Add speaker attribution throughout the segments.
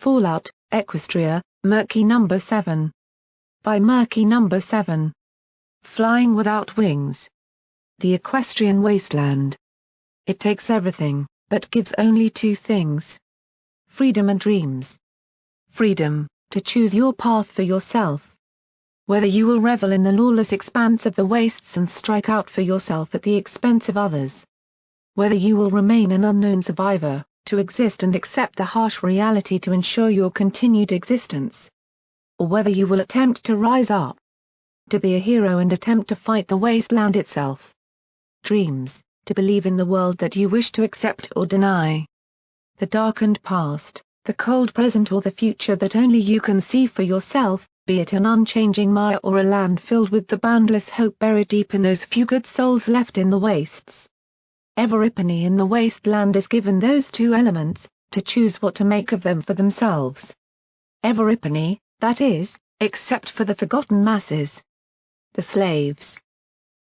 Speaker 1: Fallout, Equestria, Murky Number 7. By Murky Number 7. Flying without wings. The equestrian wasteland. It takes everything, but gives only two things: freedom and dreams. Freedom, to choose your path for yourself. Whether you will revel in the lawless expanse of the wastes and strike out for yourself at the expense of others. Whether you will remain an unknown survivor, to exist and accept the harsh reality to ensure your continued existence. Or whether you will attempt to rise up. To be a hero and attempt to fight the wasteland itself. Dreams, to believe in the world that you wish to accept or deny. The darkened past, the cold present or the future that only you can see for yourself, be it an unchanging mire or a land filled with the boundless hope buried deep in those few good souls left in the wastes. Everybody in the wasteland is given those two elements, to choose what to make of them for themselves. Everybody, that is, except for the forgotten masses. The slaves.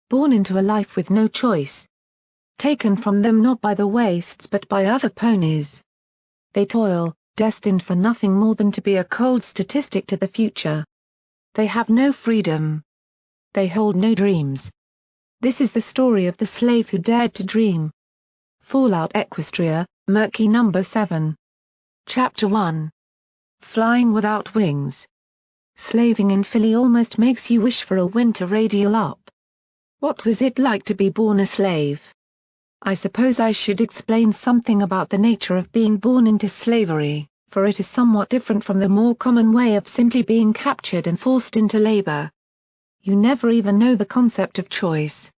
Speaker 1: Born into a life with no choice. Taken from them not by the wastes but by other ponies. They toil, destined for nothing more than to be a cold statistic to the future. They have no freedom. They hold no dreams. This is the story of the slave who dared to dream. Fallout Equestria, Murky Number 7. Chapter 1. Flying without wings. Slaving in Philly almost makes you wish for a winter Rad Up. What was it like to be born a slave? I suppose I should explain something about the nature of being born into slavery, for it is somewhat different from the more common way of simply being captured and forced into labor. You never even know the concept of choice.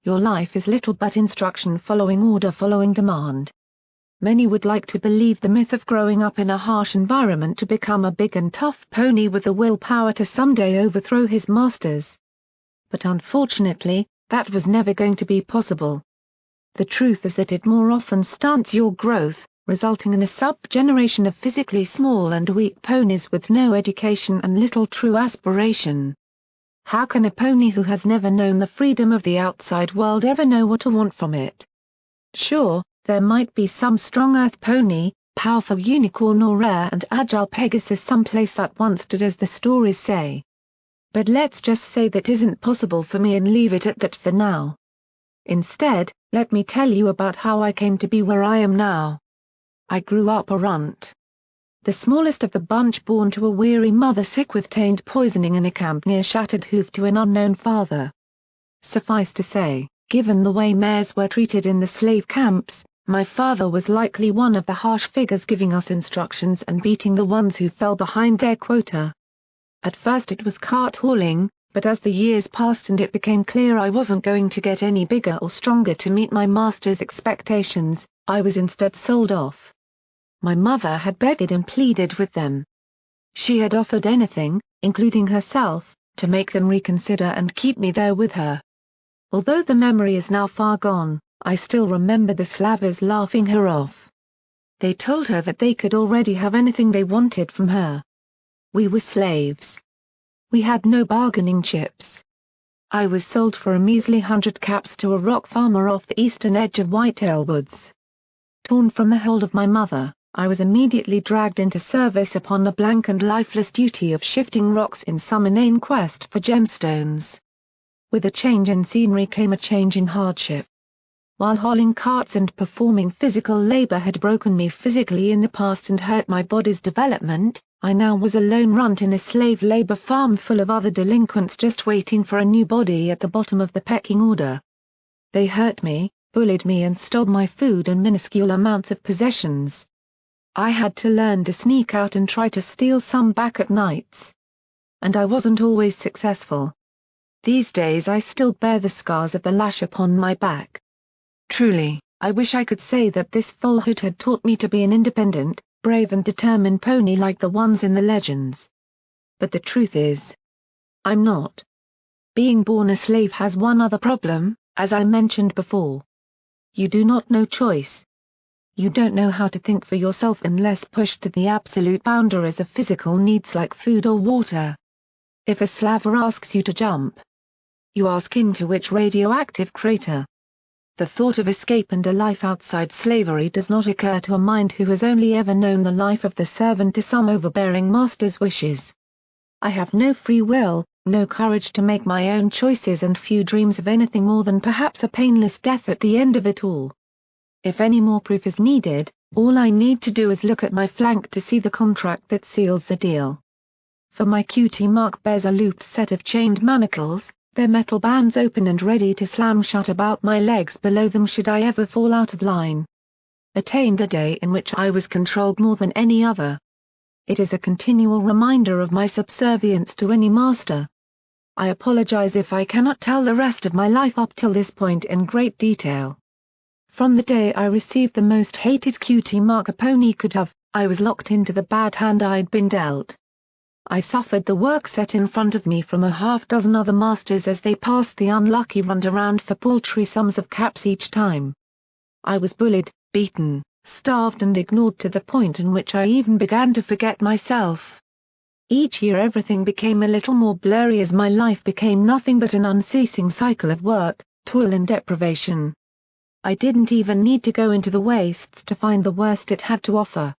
Speaker 1: Your life is little but instruction following order following demand. Many would like to believe the myth of growing up in a harsh environment to become a big and tough pony with the willpower to someday overthrow his masters. But unfortunately, that was never going to be possible. The truth is that it more often stunts your growth, resulting in a sub-generation of physically small and weak ponies with no education and little true aspiration. How can a pony who has never known the freedom of the outside world ever know what to want from it? Sure, there might be some strong earth pony, powerful unicorn or rare and agile Pegasus someplace that once did as the stories say. But let's just say that isn't possible for me and leave it at that for now. Instead, let me tell you about how I came to be where I am now. I grew up a runt. The smallest of the bunch, born to a weary mother sick with taint poisoning in a camp near Shattered Hoof to an unknown father. Suffice to say, given the way mares were treated in the slave camps, my father was likely one of the harsh figures giving us instructions and beating the ones who fell behind their quota. At first it was cart hauling, but as the years passed and it became clear I wasn't going to get any bigger or stronger to meet my master's expectations, I was instead sold off. My mother had begged and pleaded with them. She had offered anything, including herself, to make them reconsider and keep me there with her. Although the memory is now far gone, I still remember the slavers laughing her off. They told her that they could already have anything they wanted from her. We were slaves. We had no bargaining chips. I was sold for a measly 100 caps to a rock farmer off the eastern edge of Whitetail Woods. Torn from the hold of my mother, I was immediately dragged into service upon the blank and lifeless duty of shifting rocks in some inane quest for gemstones. With a change in scenery came a change in hardship. While hauling carts and performing physical labor had broken me physically in the past and hurt my body's development, I now was a lone runt in a slave labor farm full of other delinquents just waiting for a new body at the bottom of the pecking order. They hurt me, bullied me and stole my food and minuscule amounts of possessions. I had to learn to sneak out and try to steal some back at nights. And I wasn't always successful. These days I still bear the scars of the lash upon my back. Truly, I wish I could say that this foalhood had taught me to be an independent, brave and determined pony like the ones in the legends. But the truth is, I'm not. Being born a slave has one other problem, as I mentioned before. You do not know choice. You don't know how to think for yourself unless pushed to the absolute boundaries of physical needs like food or water. If a slaver asks you to jump, you ask into which radioactive crater. The thought of escape and a life outside slavery does not occur to a mind who has only ever known the life of the servant to some overbearing master's wishes. I have no free will, no courage to make my own choices, and few dreams of anything more than perhaps a painless death at the end of it all. If any more proof is needed, all I need to do is look at my flank to see the contract that seals the deal. For my cutie mark bears a looped set of chained manacles, their metal bands open and ready to slam shut about my legs below them should I ever fall out of line. Attained the day in which I was controlled more than any other. It is a continual reminder of my subservience to any master. I apologize if I cannot tell the rest of my life up till this point in great detail. From the day I received the most hated cutie mark a pony could have, I was locked into the bad hand I'd been dealt. I suffered the work set in front of me from a half-dozen other masters as they passed the unlucky runaround for paltry sums of caps each time. I was bullied, beaten, starved and ignored to the point in which I even began to forget myself. Each year everything became a little more blurry as my life became nothing but an unceasing cycle of work, toil and deprivation. I didn't even need to go into the wastes to find the worst it had to offer.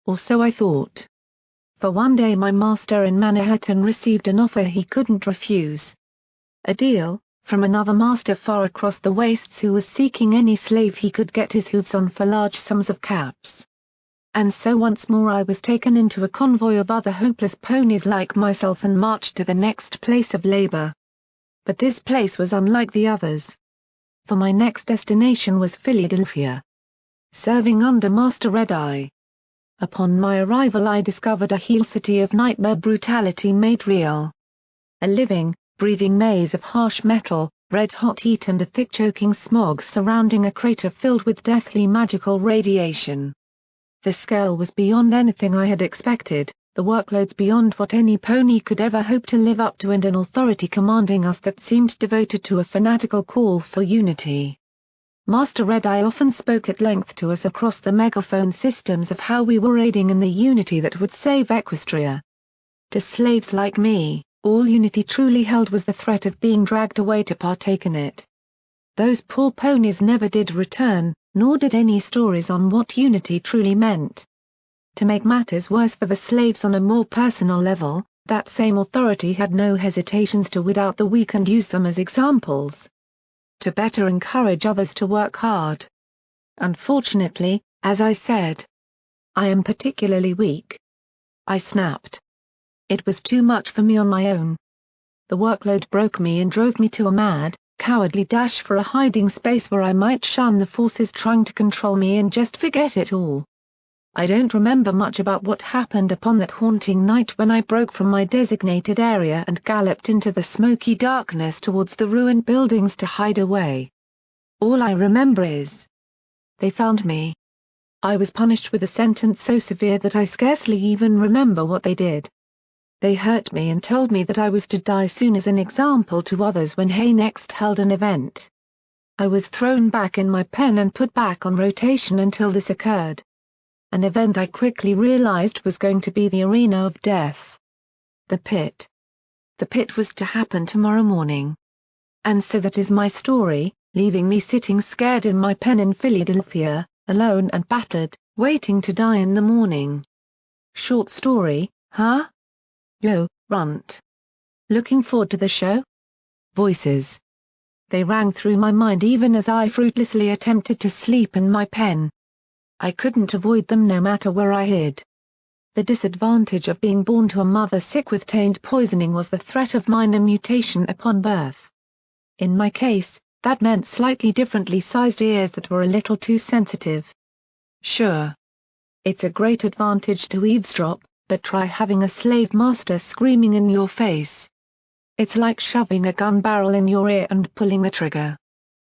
Speaker 1: Or so I thought. For one day my master in Manhattan received an offer he couldn't refuse. A deal, from another master far across the wastes who was seeking any slave he could get his hooves on for large sums of caps. And so once more I was taken into a convoy of other hopeless ponies like myself and marched to the next place of labor. But this place was unlike the others. For my next destination was Philadelphia. Serving under Master Red Eye. Upon my arrival I discovered a heel city of nightmare brutality made real. A living, breathing maze of harsh metal, red-hot heat and a thick choking smog surrounding a crater filled with deathly magical radiation. The scale was beyond anything I had expected, the workloads beyond what any pony could ever hope to live up to, and an authority commanding us that seemed devoted to a fanatical call for unity. Master Red Eye often spoke at length to us across the megaphone systems of how we were aiding in the unity that would save Equestria. To slaves like me, all unity truly held was the threat of being dragged away to partake in it. Those poor ponies never did return, nor did any stories on what unity truly meant. To make matters worse for the slaves on a more personal level, that same authority had no hesitations to weed out the weak and use them as examples. To better encourage others to work hard. Unfortunately, as I said, I am particularly weak. I snapped. It was too much for me on my own. The workload broke me and drove me to a mad, cowardly dash for a hiding space where I might shun the forces trying to control me and just forget it all. I don't remember much about what happened upon that haunting night when I broke from my designated area and galloped into the smoky darkness towards the ruined buildings to hide away. All I remember is, they found me. I was punished with a sentence so severe that I scarcely even remember what they did. They hurt me and told me that I was to die soon as an example to others when Hay next held an event. I was thrown back in my pen and put back on rotation until this occurred. An event I quickly realized was going to be the arena of death. The pit. The pit was to happen tomorrow morning. And so that is my story, leaving me sitting scared in my pen in Philadelphia, alone and battered, waiting to die in the morning. Short story, huh? Yo, runt. Looking forward to the show? Voices. They rang through my mind even as I fruitlessly attempted to sleep in my pen. I couldn't avoid them no matter where I hid. The disadvantage of being born to a mother sick with taint poisoning was the threat of minor mutation upon birth. In my case, that meant slightly differently sized ears that were a little too sensitive. Sure. It's a great advantage to eavesdrop, but try having a slave master screaming in your face. It's like shoving a gun barrel in your ear and pulling the trigger.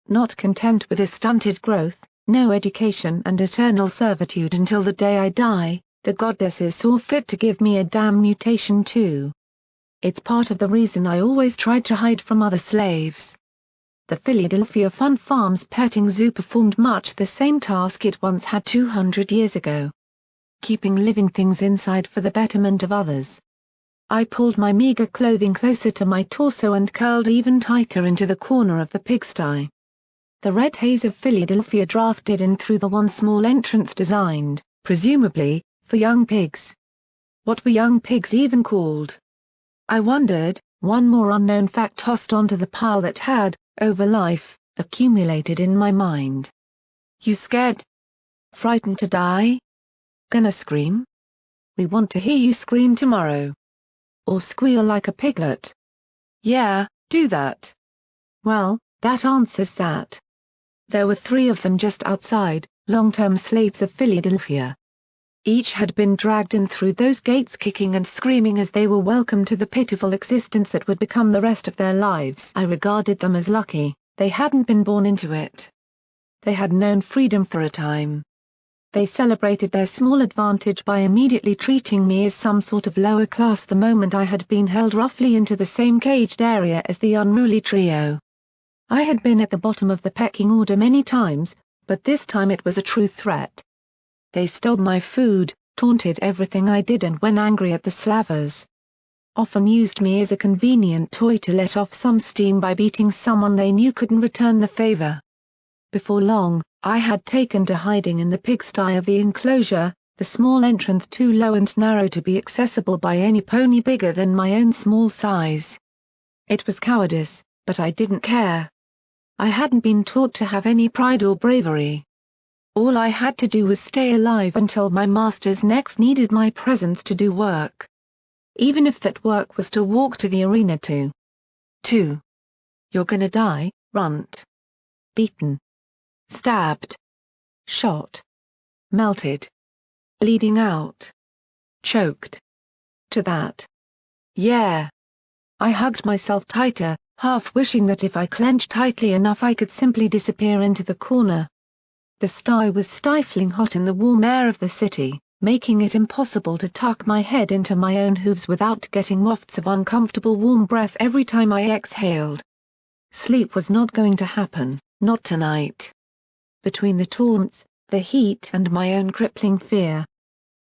Speaker 1: Not content with this stunted growth, no education and eternal servitude until the day I die, the goddesses saw fit to give me a damn mutation too. It's part of the reason I always tried to hide from other slaves. The Philadelphia Fun Farms petting zoo performed much the same task it once had 200 years ago. Keeping living things inside for the betterment of others. I pulled my meager clothing closer to my torso and curled even tighter into the corner of the pigsty. the red haze of Philadelphia drafted in through the one small entrance designed, presumably, for young pigs. What were young pigs even called? I wondered, one more unknown fact tossed onto the pile that had, over life, accumulated in my mind. You scared? Frightened to die? Gonna scream? We want to hear you scream tomorrow. Or squeal like a piglet. Yeah, do that. Well, that answers that. There were 3 of them just outside, long-term slaves of Philadelphia. Each had been dragged in through those gates kicking and screaming as they were welcome to the pitiful existence that would become the rest of their lives. I regarded them as lucky, they hadn't been born into it. They had known freedom for a time. They celebrated their small advantage by immediately treating me as some sort of lower class the moment I had been held roughly into the same caged area as the unruly trio. I had been at the bottom of the pecking order many times, but this time it was a true threat. They stole my food, taunted everything I did and when angry at the slavers. Often used me as a convenient toy to let off some steam by beating someone they knew couldn't return the favor. Before long, I had taken to hiding in the pigsty of the enclosure, the small entrance too low and narrow to be accessible by any pony bigger than my own small size. It was cowardice, but I didn't care. I hadn't been taught to have any pride or bravery. All I had to do was stay alive until my masters next needed my presence to do work. Even if that work was to walk to the arena to. You're gonna die, runt. Beaten. Stabbed. Shot. Melted. Bleeding out. Choked. To that. Yeah. I hugged myself tighter, half wishing that if I clenched tightly enough I could simply disappear into the corner. The sty was stifling hot in the warm air of the city, making it impossible to tuck my head into my own hooves without getting wafts of uncomfortable warm breath every time I exhaled. Sleep was not going to happen, not tonight. Between the taunts, the heat and my own crippling fear.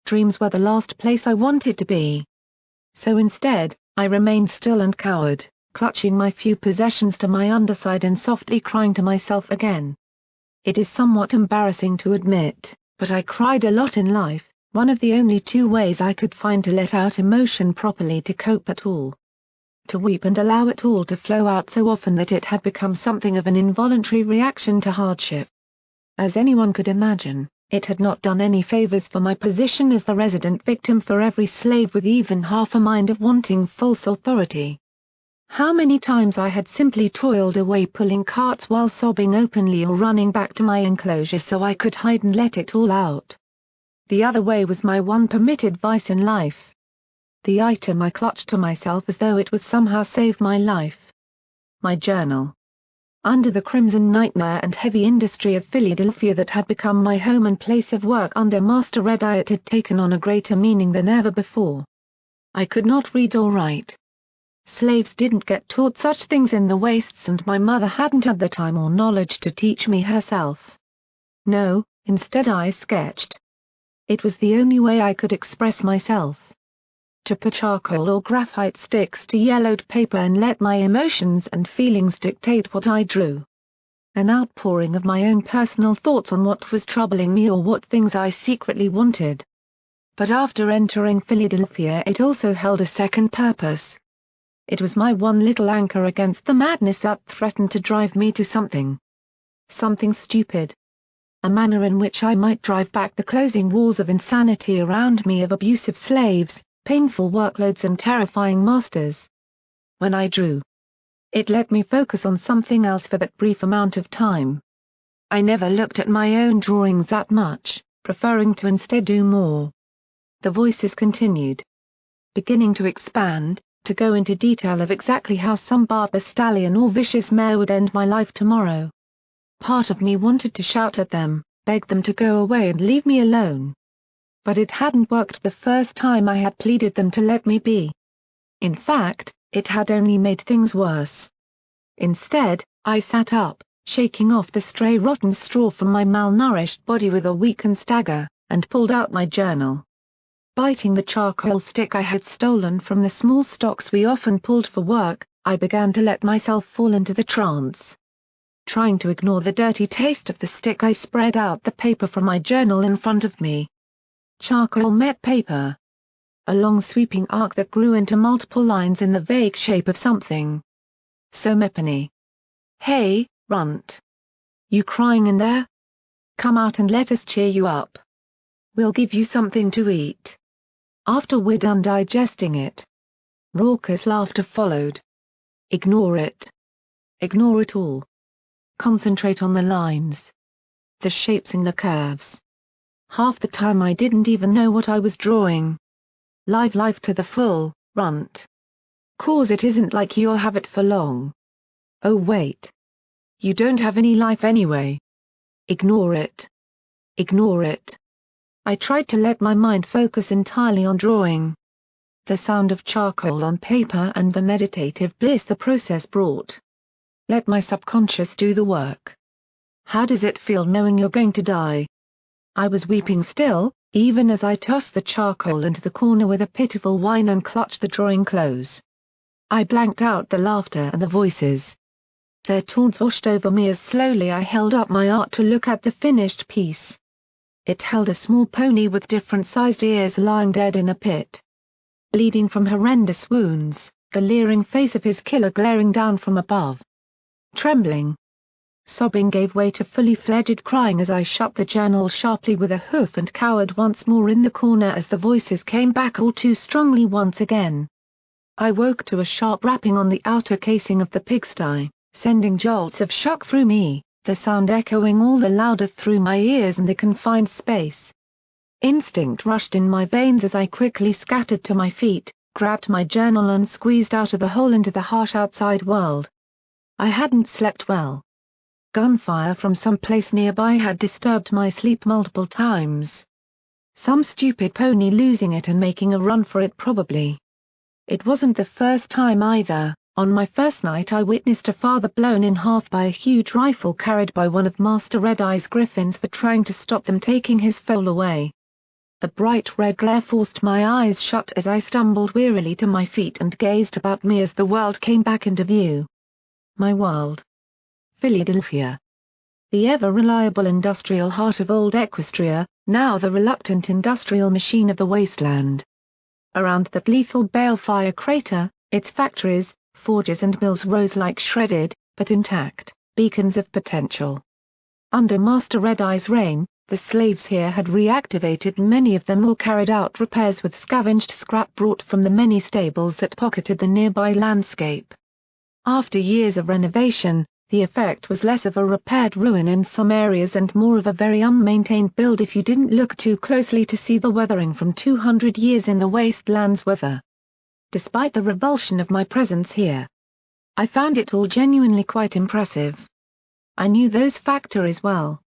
Speaker 1: Dreams were the last place I wanted to be. So instead, I remained still and cowered, clutching my few possessions to my underside and softly crying to myself again. It is somewhat embarrassing to admit, but I cried a lot in life, one of the only 2 ways I could find to let out emotion properly to cope at all. To weep and allow it all to flow out so often that it had become something of an involuntary reaction to hardship. As anyone could imagine, it had not done any favors for my position as the resident victim for every slave with even half a mind of wanting false authority. How many times I had simply toiled away pulling carts while sobbing openly or running back to my enclosure so I could hide and let it all out. The other way was my one permitted vice in life. The item I clutched to myself as though it would somehow save my life. My journal. Under the crimson nightmare and heavy industry of Philadelphia that had become my home and place of work under Master Red Eye, it had taken on a greater meaning than ever before. I could not read or write. Slaves didn't get taught such things in the wastes and my mother hadn't had the time or knowledge to teach me herself. No, instead I sketched. It was the only way I could express myself. To put charcoal or graphite sticks to yellowed paper and let my emotions and feelings dictate what I drew. An outpouring of my own personal thoughts on what was troubling me or what things I secretly wanted. But after entering Philadelphia it also held a second purpose. It was my one little anchor against the madness that threatened to drive me to something. Something stupid. A manner in which I might drive back the closing walls of insanity around me of abusive slaves, painful workloads and terrifying masters. When I drew, it let me focus on something else for that brief amount of time. I never looked at my own drawings that much, preferring to instead do more. The voices continued. Beginning to expand, to go into detail of exactly how some Barber stallion or vicious mare would end my life tomorrow. Part of me wanted to shout at them, beg them to go away and leave me alone. But it hadn't worked the first time I had pleaded them to let me be. In fact, it had only made things worse. Instead, I sat up, shaking off the stray rotten straw from my malnourished body with a weakened stagger, and pulled out my journal. Biting the charcoal stick I had stolen from the small stocks we often pulled for work, I began to let myself fall into the trance. Trying to ignore the dirty taste of the stick, I spread out the paper from my journal in front of me. Charcoal met paper. A long sweeping arc that grew into multiple lines in the vague shape of something. So Mepany. Hey, runt. You crying in there? Come out and let us cheer you up. We'll give you something to eat. After we're done digesting it. Raucous laughter followed. Ignore it. Ignore it all. Concentrate on the lines. The shapes and the curves. Half the time I didn't even know what I was drawing. Live life to the full, runt. 'Cause it isn't like you'll have it for long. Oh wait. You don't have any life anyway. Ignore it. Ignore it. I tried to let my mind focus entirely on drawing. The sound of charcoal on paper and the meditative bliss the process brought. Let my subconscious do the work. How does it feel knowing you're going to die? I was weeping still, even as I tossed the charcoal into the corner with a pitiful whine and clutched the drawing close. I blanked out the laughter and the voices. Their taunts washed over me as slowly I held up my art to look at the finished piece. It held a small pony with different-sized ears lying dead in a pit. Bleeding from horrendous wounds, the leering face of his killer glaring down from above. Trembling. Sobbing gave way to fully fledged crying as I shut the journal sharply with a hoof and cowered once more in the corner as the voices came back all too strongly once again. I woke to a sharp rapping on the outer casing of the pigsty, sending jolts of shock through me, the sound echoing all the louder through my ears and the confined space. Instinct rushed in my veins as I quickly scattered to my feet, grabbed my journal and squeezed out of the hole into the harsh outside world. I hadn't slept well. Gunfire from some place nearby had disturbed my sleep multiple times. Some stupid pony losing it and making a run for it probably. It wasn't the first time either. On my first night I witnessed a father blown in half by a huge rifle carried by one of Master Red-Eye's griffins for trying to stop them taking his foal away. A bright red glare forced my eyes shut as I stumbled wearily to my feet and gazed about me as the world came back into view. My world. Philadelphia. The ever-reliable industrial heart of old Equestria, now the reluctant industrial machine of the wasteland. Around that lethal balefire crater, its factories, forges and mills rose like shredded, but intact, beacons of potential. Under Master Red-Eye's reign, the slaves here had reactivated many of them or carried out repairs with scavenged scrap brought from the many stables that pocketed the nearby landscape. After years of renovation, the effect was less of a repaired ruin in some areas and more of a very unmaintained build if you didn't look too closely to see the weathering from 200 years in the wasteland's weather. Despite the revulsion of my presence here, I found it all genuinely quite impressive. I knew those factories well.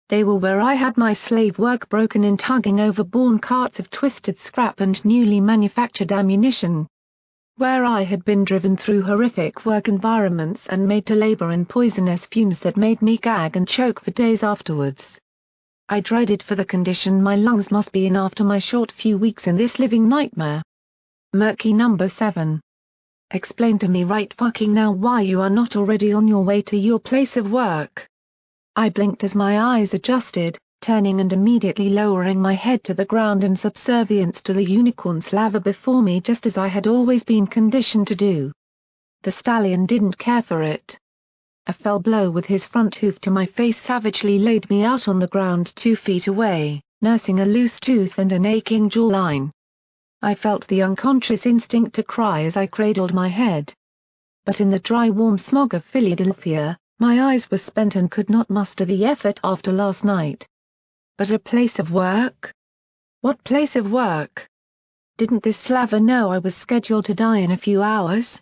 Speaker 1: They were where I had my slave work broken in tugging overborne carts of twisted scrap and newly manufactured ammunition. Where I had been driven through horrific work environments and made to labor in poisonous fumes that made me gag and choke for days afterwards. I dreaded for the condition my lungs must be in after my short few weeks in this living nightmare. Murky number 7. Explain to me right fucking now why you are not already on your way to your place of work. I blinked as my eyes adjusted, turning and immediately lowering my head to the ground in subservience to the unicorn slaver before me just as I had always been conditioned to do. The stallion didn't care for it. A fell blow with his front hoof to my face savagely laid me out on the ground 2 feet away, nursing a loose tooth and an aching jawline. I felt the unconscious instinct to cry as I cradled my head. But in the dry warm smog of Philadelphia, my eyes were spent and could not muster the effort after last night. But a place of work? What place of work? Didn't this slaver know I was scheduled to die in a few hours?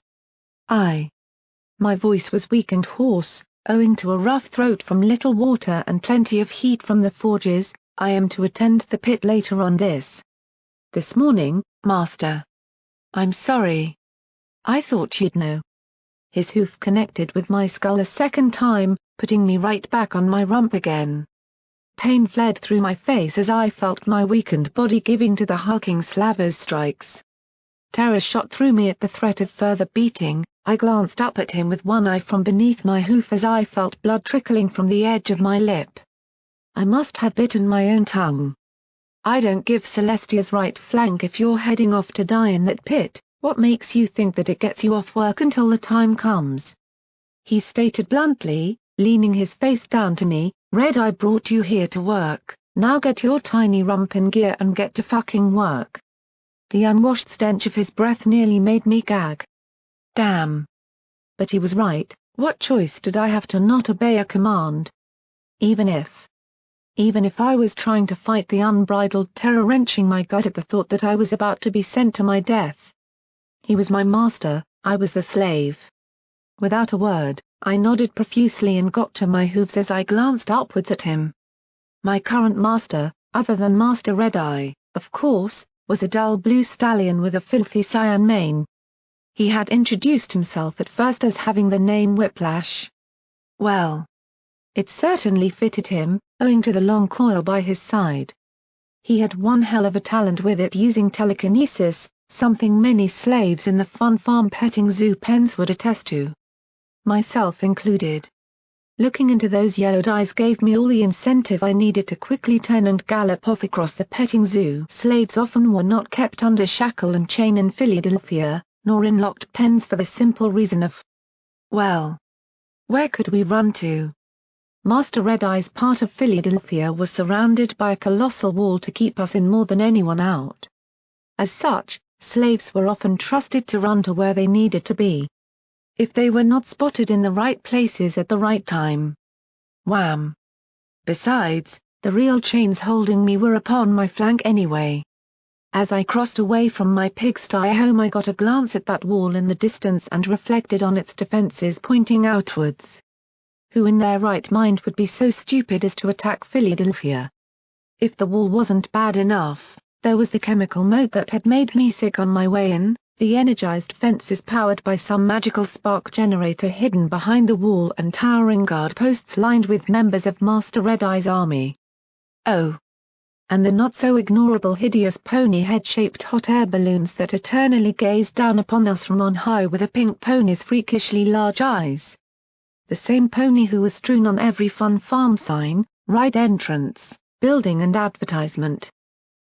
Speaker 1: My voice was weak and hoarse, owing to a rough throat from little water and plenty of heat from the forges. I am to attend the pit later on this morning, master. I'm sorry. I thought you'd know. His hoof connected with my skull a second time, putting me right back on my rump again. Pain fled through my face as I felt my weakened body giving to the hulking slaver's strikes. Terror shot through me at the threat of further beating, I glanced up at him with one eye from beneath my hoof as I felt blood trickling from the edge of my lip. I must have bitten my own tongue. I don't give Celestia's right flank if you're heading off to die in that pit. What makes you think that it gets you off work until the time comes? He stated bluntly, leaning his face down to me. Red, I brought you here to work, now get your tiny rump in gear and get to fucking work. The unwashed stench of his breath nearly made me gag. Damn. But he was right, what choice did I have to not obey a command? Even if I was trying to fight the unbridled terror wrenching my gut at the thought that I was about to be sent to my death. He was my master, I was the slave. Without a word, I nodded profusely and got to my hooves as I glanced upwards at him. My current master, other than Master Red-Eye, of course, was a dull blue stallion with a filthy cyan mane. He had introduced himself at first as having the name Whiplash. Well, it certainly fitted him, owing to the long coil by his side. He had one hell of a talent with it, using telekinesis, something many slaves in the Fun Farm petting zoo pens would attest to. Myself included. Looking into those yellowed eyes gave me all the incentive I needed to quickly turn and gallop off across the petting zoo. Slaves often were not kept under shackle and chain in Philadelphia, nor in locked pens for the simple reason of, well, where could we run to? Master Red-Eye's part of Philadelphia was surrounded by a colossal wall to keep us in more than anyone out. As such, slaves were often trusted to run to where they needed to be, if they were not spotted in the right places at the right time. Wham! Besides, the real chains holding me were upon my flank anyway. As I crossed away from my pigsty home, I got a glance at that wall in the distance and reflected on its defenses pointing outwards. Who in their right mind would be so stupid as to attack Philadelphia? If the wall wasn't bad enough, there was the chemical moat that had made me sick on my way in. The energized fences powered by some magical spark generator hidden behind the wall and towering guard posts lined with members of Master Red-Eye's army. Oh! And the not-so-ignorable hideous pony head-shaped hot air balloons that eternally gazed down upon us from on high with a pink pony's freakishly large eyes. The same pony who was strewn on every Fun Farm sign, ride entrance, building and advertisement.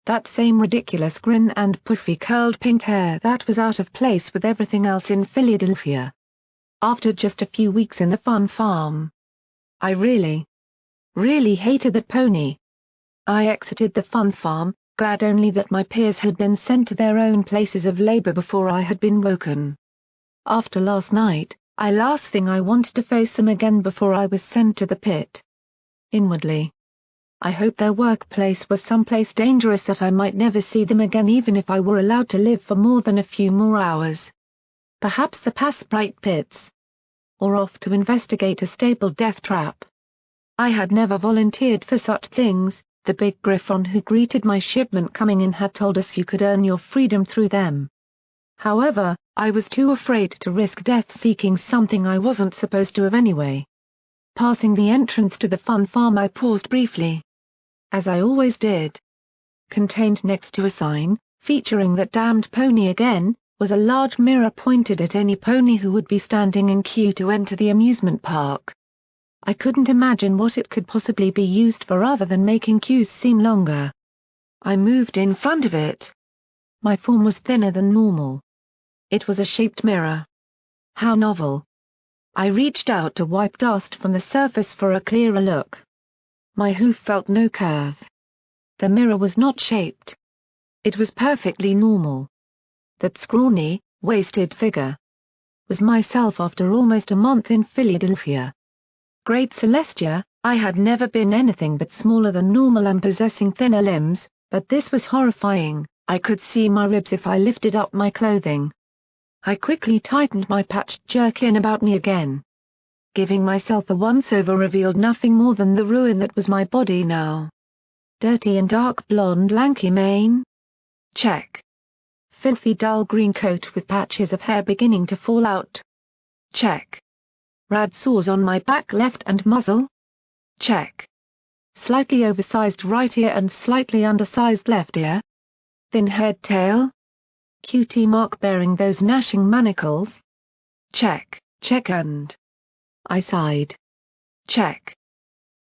Speaker 1: That same ridiculous grin and puffy curled pink hair that was out of place with everything else in Philadelphia. After just a few weeks in the Fun Farm, I really hated that pony. I exited the Fun Farm, glad only that my peers had been sent to their own places of labor before I had been woken. After last night, last thing I wanted to face them again before I was sent to the pit. Inwardly, I hoped their workplace was someplace dangerous that I might never see them again, even if I were allowed to live for more than a few more hours. Perhaps the Passprite pits. Or off to investigate a stable death trap. I had never volunteered for such things. The big griffon who greeted my shipment coming in had told us you could earn your freedom through them. However, I was too afraid to risk death seeking something I wasn't supposed to have anyway. Passing the entrance to the Fun Farm, I paused briefly. As I always did. Contained next to a sign, featuring that damned pony again, was a large mirror pointed at any pony who would be standing in queue to enter the amusement park. I couldn't imagine what it could possibly be used for other than making queues seem longer. I moved in front of it. My form was thinner than normal. It was a shaped mirror. How novel. I reached out to wipe dust from the surface for a clearer look. My hoof felt no curve. The mirror was not shaped. It was perfectly normal. That scrawny, wasted figure was myself after almost a month in Philadelphia. Great Celestia, I had never been anything but smaller than normal and possessing thinner limbs, but this was horrifying. I could see my ribs if I lifted up my clothing. I quickly tightened my patched jerkin about me again. Giving myself a once-over revealed nothing more than the ruin that was my body now. Dirty and dark blonde lanky mane? Check. Filthy dull green coat with patches of hair beginning to fall out? Check. Rad sores on my back left and muzzle? Check. Slightly oversized right ear and slightly undersized left ear? Thin head tail? Cutie mark bearing those gnashing manacles? Check, check and... I sighed. Check.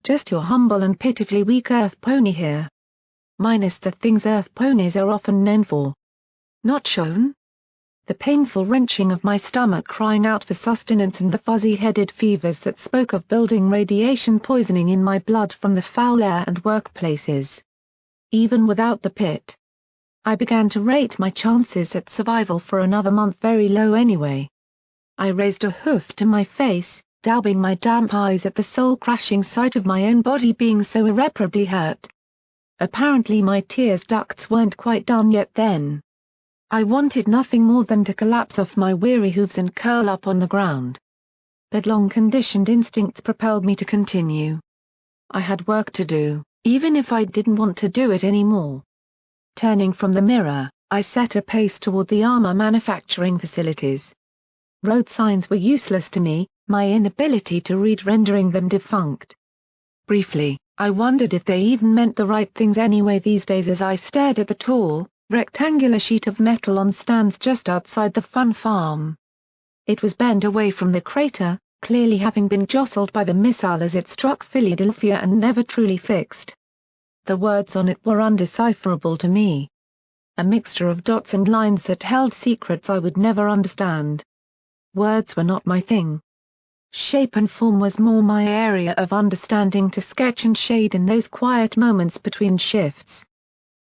Speaker 1: Just your humble and pitifully weak earth pony here. Minus the things earth ponies are often known for. Not shown? The painful wrenching of my stomach crying out for sustenance and the fuzzy-headed fevers that spoke of building radiation poisoning in my blood from the foul air and workplaces. Even without the pit. I began to rate my chances at survival for another month very low anyway. I raised a hoof to my face, daubing my damp eyes at the soul-crashing sight of my own body being so irreparably hurt. Apparently my tears ducts weren't quite done yet then. I wanted nothing more than to collapse off my weary hooves and curl up on the ground. But long-conditioned instincts propelled me to continue. I had work to do, even if I didn't want to do it anymore. Turning from the mirror, I set a pace toward the armor manufacturing facilities. Road signs were useless to me, my inability to read rendering them defunct. Briefly, I wondered if they even meant the right things anyway these days as I stared at the tall, rectangular sheet of metal on stands just outside the fun farm. It was bent away from the crater, clearly having been jostled by the missile as it struck Philadelphia and never truly fixed. The words on it were undecipherable to me. A mixture of dots and lines that held secrets I would never understand. Words were not my thing. Shape and form was more my area of understanding to sketch and shade in those quiet moments between shifts.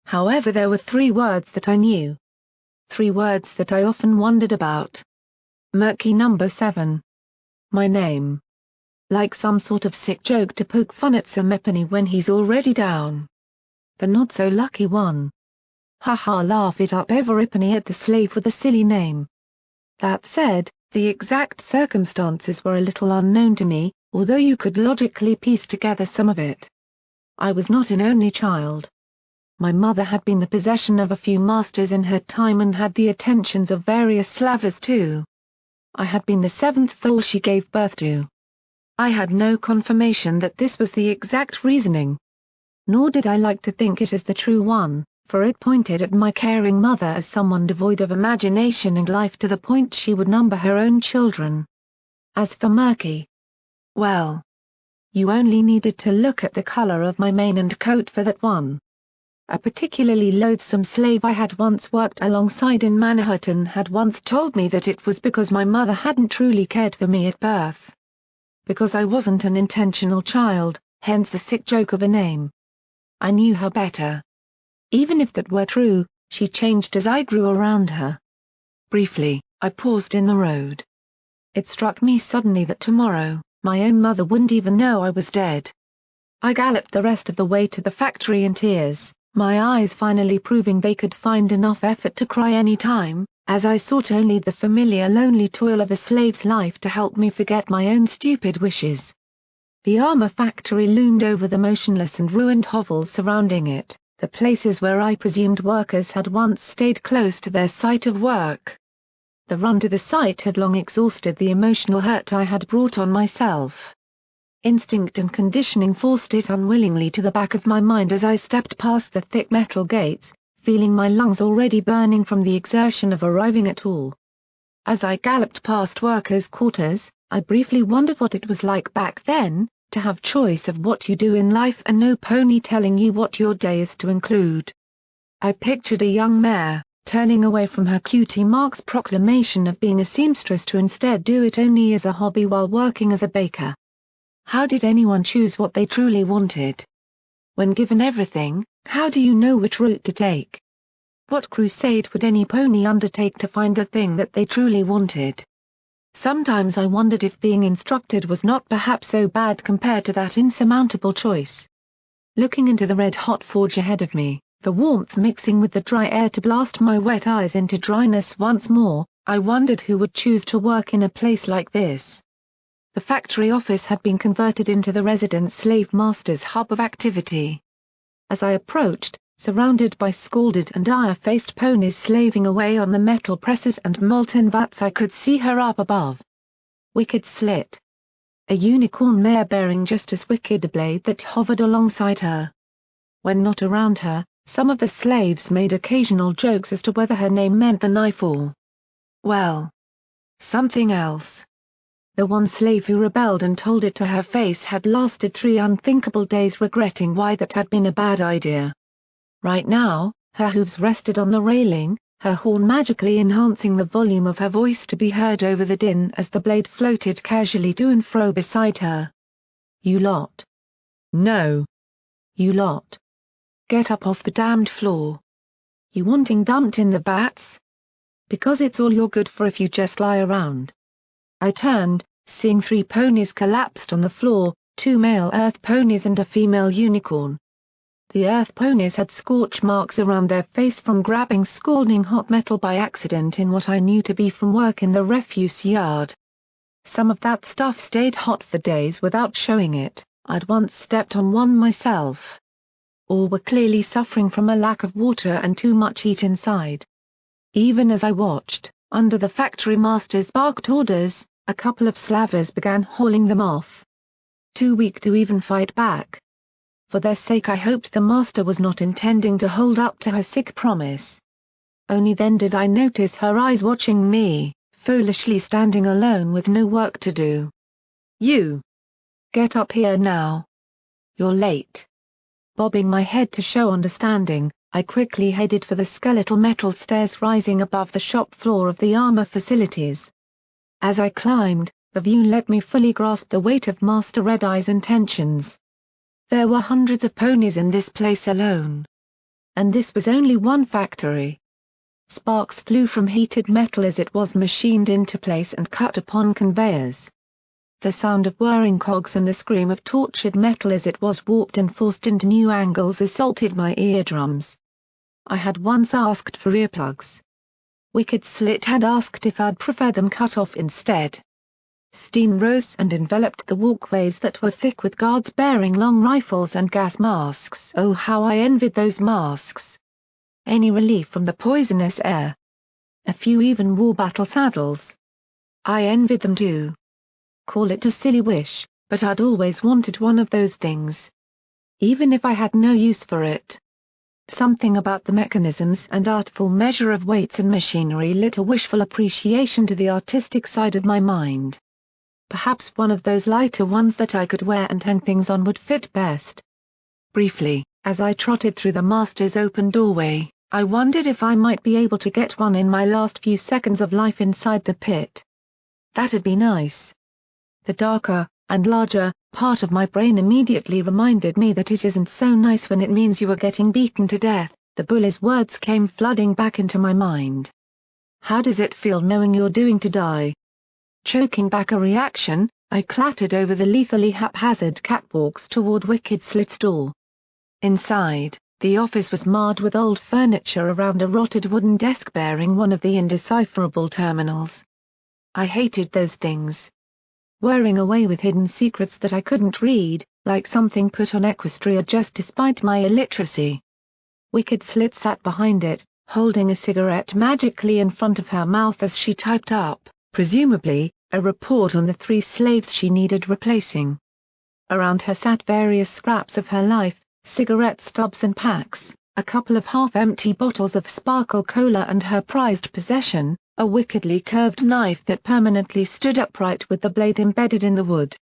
Speaker 1: However, there were 3 words that I knew. 3 words that I often wondered about. Murky number 7. My name. Like some sort of sick joke to poke fun at Sir Mepany when he's already down. The not-so-lucky one. Ha laugh it up Everipany at the slave with a silly name. That said, the exact circumstances were a little unknown to me, although you could logically piece together some of it. I was not an only child. My mother had been the possession of a few masters in her time and had the attentions of various slavers too. I had been the 7th foal she gave birth to. I had no confirmation that this was the exact reasoning. Nor did I like to think it as the true one, for it pointed at my caring mother as someone devoid of imagination and life to the point she would number her own children. As for Murky, well, you only needed to look at the color of my mane and coat for that one. A particularly loathsome slave I had once worked alongside in Manhattan had once told me that it was because my mother hadn't truly cared for me at birth. Because I wasn't an intentional child, hence the sick joke of a name. I knew her better. Even if that were true, she changed as I grew around her. Briefly, I paused in the road. It struck me suddenly that tomorrow, my own mother wouldn't even know I was dead. I galloped the rest of the way to the factory in tears, my eyes finally proving they could find enough effort to cry any time, as I sought only the familiar lonely toil of a slave's life to help me forget my own stupid wishes. The armor factory loomed over the motionless and ruined hovels surrounding it, the places where I presumed workers had once stayed close to their site of work. The run to the site had long exhausted the emotional hurt I had brought on myself. Instinct and conditioning forced it unwillingly to the back of my mind as I stepped past the thick metal gates, feeling my lungs already burning from the exertion of arriving at all. As I galloped past workers' quarters, I briefly wondered what it was like back then, to have choice of what you do in life and no pony telling you what your day is to include. I pictured a young mare, turning away from her Cutie Mark's proclamation of being a seamstress to instead do it only as a hobby while working as a baker. How did anyone choose what they truly wanted? When given everything, how do you know which route to take? What crusade would any pony undertake to find the thing that they truly wanted? Sometimes I wondered if being instructed was not perhaps so bad compared to that insurmountable choice. Looking into the red-hot forge ahead of me, the warmth mixing with the dry air to blast my wet eyes into dryness once more, I wondered who would choose to work in a place like this. The factory office had been converted into the resident slave master's hub of activity. As I approached, surrounded by scalded and dire-faced ponies slaving away on the metal presses and molten vats, I could see her up above. Wicked Slit. A unicorn mare bearing just as wicked a blade that hovered alongside her. When not around her, some of the slaves made occasional jokes as to whether her name meant the knife or, well, Something else. The one slave who rebelled and told it to her face had lasted 3 unthinkable days regretting why that had been a bad idea. Right now, her hooves rested on the railing, her horn magically enhancing the volume of her voice to be heard over the din as the blade floated casually to and fro beside her. You lot. No. You lot. Get up off the damned floor. You wanting dumped in the vats? Because it's all you're good for if you just lie around. I turned, seeing 3 ponies collapsed on the floor, 2 male earth ponies and a female unicorn. The earth ponies had scorch marks around their face from grabbing scalding hot metal by accident in what I knew to be from work in the refuse yard. Some of that stuff stayed hot for days without showing it. I'd once stepped on one myself. All were clearly suffering from a lack of water and too much heat inside. Even as I watched, under the factory master's barked orders, a couple of slavers began hauling them off. Too weak to even fight back. For their sake I hoped the master was not intending to hold up to her sick promise. Only then did I notice her eyes watching me, foolishly standing alone with no work to do. You! Get up here now. You're late. Bobbing my head to show understanding, I quickly headed for the skeletal metal stairs rising above the shop floor of the armor facilities. As I climbed, the view let me fully grasp the weight of Master Red Eye's intentions. There were hundreds of ponies in this place alone. And this was only one factory. Sparks flew from heated metal as it was machined into place and cut upon conveyors. The sound of whirring cogs and the scream of tortured metal as it was warped and forced into new angles assaulted my eardrums. I had once asked for earplugs. Wicked Slit had asked if I'd prefer them cut off instead. Steam rose and enveloped the walkways that were thick with guards bearing long rifles and gas masks. Oh, how I envied those masks! Any relief from the poisonous air. A few even wore battle saddles. I envied them too. Call it a silly wish, but I'd always wanted one of those things. Even if I had no use for it. Something about the mechanisms and artful measure of weights and machinery lit a wishful appreciation to the artistic side of my mind. Perhaps one of those lighter ones that I could wear and hang things on would fit best. Briefly, as I trotted through the master's open doorway, I wondered if I might be able to get one in my last few seconds of life inside the pit. That'd be nice. The darker, and larger, part of my brain immediately reminded me that it isn't so nice when it means you are getting beaten to death. The bully's words came flooding back into my mind. How does it feel knowing you're doomed to die? Choking back a reaction, I clattered over the lethally haphazard catwalks toward Wicked Slit's door. Inside, the office was marred with old furniture around a rotted wooden desk bearing one of the indecipherable terminals. I hated those things. Whirring away with hidden secrets that I couldn't read, like something put on Equestria just despite my illiteracy. Wicked Slit sat behind it, holding a cigarette magically in front of her mouth as she typed up, presumably, a report on the 3 slaves she needed replacing. Around her sat various scraps of her life, cigarette stubs and packs, a couple of half-empty bottles of sparkle cola and her prized possession, a wickedly curved knife that permanently stood upright with the blade embedded in the wood.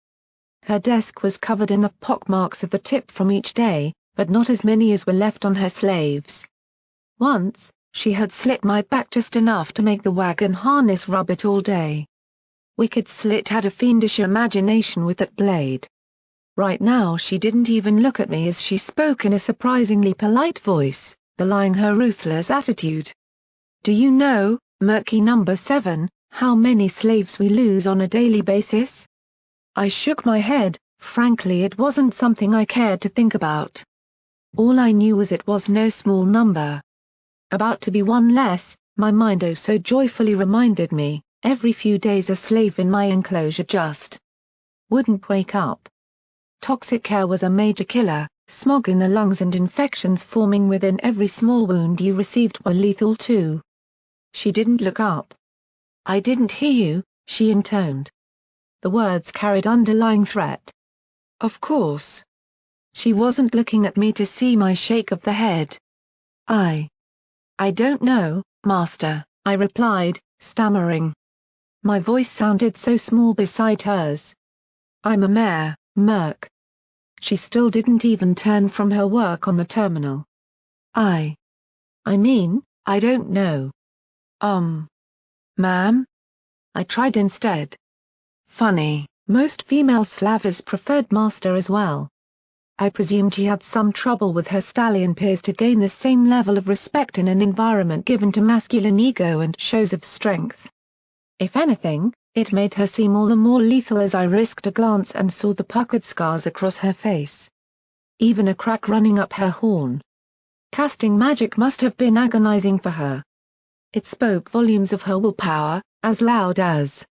Speaker 1: Her desk was covered in the pockmarks of the tip from each day, but not as many as were left on her slaves. Once, she had slit my back just enough to make the wagon harness rub it all day. Wicked Slit had a fiendish imagination with that blade. Right now she didn't even look at me as she spoke in a surprisingly polite voice, belying her ruthless attitude. Do you know, Murky number 7, how many slaves we lose on a daily basis? I shook my head, frankly it wasn't something I cared to think about. All I knew was it was no small number. About to be one less, my mind oh so joyfully reminded me, every few days a slave in my enclosure just wouldn't wake up. Toxic air was a major killer, smog in the lungs and infections forming within every small wound you received were lethal too. She didn't look up. I didn't hear you, she intoned. The words carried underlying threat. Of course. She wasn't looking at me to see my shake of the head. I don't know, Master, I replied, stammering. My voice sounded so small beside hers. "I'm a mare, Merc." She still didn't even turn from her work on the terminal. I mean, I don't know. Ma'am? I tried instead. Funny, most female slavers preferred master as well. I presumed she had some trouble with her stallion peers to gain the same level of respect in an environment given to masculine ego and shows of strength. If anything, it made her seem all the more lethal as I risked a glance and saw the puckered scars across her face. Even a crack running up her horn. Casting magic must have been agonizing for her. It spoke volumes of her willpower, as loud as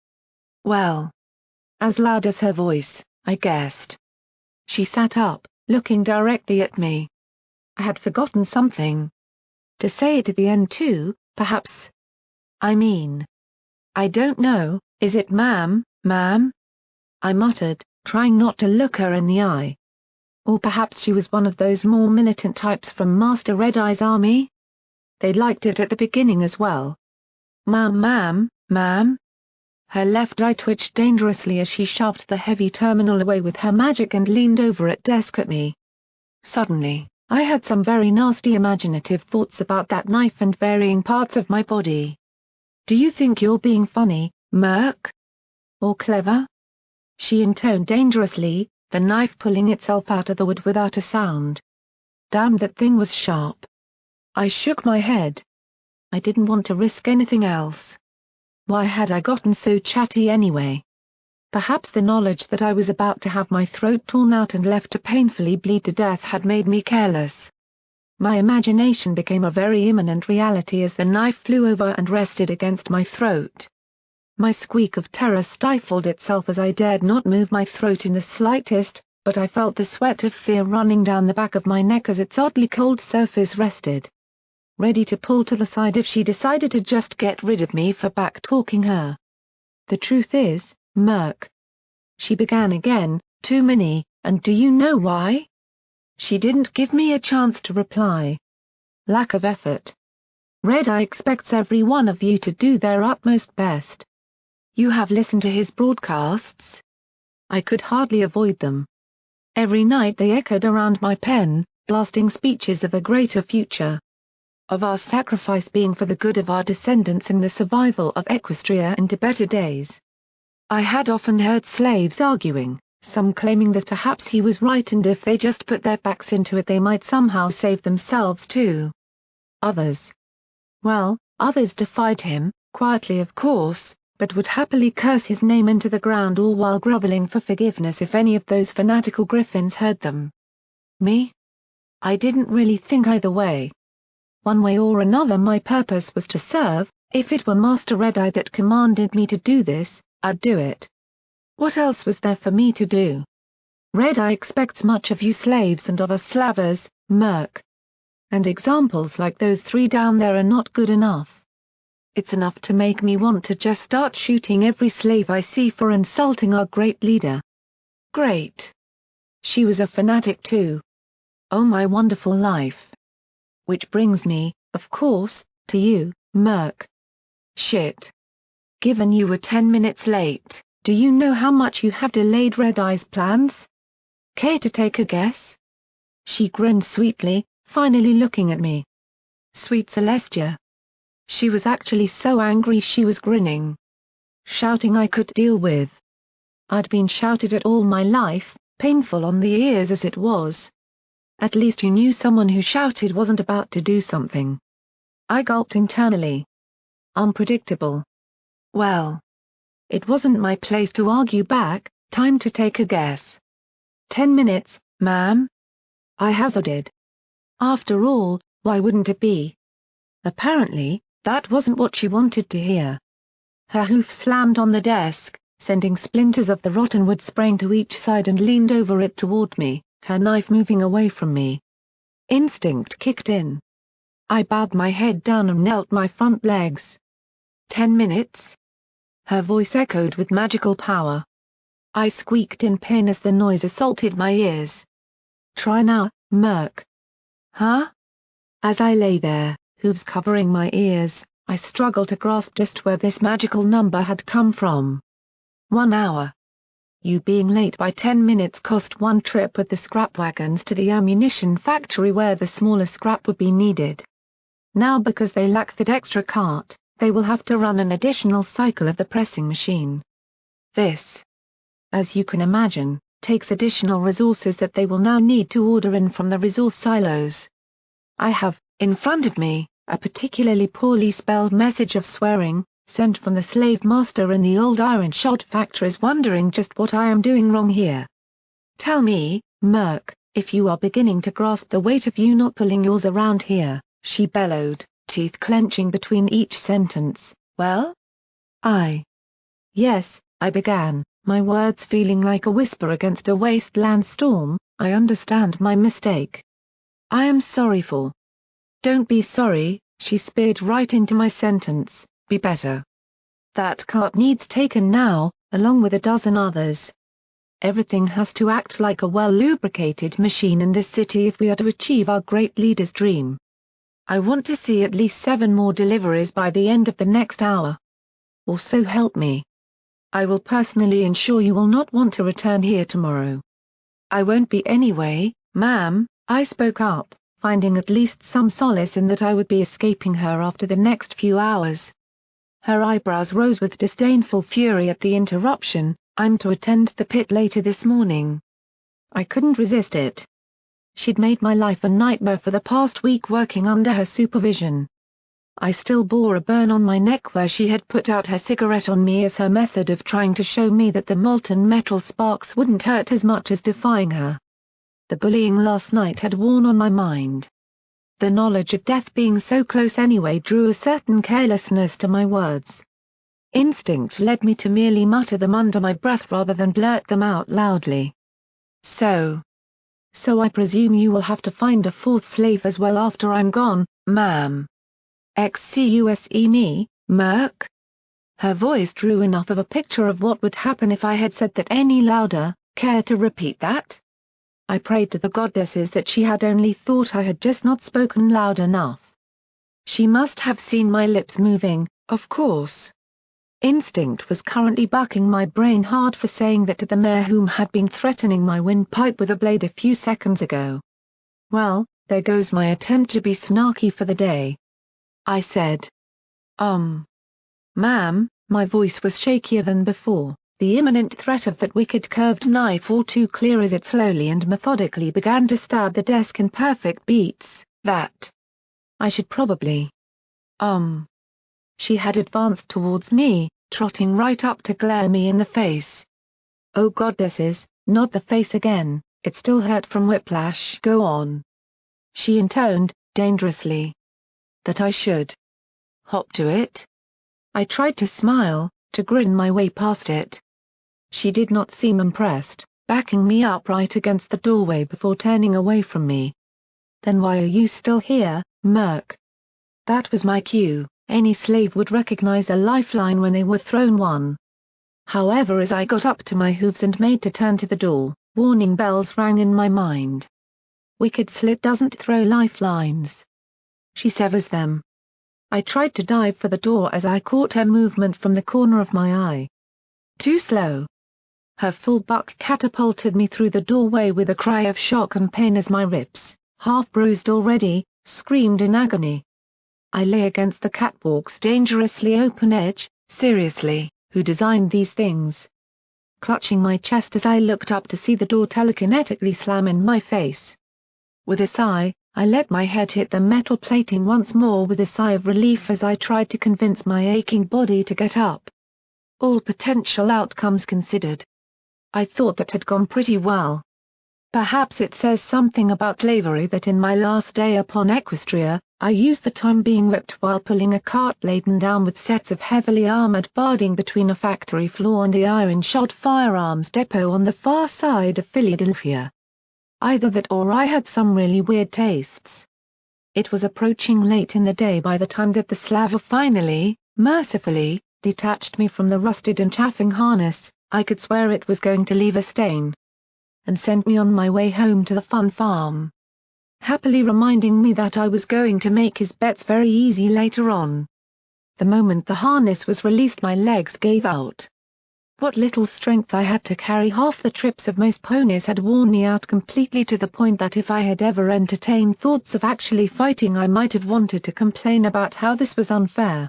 Speaker 1: her voice, I guessed. She sat up, looking directly at me. I had forgotten something. To say it at the end too, perhaps. I don't know, is it ma'am? I muttered, trying not to look her in the eye. Or perhaps she was one of those more militant types from Master Red Eye's army? They liked it at the beginning as well. Ma'am. Her left eye twitched dangerously as she shoved the heavy terminal away with her magic and leaned over at desk at me. Suddenly, I had some very nasty imaginative thoughts about that knife and varying parts of my body. "Do you think you're being funny, Merc? Or clever?" she intoned dangerously, the knife pulling itself out of the wood without a sound. Damn, that thing was sharp. I shook my head. I didn't want to risk anything else. Why had I gotten so chatty anyway? Perhaps the knowledge that I was about to have my throat torn out and left to painfully bleed to death had made me careless. My imagination became a very imminent reality as the knife flew over and rested against my throat. My squeak of terror stifled itself as I dared not move my throat in the slightest, but I felt the sweat of fear running down the back of my neck as its oddly cold surface rested. Ready to pull to the side if she decided to just get rid of me for back-talking her. "The truth is, Merc," she began again, "too many, and do you know why?" She didn't give me a chance to reply. Lack of effort. Red Eye expects every one of you to do their utmost best. You have listened to his broadcasts? I could hardly avoid them. Every night they echoed around my pen, blasting speeches of a greater future. Of our sacrifice being for the good of our descendants and the survival of Equestria into better days. I had often heard slaves arguing, some claiming that perhaps he was right and if they just put their backs into it they might somehow save themselves too. Others defied him, quietly of course, but would happily curse his name into the ground all while groveling for forgiveness if any of those fanatical griffins heard them. Me? I didn't really think either way. One way or another my purpose was to serve. If it were Master Red Eye that commanded me to do this, I'd do it. What else was there for me to do? Red Eye expects much of you slaves and of us slavers, Merc. And examples like those three down there are not good enough. It's enough to make me want to just start shooting every slave I see for insulting our great leader. Great. She was a fanatic too. Oh my wonderful life. Which brings me, of course, to you, Merc. Shit. Given you were 10 minutes late, do you know how much you have delayed Red Eye's plans? Care to take a guess? She grinned sweetly, finally looking at me. Sweet Celestia. She was actually so angry she was grinning. Shouting I could deal with. I'd been shouted at all my life, painful on the ears as it was. At least you knew someone who shouted wasn't about to do something. I gulped internally. Unpredictable. Well. It wasn't my place to argue back, time to take a guess. 10 minutes, ma'am? I hazarded. After all, why wouldn't it be? Apparently, that wasn't what she wanted to hear. Her hoof slammed on the desk, sending splinters of the rotten wood spraying to each side and leaned over it toward me, her knife moving away from me. Instinct kicked in. I bowed my head down and knelt my front legs. 10 minutes? Her voice echoed with magical power. I squeaked in pain as the noise assaulted my ears. Try now, Merc. Huh? As I lay there, hooves covering my ears, I struggled to grasp just where this magical number had come from. 1 hour. You being late by 10 minutes cost one trip with the scrap wagons to the ammunition factory where the smaller scrap would be needed. Now because they lack that extra cart, they will have to run an additional cycle of the pressing machine. This, as you can imagine, takes additional resources that they will now need to order in from the resource silos. I have, in front of me, a particularly poorly spelled message of swearing, sent from the slave master in the old iron shod factories wondering just what I am doing wrong here. Tell me, Murk, if you are beginning to grasp the weight of you not pulling yours around here, she bellowed, teeth clenching between each sentence. Well? Yes, I began, my words feeling like a whisper against a wasteland storm. I understand my mistake. I am sorry for. Don't be sorry, she speared right into my sentence, be better. That cart needs taken now, along with a dozen others. Everything has to act like a well-lubricated machine in this city if we are to achieve our great leader's dream. I want to see at least 7 more deliveries by the end of the next hour. Or so help me. I will personally ensure you will not want to return here tomorrow. I won't be anyway, ma'am, I spoke up, finding at least some solace in that I would be escaping her after the next few hours. Her eyebrows rose with disdainful fury at the interruption. I'm to attend the pit later this morning. I couldn't resist it. She'd made my life a nightmare for the past week working under her supervision. I still bore a burn on my neck where she had put out her cigarette on me as her method of trying to show me that the molten metal sparks wouldn't hurt as much as defying her. The bullying last night had worn on my mind. The knowledge of death being so close anyway drew a certain carelessness to my words. Instinct led me to merely mutter them under my breath rather than blurt them out loudly. So I presume you will have to find a 4th slave as well after I'm gone, ma'am. Excuse me, Murk? Her voice drew enough of a picture of what would happen if I had said that any louder. Care to repeat that? I prayed to the goddesses that she had only thought I had just not spoken loud enough. She must have seen my lips moving, of course. Instinct was currently bucking my brain hard for saying that to the mayor whom had been threatening my windpipe with a blade a few seconds ago. Well, there goes my attempt to be snarky for the day. I said. Ma'am, my voice was shakier than before, the imminent threat of that wicked curved knife all too clear as it slowly and methodically began to stab the desk in perfect beats, that I should probably. She had advanced towards me, trotting right up to glare me in the face. Oh goddesses, not the face again, it still hurt from whiplash. Go on. She intoned, dangerously. That I should hop to it? I tried to smile, to grin my way past it. She did not seem impressed, backing me up right against the doorway before turning away from me. Then why are you still here, Murk? That was my cue. Any slave would recognize a lifeline when they were thrown one. However, as I got up to my hooves and made to turn to the door, warning bells rang in my mind. Wicked slit doesn't throw lifelines. She severs them. I tried to dive for the door as I caught her movement from the corner of my eye. Too slow. Her full buck catapulted me through the doorway with a cry of shock and pain as my ribs, half bruised already, screamed in agony. I lay against the catwalk's dangerously open edge. Seriously, who designed these things? Clutching my chest as I looked up to see the door telekinetically slam in my face. With a sigh, I let my head hit the metal plating once more with a sigh of relief as I tried to convince my aching body to get up. All potential outcomes considered, I thought that had gone pretty well. Perhaps it says something about slavery that in my last day upon Equestria, I used the time being whipped while pulling a cart laden down with sets of heavily armored barding between a factory floor and the iron-shod firearms depot on the far side of Philadelphia. Either that or I had some really weird tastes. It was approaching late in the day by the time that the slaver finally, mercifully, detached me from the rusted and chafing harness. I could swear it was going to leave a stain. And sent me on my way home to the fun farm. Happily reminding me that I was going to make his bets very easy later on. The moment the harness was released, my legs gave out. What little strength I had to carry half the trips of most ponies had worn me out completely, to the point that if I had ever entertained thoughts of actually fighting, I might have wanted to complain about how this was unfair.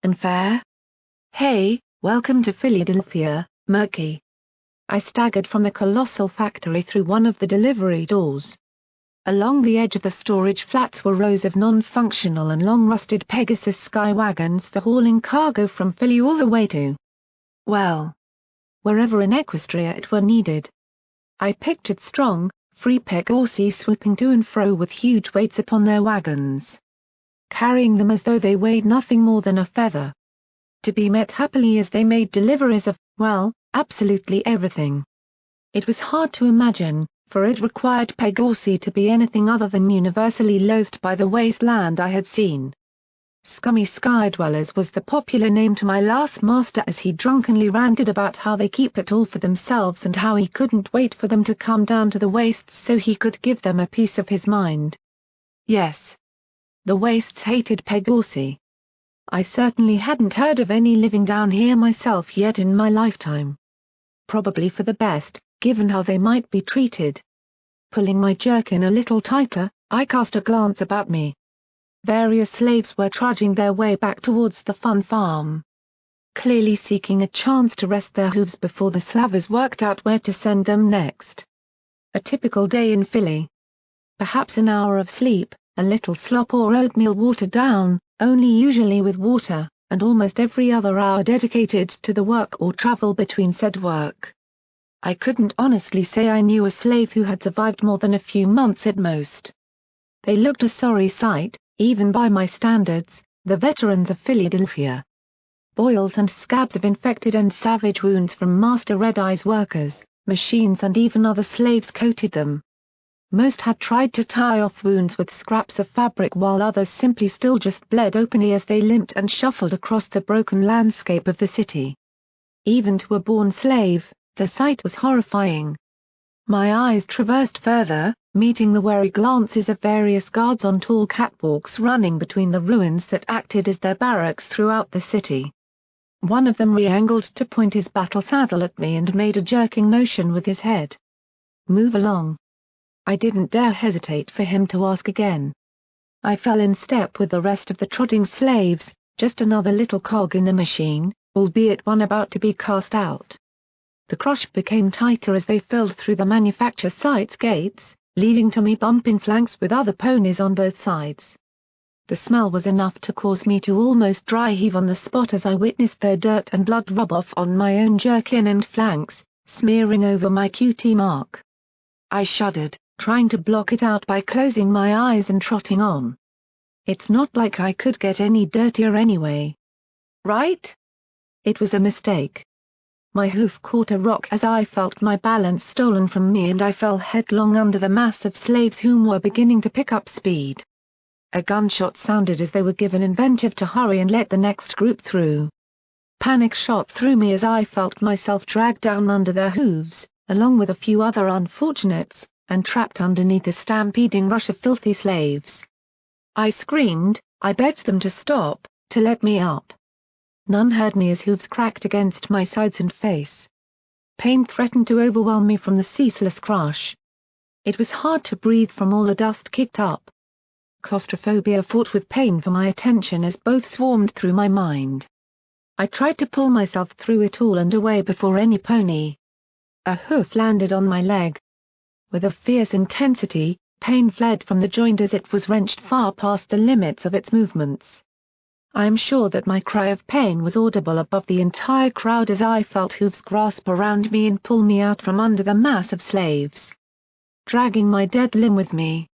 Speaker 1: Unfair? Hey, welcome to Philadelphia, Murky. I staggered from the colossal factory through one of the delivery doors. Along the edge of the storage flats were rows of non-functional and long-rusted Pegasus sky wagons for hauling cargo from Philly all the way to, well, wherever in Equestria it were needed. I pictured strong, free Pegasus swooping to and fro with huge weights upon their wagons, carrying them as though they weighed nothing more than a feather, to be met happily as they made deliveries of, well, absolutely everything. It was hard to imagine, for it required Pegasus to be anything other than universally loathed by the wasteland I had seen. Scummy Skydwellers was the popular name to my last master, as he drunkenly ranted about how they keep it all for themselves and how he couldn't wait for them to come down to the wastes so he could give them a piece of his mind. Yes. The wastes hated Pegasus. I certainly hadn't heard of any living down here myself yet in my lifetime. Probably for the best, given how they might be treated. Pulling my jerkin a little tighter, I cast a glance about me. Various slaves were trudging their way back towards the fun farm, clearly seeking a chance to rest their hooves before the slavers worked out where to send them next. A typical day in Philly. Perhaps an hour of sleep, a little slop or oatmeal watered down, only usually with water, and almost every other hour dedicated to the work or travel between said work. I couldn't honestly say I knew a slave who had survived more than a few months at most. They looked a sorry sight, even by my standards, the veterans of Philadelphia. Boils and scabs of infected and savage wounds from Master Red Eye's workers, machines and even other slaves coated them. Most had tried to tie off wounds with scraps of fabric, while others simply still just bled openly as they limped and shuffled across the broken landscape of the city. Even to a born slave, the sight was horrifying. My eyes traversed further, meeting the wary glances of various guards on tall catwalks running between the ruins that acted as their barracks throughout the city. One of them re-angled to point his battle saddle at me and made a jerking motion with his head. "Move along." I didn't dare hesitate for him to ask again. I fell in step with the rest of the trotting slaves, just another little cog in the machine, albeit one about to be cast out. The crush became tighter as they filled through the manufacture site's gates, leading to me bumping flanks with other ponies on both sides. The smell was enough to cause me to almost dry heave on the spot as I witnessed their dirt and blood rub off on my own jerkin and flanks, smearing over my QT mark. I shuddered, trying to block it out by closing my eyes and trotting on. It's not like I could get any dirtier anyway. Right? It was a mistake. My hoof caught a rock as I felt my balance stolen from me and I fell headlong under the mass of slaves whom were beginning to pick up speed. A gunshot sounded as they were given inventive to hurry and let the next group through. Panic shot through me as I felt myself dragged down under their hooves, along with a few other unfortunates, and trapped underneath a stampeding rush of filthy slaves. I screamed, I begged them to stop, to let me up. None heard me as hooves cracked against my sides and face. Pain threatened to overwhelm me from the ceaseless crush. It was hard to breathe from all the dust kicked up. Claustrophobia fought with pain for my attention as both swarmed through my mind. I tried to pull myself through it all and away before any pony. A hoof landed on my leg. With a fierce intensity, pain fled from the joint as it was wrenched far past the limits of its movements. I am sure that my cry of pain was audible above the entire crowd as I felt hooves grasp around me and pull me out from under the mass of slaves, dragging my dead limb with me.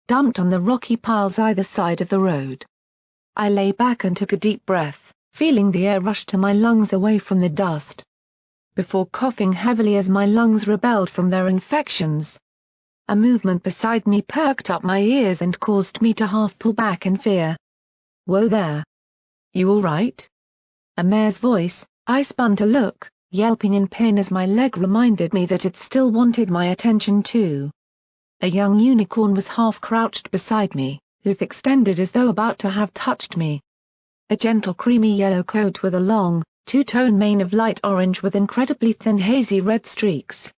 Speaker 1: Dumped on the rocky piles either side of the road, I lay back and took a deep breath, feeling the air rush to my lungs away from the dust, before coughing heavily as my lungs rebelled from their infections. A movement beside me perked up my ears and caused me to half pull back in fear. "Whoa there. You all right?" A mare's voice. I spun to look, yelping in pain as my leg reminded me that it still wanted my attention too. A young unicorn was half crouched beside me, hoof extended as though about to have touched me. a gentle creamy yellow coat with a long, two-tone mane of light orange with incredibly thin hazy red streaks.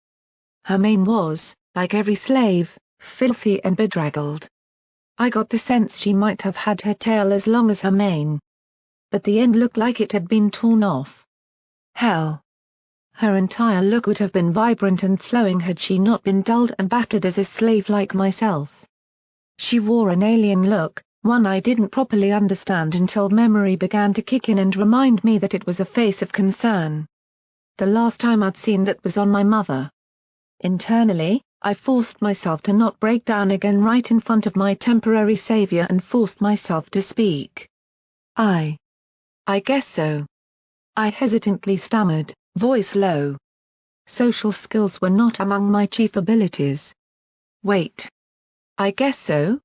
Speaker 1: Her mane was, like every slave, filthy and bedraggled. I got the sense she might have had her tail as long as her mane. But the end looked like it had been torn off. Hell! Her entire look would have been vibrant and flowing had she not been dulled and battered as a slave like myself. She wore an alien look, one I didn't properly understand until memory began to kick in and remind me that it was a face of concern. The last time I'd seen that was on my mother. Internally, I forced myself to not break down again right in front of my temporary savior and forced myself to speak. I guess so. I hesitantly stammered, voice low. Social skills were not among my chief abilities. Wait. I guess so?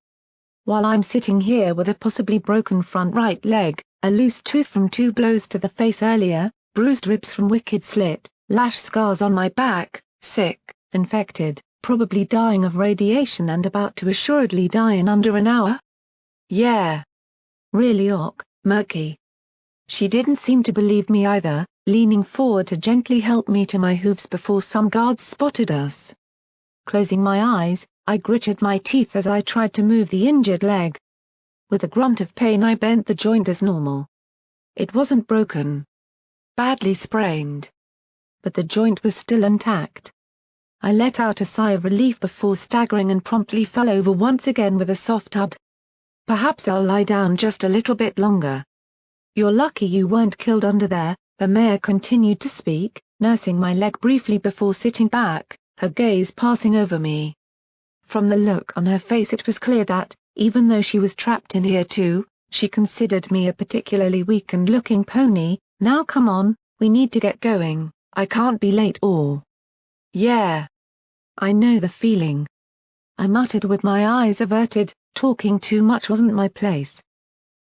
Speaker 1: While I'm sitting here with a possibly broken front right leg, a loose tooth from 2 blows to the face earlier, bruised ribs from wicked slit, lash scars on my back, sick, infected, probably dying of radiation and about to assuredly die in under an hour? Yeah. Really Murky. She didn't seem to believe me either, leaning forward to gently help me to my hooves before some guards spotted us. Closing my eyes, I gritted my teeth as I tried to move the injured leg. With a grunt of pain I bent the joint as normal. It wasn't broken. Badly sprained. But the joint was still intact. I let out a sigh of relief before staggering and promptly fell over once again with a soft thud. Perhaps I'll lie down just a little bit longer. You're lucky you weren't killed under there, the mayor continued to speak, nursing my leg briefly before sitting back, her gaze passing over me. From the look on her face it was clear that, even though she was trapped in here too, she considered me a particularly weakened-looking pony. Now come on, we need to get going, I can't be late or... Yeah. I know the feeling. I muttered with my eyes averted, talking too much wasn't my place.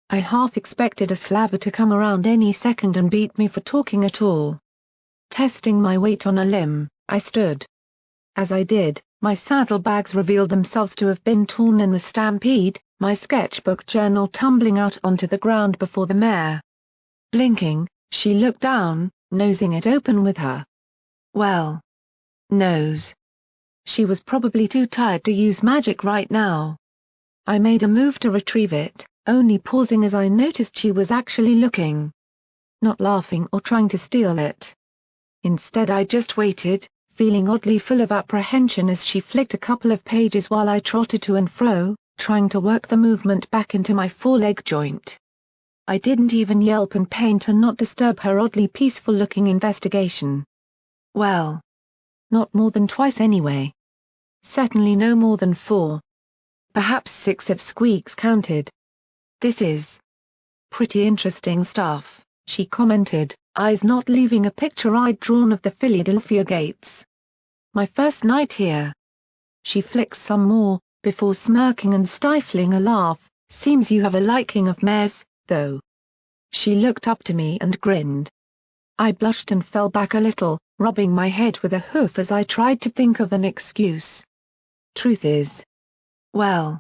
Speaker 1: I half expected a slaver to come around any second and beat me for talking at all. Testing my weight on a limb, I stood. As I did, my saddlebags revealed themselves to have been torn in the stampede, my sketchbook journal tumbling out onto the ground before the mare. Blinking, she looked down, nosing it open with her nose. She was probably too tired to use magic right now. I made a move to retrieve it, only pausing as I noticed she was actually looking. Not laughing or trying to steal it. Instead I just waited, feeling oddly full of apprehension as she flicked a couple of pages while I trotted to and fro, trying to work the movement back into my foreleg joint. I didn't even yelp in pain to not disturb her oddly peaceful-looking investigation. Well, not more than twice anyway. Certainly no more than 4. Perhaps 6 if squeaks counted. This is pretty interesting stuff, she commented, eyes not leaving a picture I'd drawn of the Philadelphia gates. My first night here. She flicks some more, before smirking and stifling a laugh, seems you have a liking of mares, though. She looked up to me and grinned. I blushed and fell back a little, rubbing my head with a hoof as I tried to think of an excuse. Truth is, well,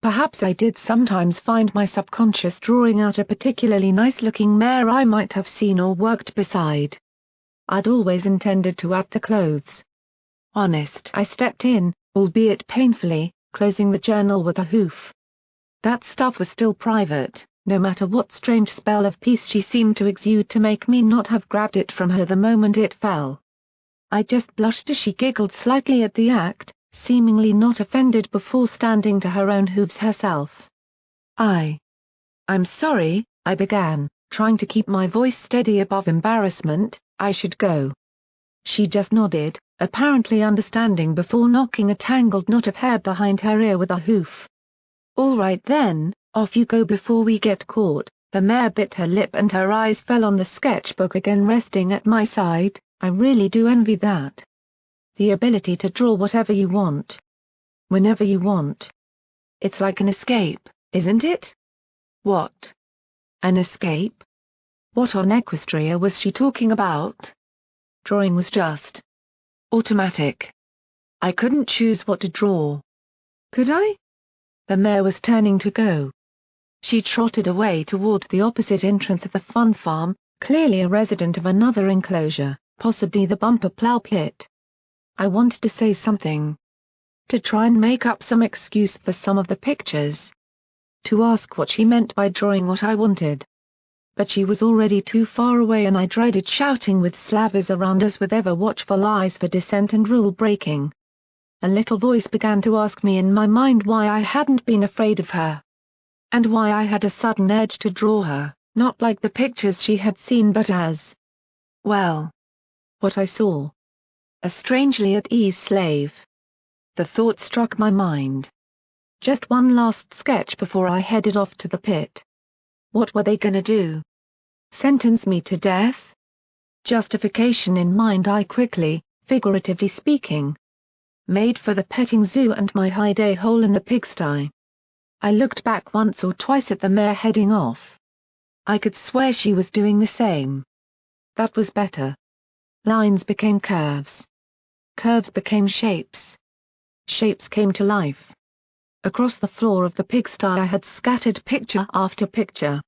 Speaker 1: perhaps I did sometimes find my subconscious drawing out a particularly nice-looking mare I might have seen or worked beside. I'd always intended to add the clothes. Honest. I stepped in, albeit painfully, closing the journal with a hoof. That stuff was still private, no matter what strange spell of peace she seemed to exude to make me not have grabbed it from her the moment it fell. I just blushed as she giggled slightly at the act, seemingly not offended before standing to her own hooves herself. I'm sorry, I began, trying to keep my voice steady above embarrassment, I should go. She just nodded, apparently understanding before knocking a tangled knot of hair behind her ear with a hoof. All right then, off you go before we get caught. The mare bit her lip and her eyes fell on the sketchbook again resting at my side. I really do envy that. The ability to draw whatever you want. Whenever you want. It's like an escape, isn't it? What? An escape? What on Equestria was she talking about? Drawing was just automatic. I couldn't choose what to draw. Could I? The mare was turning to go. She trotted away toward the opposite entrance of the fun farm, clearly a resident of another enclosure, possibly the bumper plow pit. I wanted to say something. To try and make up some excuse for some of the pictures. To ask what she meant by drawing what I wanted. But she was already too far away and I dreaded shouting with slavers around us with ever watchful eyes for dissent and rule breaking. A little voice began to ask me in my mind why I hadn't been afraid of her. And why I had a sudden urge to draw her, not like the pictures she had seen but as, well, what I saw. A strangely at ease slave. The thought struck my mind. Just one last sketch before I headed off to the pit. What were they gonna do? Sentence me to death? Justification in mind I quickly, figuratively speaking, made for the petting zoo and my hide-a hole in the pigsty. I looked back once or twice at the mare heading off. I could swear she was doing the same. That was better. Lines became curves. Curves became shapes. Shapes came to life. Across the floor of the pigsty I had scattered picture after picture.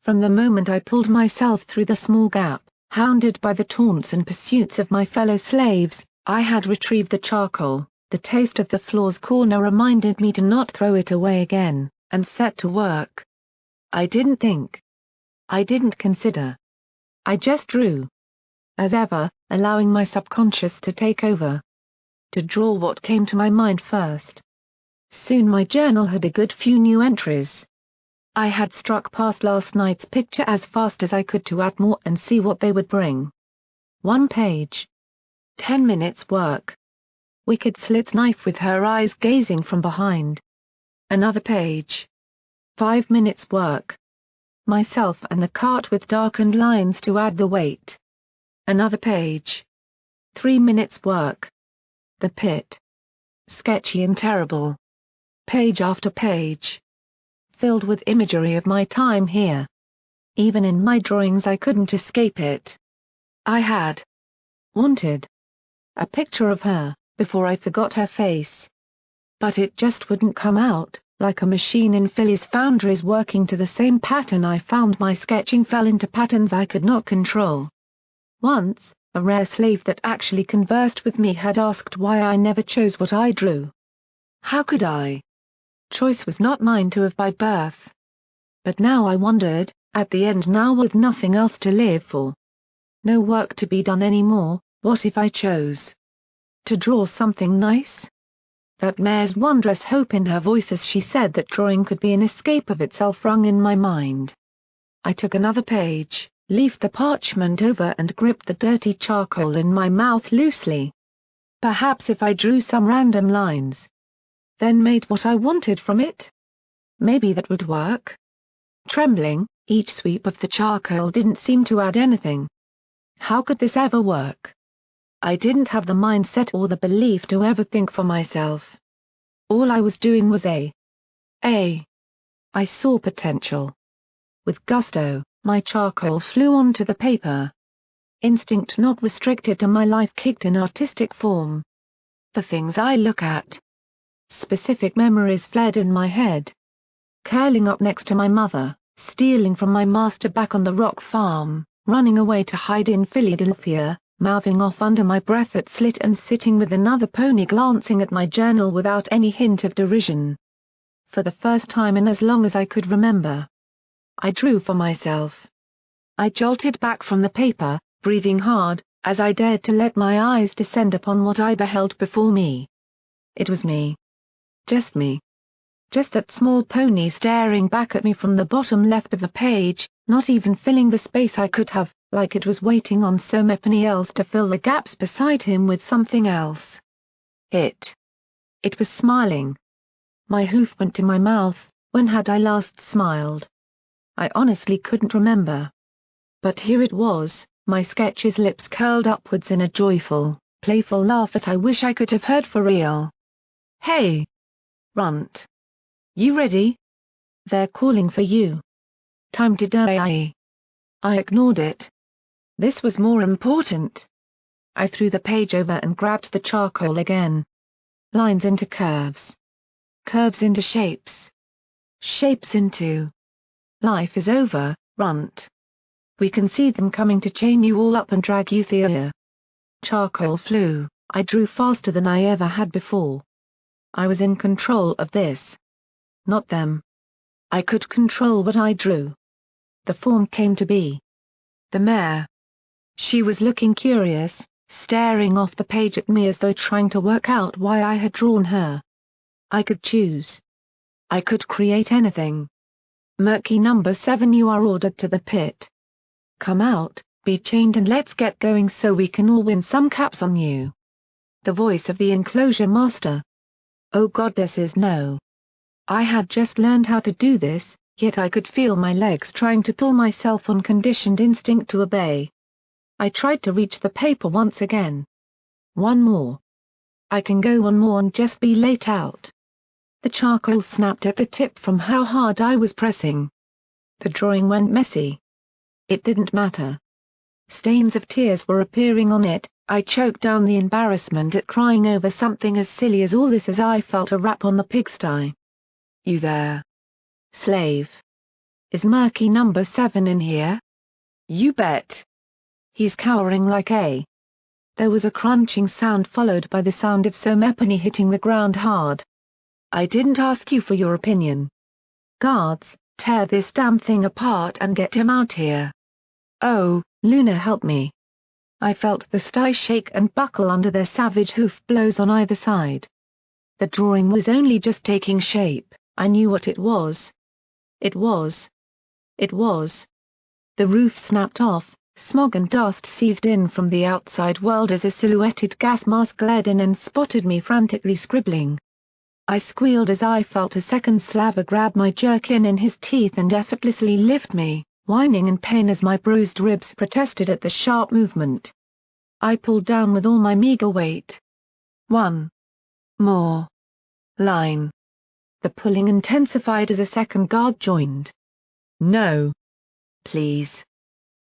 Speaker 1: From the moment I pulled myself through the small gap, hounded by the taunts and pursuits of my fellow slaves, I had retrieved the charcoal. The taste of the floor's corner reminded me to not throw it away again, and set to work. I didn't think. I didn't consider. I just drew. As ever, allowing my subconscious to take over. To draw what came to my mind first. Soon my journal had a good few new entries. I had struck past last night's picture as fast as I could to add more and see what they would bring. 1 page. 10 minutes work. Wicked slits knife with her eyes gazing from behind. Another page. 5 minutes work. Myself and the cart with darkened lines to add the weight. Another page. 3 minutes work. The pit. Sketchy and terrible. Page after page. Filled with imagery of my time here. Even in my drawings I couldn't escape it. I had wanted a picture of her, before I forgot her face. But it just wouldn't come out, like a machine in Philly's foundries working to the same pattern I found my sketching fell into patterns I could not control. Once, a rare slave that actually conversed with me had asked why I never chose what I drew. How could I? Choice was not mine to have by birth. But now I wondered, at the end now with nothing else to live for. No work to be done anymore, what if I chose to draw something nice? That mare's wondrous hope in her voice as she said that drawing could be an escape of itself rung in my mind. I took another page, leafed the parchment over and gripped the dirty charcoal in my mouth loosely. Perhaps if I drew some random lines, then made what I wanted from it? Maybe that would work? Trembling, each sweep of the charcoal didn't seem to add anything. How could this ever work? I didn't have the mindset or the belief to ever think for myself. All I was doing was I saw potential. With gusto, my charcoal flew onto the paper. Instinct not restricted to my life kicked in artistic form. The things I look at. Specific memories fled in my head. Curling up next to my mother, stealing from my master back on the rock farm, running away to hide in Philadelphia, mouthing off under my breath at Slit and sitting with another pony glancing at my journal without any hint of derision. For the first time in as long as I could remember, I drew for myself. I jolted back from the paper, breathing hard, as I dared to let my eyes descend upon what I beheld before me. It was me. Just me. Just that small pony staring back at me from the bottom left of the page, not even filling the space I could have, like it was waiting on so many else to fill the gaps beside him with something else. It was smiling. My hoof went to my mouth. When had I last smiled? I honestly couldn't remember. But here it was, my sketch's lips curled upwards in a joyful, playful laugh that I wish I could have heard for real. Hey! Runt. You ready? They're calling for you. Time to die. I ignored it. This was more important. I threw the page over and grabbed the charcoal again. Lines into curves. Curves into shapes. Shapes into Life is over, runt. We can see them coming to chain you all up and drag you there. Charcoal flew. I drew faster than I ever had before. I was in control of this. Not them. I could control what I drew. The form came to be. The mare. She was looking curious, staring off the page at me as though trying to work out why I had drawn her. I could choose. I could create anything. Murky number 7, you are ordered to the pit. Come out, be chained, and let's get going so we can all win some caps on you. The voice of the enclosure master. Oh goddesses, no. I had just learned how to do this, yet I could feel my legs trying to pull myself on conditioned instinct to obey. I tried to reach the paper once again. One more. I can go one more and just be late out. The charcoal snapped at the tip from how hard I was pressing. The drawing went messy. It didn't matter. Stains of tears were appearing on it. I choked down the embarrassment at crying over something as silly as all this as I felt a rap on the pigsty. You there? Slave. Is Murky number 7 in here? You bet. He's cowering like a... There was a crunching sound followed by the sound of some ebony hitting the ground hard. I didn't ask you for your opinion. Guards, tear this damn thing apart and get him out here. Oh, Luna, help me. I felt the sty shake and buckle under their savage hoof blows on either side. The drawing was only just taking shape. I knew what it was. It was. The roof snapped off, smog and dust seethed in from the outside world as a silhouetted gas mask glared in and spotted me frantically scribbling. I squealed as I felt a second slaver grab my jerkin in his teeth and effortlessly lift me, whining in pain as my bruised ribs protested at the sharp movement. I pulled down with all my meager weight. One more line. The pulling intensified as a second guard joined. No. Please.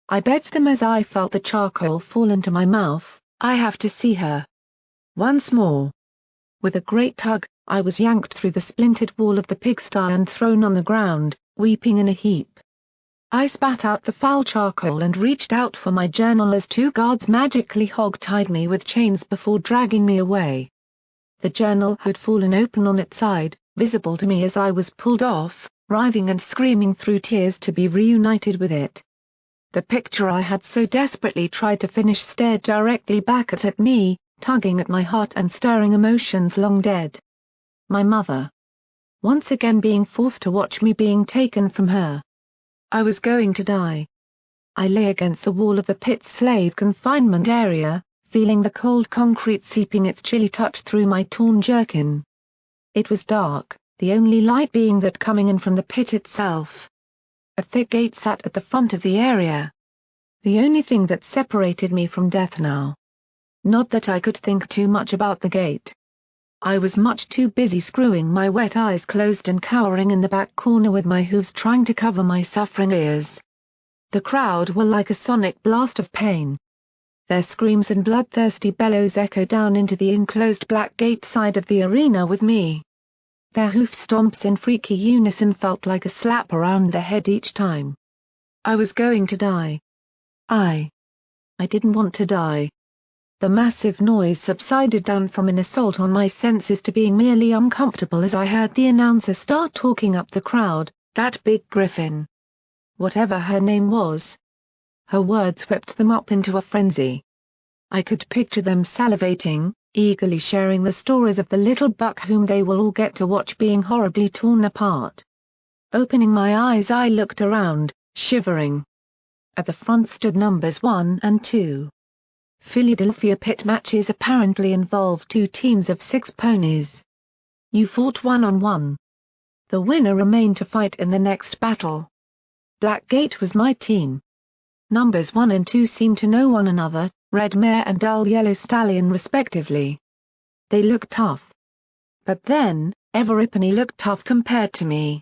Speaker 1: I begged them as I felt the charcoal fall into my mouth. I have to see her. Once more. With a great tug, I was yanked through the splintered wall of the pigsty and thrown on the ground, weeping in a heap. I spat out the foul charcoal and reached out for my journal as two guards magically hog-tied me with chains before dragging me away. The journal had fallen open on its side, visible to me as I was pulled off, writhing and screaming through tears to be reunited with it. The picture I had so desperately tried to finish stared directly back at me, tugging at my heart and stirring emotions long dead. My mother. Once again being forced to watch me being taken from her. I was going to die. I lay against the wall of the pit's slave confinement area, feeling the cold concrete seeping its chilly touch through my torn jerkin. It was dark, the only light being that coming in from the pit itself. A thick gate sat at the front of the area. The only thing that separated me from death now. Not that I could think too much about the gate. I was much too busy screwing my wet eyes closed and cowering in the back corner with my hooves trying to cover my suffering ears. The crowd were like a sonic blast of pain. Their screams and bloodthirsty bellows echoed down into the enclosed black gate side of the arena with me. Their hoof stomps in freaky unison felt like a slap around the head each time. I was going to die. I didn't want to die. The massive noise subsided down from an assault on my senses to being merely uncomfortable as I heard the announcer start talking up the crowd, that big griffin. Whatever her name was. Her words whipped them up into a frenzy. I could picture them salivating, eagerly sharing the stories of the little buck whom they will all get to watch being horribly torn apart. Opening my eyes, I looked around, shivering. At the front stood numbers 1 and 2. Philadelphia pit matches apparently involved 2 teams of 6 ponies. You fought 1-on-1. The winner remained to fight in the next battle. Blackgate was my team. Numbers 1 and 2 seemed to know one another, Red Mare and Dull Yellow Stallion respectively. They looked tough. But then, Everipony looked tough compared to me.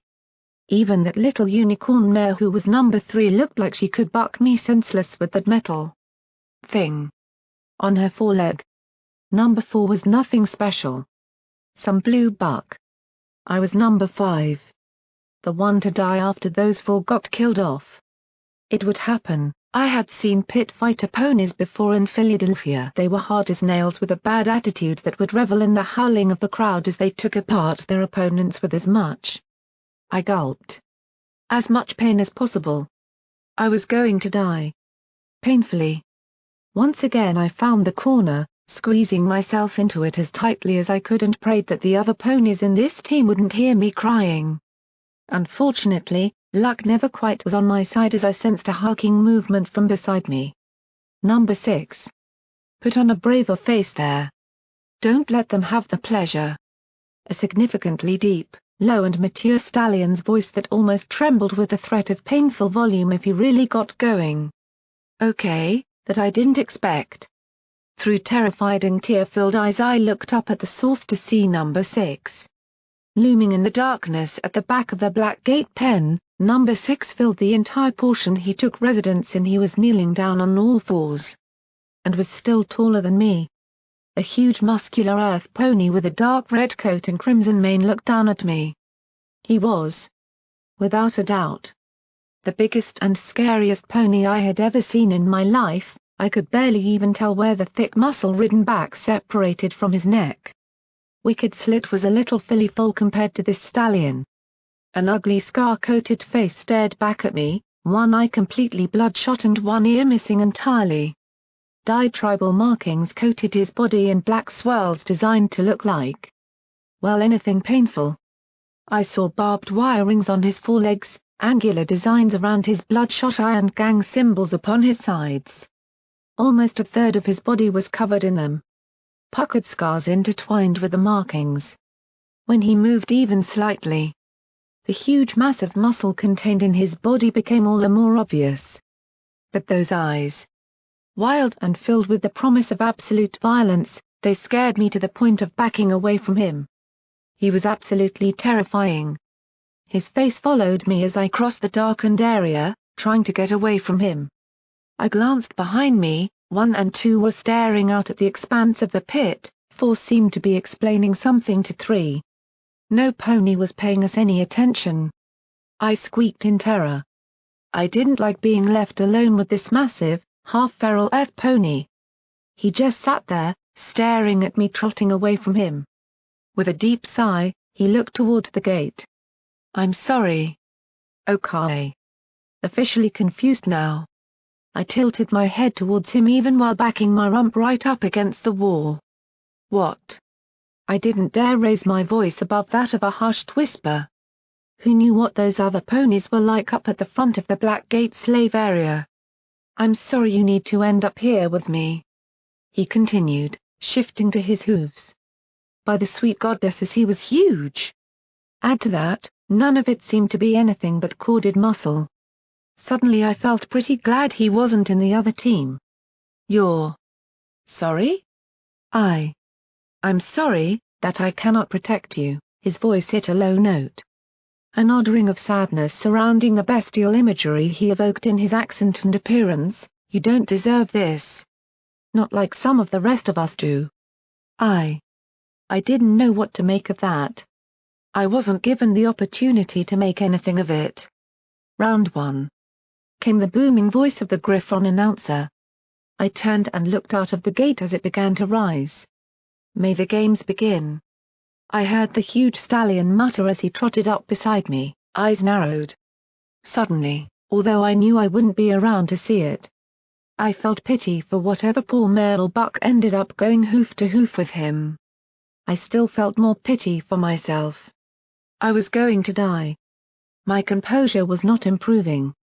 Speaker 1: Even that little unicorn mare who was number 3 looked like she could buck me senseless with that metal thing on her foreleg. Number 4 was nothing special. Some blue buck. I was number 5. the one to die after those four got killed off. It would happen. I had seen pit fighter ponies before in Philadelphia. They were hard as nails with a bad attitude that would revel in the howling of the crowd as they took apart their opponents with as much. I gulped. As much pain as possible. I was going to die. Painfully. Once again I found the corner, squeezing myself into it as tightly as I could and prayed that the other ponies in this team wouldn't hear me crying. Unfortunately, luck never quite was on my side as I sensed a hulking movement from beside me. Number 6. Put on a braver face there. Don't let them have the pleasure. A significantly deep, low and mature stallion's voice that almost trembled with the threat of painful volume if he really got going. Okay, that I didn't expect. Through terrified and tear-filled eyes I looked up at the source to see number 6. Looming in the darkness at the back of the black gate pen, number 6 filled the entire portion he took residence in. He was kneeling down on all fours. And was still taller than me. A huge muscular earth pony with a dark red coat and crimson mane looked down at me. He was, without a doubt, the biggest and scariest pony I had ever seen in my life. I could barely even tell where the thick muscle-ridden back separated from his neck. Wicked Slit was a little filly foal compared to this stallion. An ugly scar-coated face stared back at me, one eye completely bloodshot and one ear missing entirely. Dyed tribal markings coated his body in black swirls designed to look like, well, anything painful. I saw barbed wire rings on his forelegs, angular designs around his bloodshot eye and gang symbols upon his sides. Almost a third of his body was covered in them. Puckered scars intertwined with the markings. When he moved even slightly, the huge mass of muscle contained in his body became all the more obvious. But those eyes, wild and filled with the promise of absolute violence, they scared me to the point of backing away from him. He was absolutely terrifying. His face followed me as I crossed the darkened area, trying to get away from him. I glanced behind me, 1 and 2 were staring out at the expanse of the pit, 4 seemed to be explaining something to 3. No pony was paying us any attention. I squeaked in terror. I didn't like being left alone with this massive, half-feral earth pony. He just sat there, staring at me trotting away from him. With a deep sigh, he looked toward the gate. I'm sorry. Okay. Officially confused now. I tilted my head towards him even while backing my rump right up against the wall. What? I didn't dare raise my voice above that of a hushed whisper. Who knew what those other ponies were like up at the front of the Black Gate slave area? I'm sorry you need to end up here with me. He continued, shifting to his hooves. By the sweet goddesses, he was huge. Add to that, none of it seemed to be anything but corded muscle. Suddenly I felt pretty glad he wasn't in the other team. You're sorry? I'm sorry, that I cannot protect you. His voice hit a low note. An odd ring of sadness surrounding the bestial imagery he evoked in his accent and appearance. You don't deserve this. Not like some of the rest of us do. I didn't know what to make of that. I wasn't given the opportunity to make anything of it. Round 1. Came the booming voice of the Griffon announcer. I turned and looked out of the gate as it began to rise. May the games begin. I heard the huge stallion mutter as he trotted up beside me, eyes narrowed. Suddenly, although I knew I wouldn't be around to see it, I felt pity for whatever poor mare or buck ended up going hoof to hoof with him. I still felt more pity for myself. I was going to die. My composure was not improving.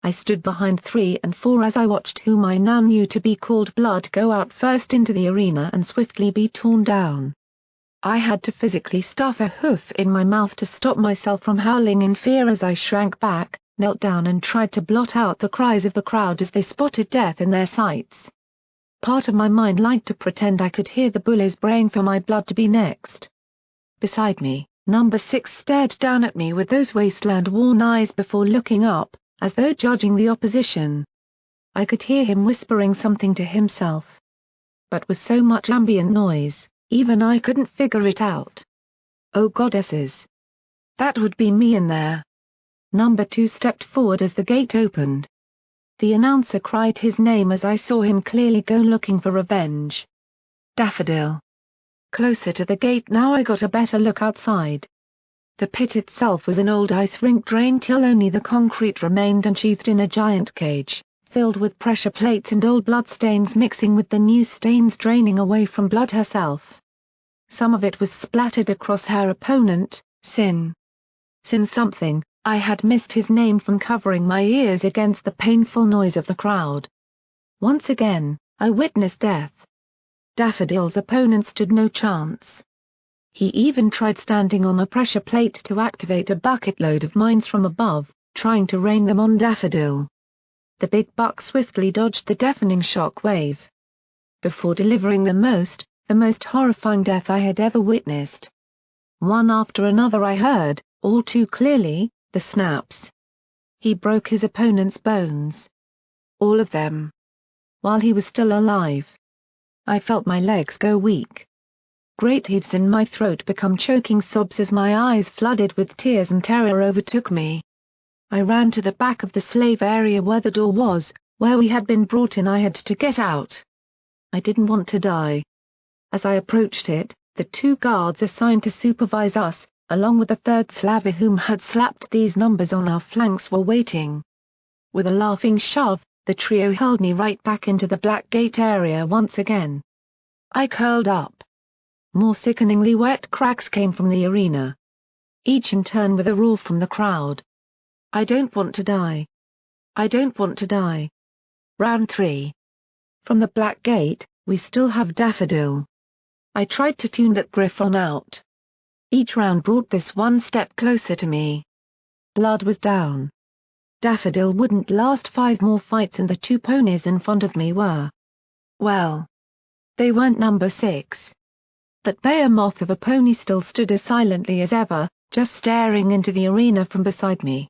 Speaker 1: I stood behind 3 and 4 as I watched whom I now knew to be called blood go out first into the arena and swiftly be torn down. I had to physically stuff a hoof in my mouth to stop myself from howling in fear as I shrank back, knelt down and tried to blot out the cries of the crowd as they spotted death in their sights. Part of my mind liked to pretend I could hear the bullies braying for my blood to be next. Beside me, number 6 stared down at me with those wasteland-worn eyes before looking up, as though judging the opposition. I could hear him whispering something to himself. But with so much ambient noise, even I couldn't figure it out. Oh goddesses! That would be me in there, Number 2 stepped forward as the gate opened. The announcer cried his name as I saw him clearly go looking for revenge. Daffodil. Closer to the gate now, I got a better look outside. The pit itself was an old ice rink drain till only the concrete remained unsheathed in a giant cage, filled with pressure plates and old blood stains mixing with the new stains draining away from Blood herself. Some of it was splattered across her opponent, Sin. Sin something. I had missed his name from covering my ears against the painful noise of the crowd. Once again, I witnessed death. Daffodil's opponent stood no chance. He even tried standing on a pressure plate to activate a bucket load of mines from above, trying to rain them on Daffodil. The big buck swiftly dodged the deafening shock wave. Before delivering the most horrifying death I had ever witnessed. One after another I heard, all too clearly, the snaps. He broke his opponent's bones. All of them. While he was still alive. I felt my legs go weak. Great heaves in my throat become choking sobs as my eyes flooded with tears and terror overtook me. I ran to the back of the slave area where the door was, where we had been brought in. I had to get out. I didn't want to die. As I approached it, the 2 guards assigned to supervise us, along with the 3rd slaver whom had slapped these numbers on our flanks, were waiting. With a laughing shove, the trio hurled me right back into the black gate area once again. I curled up. More sickeningly wet cracks came from the arena. Each in turn with a roar from the crowd. I don't want to die. I don't want to die. Round 3. From the black gate, we still have Daffodil. I tried to tune that griffon out. Each round brought this one step closer to me. Blood was down. Daffodil wouldn't last 5 more fights and the 2 ponies in front of me were. Well. They weren't number 6. That behemoth of a pony still stood as silently as ever, just staring into the arena from beside me.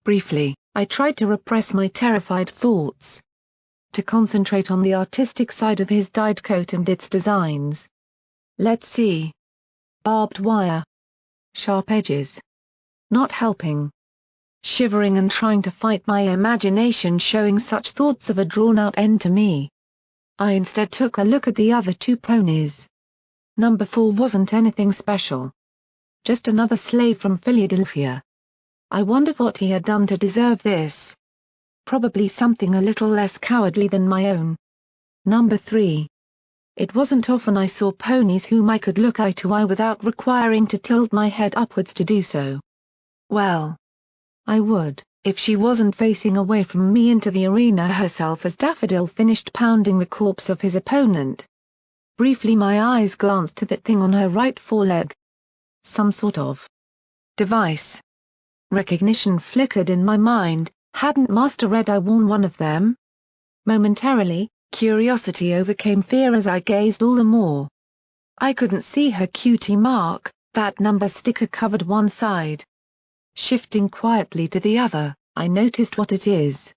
Speaker 1: Briefly, I tried to repress my terrified thoughts. To concentrate on the artistic side of his dyed coat and its designs. Let's see. Barbed wire. Sharp edges. Not helping. Shivering and trying to fight my imagination showing such thoughts of a drawn-out end to me. I instead took a look at the other 2 ponies. Number 4 wasn't anything special. Just another slave from Philadelphia. I wondered what he had done to deserve this. Probably something a little less cowardly than my own. Number 3. It wasn't often I saw ponies whom I could look eye to eye without requiring to tilt my head upwards to do so. Well. I would, if she wasn't facing away from me into the arena herself as Daffodil finished pounding the corpse of his opponent. Briefly my eyes glanced to that thing on her right foreleg. Some sort of device. Recognition flickered in my mind. Hadn't Master Red Eye worn one of them? Momentarily, curiosity overcame fear as I gazed all the more. I couldn't see her cutie mark, that number sticker covered one side. Shifting quietly to the other, I noticed what it is.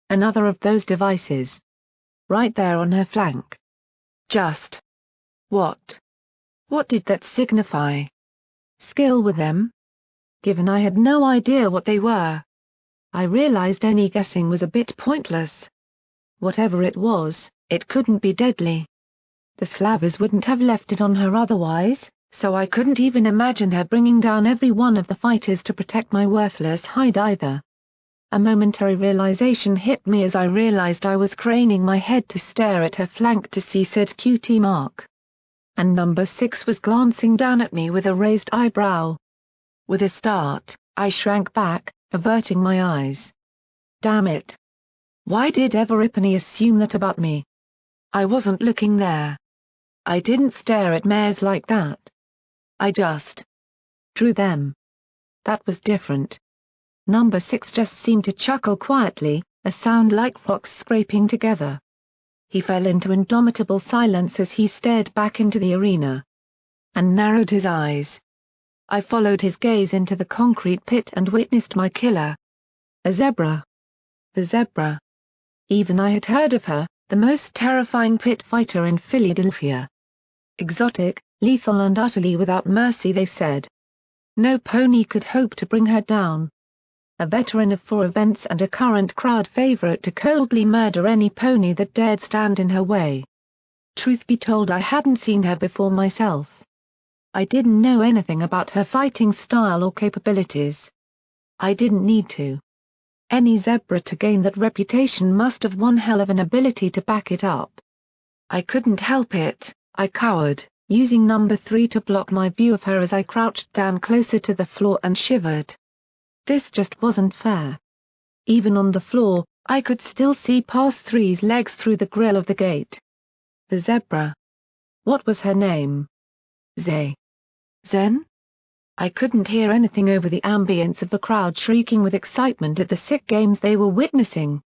Speaker 1: Another of those devices. Right there on her flank. Just. What? What did that signify? Skill with them? Given I had no idea what they were. I realized any guessing was a bit pointless. Whatever it was, it couldn't be deadly. The slavers wouldn't have left it on her otherwise, so I couldn't even imagine her bringing down every one of the fighters to protect my worthless hide either. A momentary realization hit me as I realized I was craning my head to stare at her flank to see said cutie mark. And number 6 was glancing down at me with a raised eyebrow. With a start, I shrank back, averting my eyes. Damn it. Why did Everipany assume that about me? I wasn't looking there. I didn't stare at mares like that. I just drew them. That was different. Number 6 just seemed to chuckle quietly, a sound like rocks scraping together. He fell into indomitable silence as he stared back into the arena. And narrowed his eyes. I followed his gaze into the concrete pit and witnessed my killer. A zebra. The zebra. Even I had heard of her, the most terrifying pit fighter in Philadelphia. Exotic, lethal and utterly without mercy, they said. No pony could hope to bring her down. a veteran of 4 events and a current crowd favorite to coldly murder any pony that dared stand in her way. Truth be told, I hadn't seen her before myself. I didn't know anything about her fighting style or capabilities. I didn't need to. Any zebra to gain that reputation must have one hell of an ability to back it up. I couldn't help it, I cowered, using number 3 to block my view of her as I crouched down closer to the floor and shivered. This just wasn't fair. Even on the floor, I could still see past 3's legs through the grill of the gate. The zebra. What was her name? Zay. Zen? I couldn't hear anything over the ambience of the crowd shrieking with excitement at the sick games they were witnessing.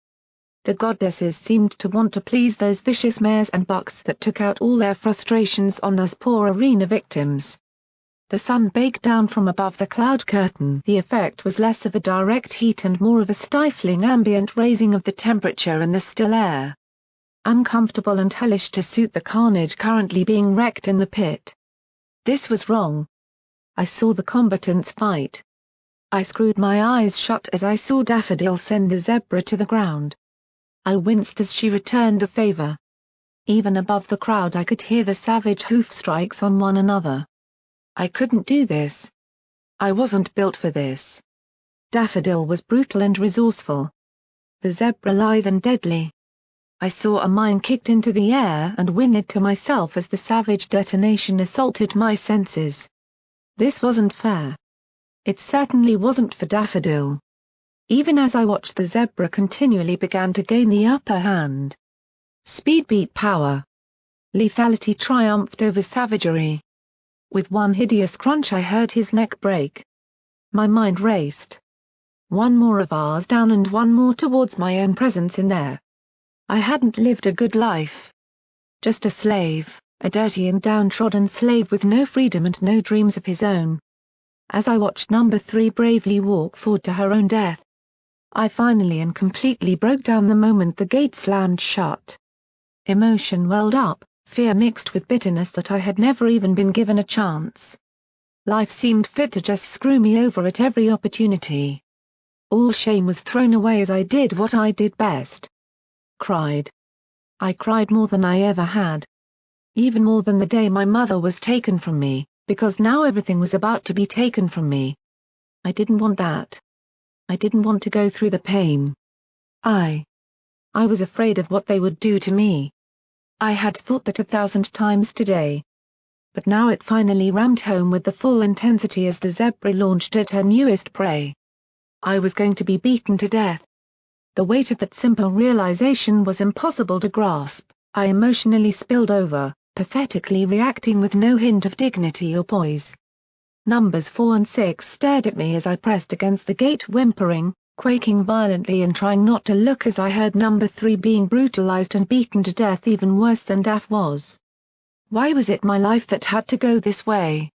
Speaker 1: The goddesses seemed to want to please those vicious mares and bucks that took out all their frustrations on us poor arena victims. The sun baked down from above the cloud curtain. The effect was less of a direct heat and more of a stifling ambient raising of the temperature in the still air. Uncomfortable and hellish to suit the carnage currently being wreaked in the pit. This was wrong. I saw the combatants fight. I screwed my eyes shut as I saw Daffodil send the zebra to the ground. I winced as she returned the favor. Even above the crowd I could hear the savage hoof strikes on one another. I couldn't do this. I wasn't built for this. Daffodil was brutal and resourceful. The zebra lithe and deadly. I saw a mine kicked into the air and whinnied to myself as the savage detonation assaulted my senses. This wasn't fair. It certainly wasn't for Daffodil. Even as I watched, the zebra continually began to gain the upper hand. Speed beat power. Lethality triumphed over savagery. With one hideous crunch I heard his neck break. My mind raced. One more of ours down and one more towards my own presence in there. I hadn't lived a good life. Just a slave, a dirty and downtrodden slave with no freedom and no dreams of his own. As I watched number 3 bravely walk forward to her own death, I finally and completely broke down the moment the gate slammed shut. Emotion welled up, fear mixed with bitterness that I had never even been given a chance. Life seemed fit to just screw me over at every opportunity. All shame was thrown away as I did what I did best. Cried. I cried more than I ever had. Even more than the day my mother was taken from me, because now everything was about to be taken from me. I didn't want that. I didn't want to go through the pain. I was afraid of what they would do to me. I had thought that 1,000 times today. But now it finally rammed home with the full intensity as the zebra launched at her newest prey. I was going to be beaten to death. The weight of that simple realization was impossible to grasp. I emotionally spilled over, pathetically reacting with no hint of dignity or poise. Numbers 4 and 6 stared at me as I pressed against the gate, whimpering, quaking violently and trying not to look as I heard number 3 being brutalized and beaten to death even worse than Daff was. Why was it my life that had to go this way?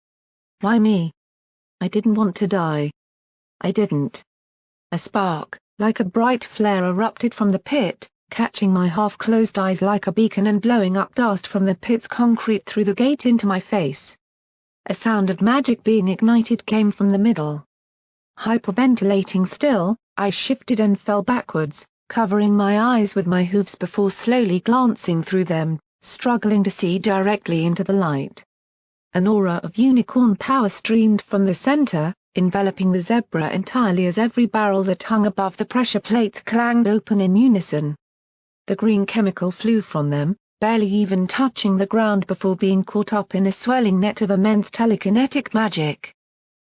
Speaker 1: Why me? I didn't want to die. I didn't. A spark, like a bright flare, erupted from the pit, catching my half-closed eyes like a beacon and blowing up dust from the pit's concrete through the gate into my face. A sound of magic being ignited came from the middle. Hyperventilating still, I shifted and fell backwards, covering my eyes with my hooves before slowly glancing through them, struggling to see directly into the light. An aura of unicorn power streamed from the center, enveloping the zebra entirely as every barrel that hung above the pressure plates clanged open in unison. The green chemical flew from them, barely even touching the ground before being caught up in a swelling net of immense telekinetic magic.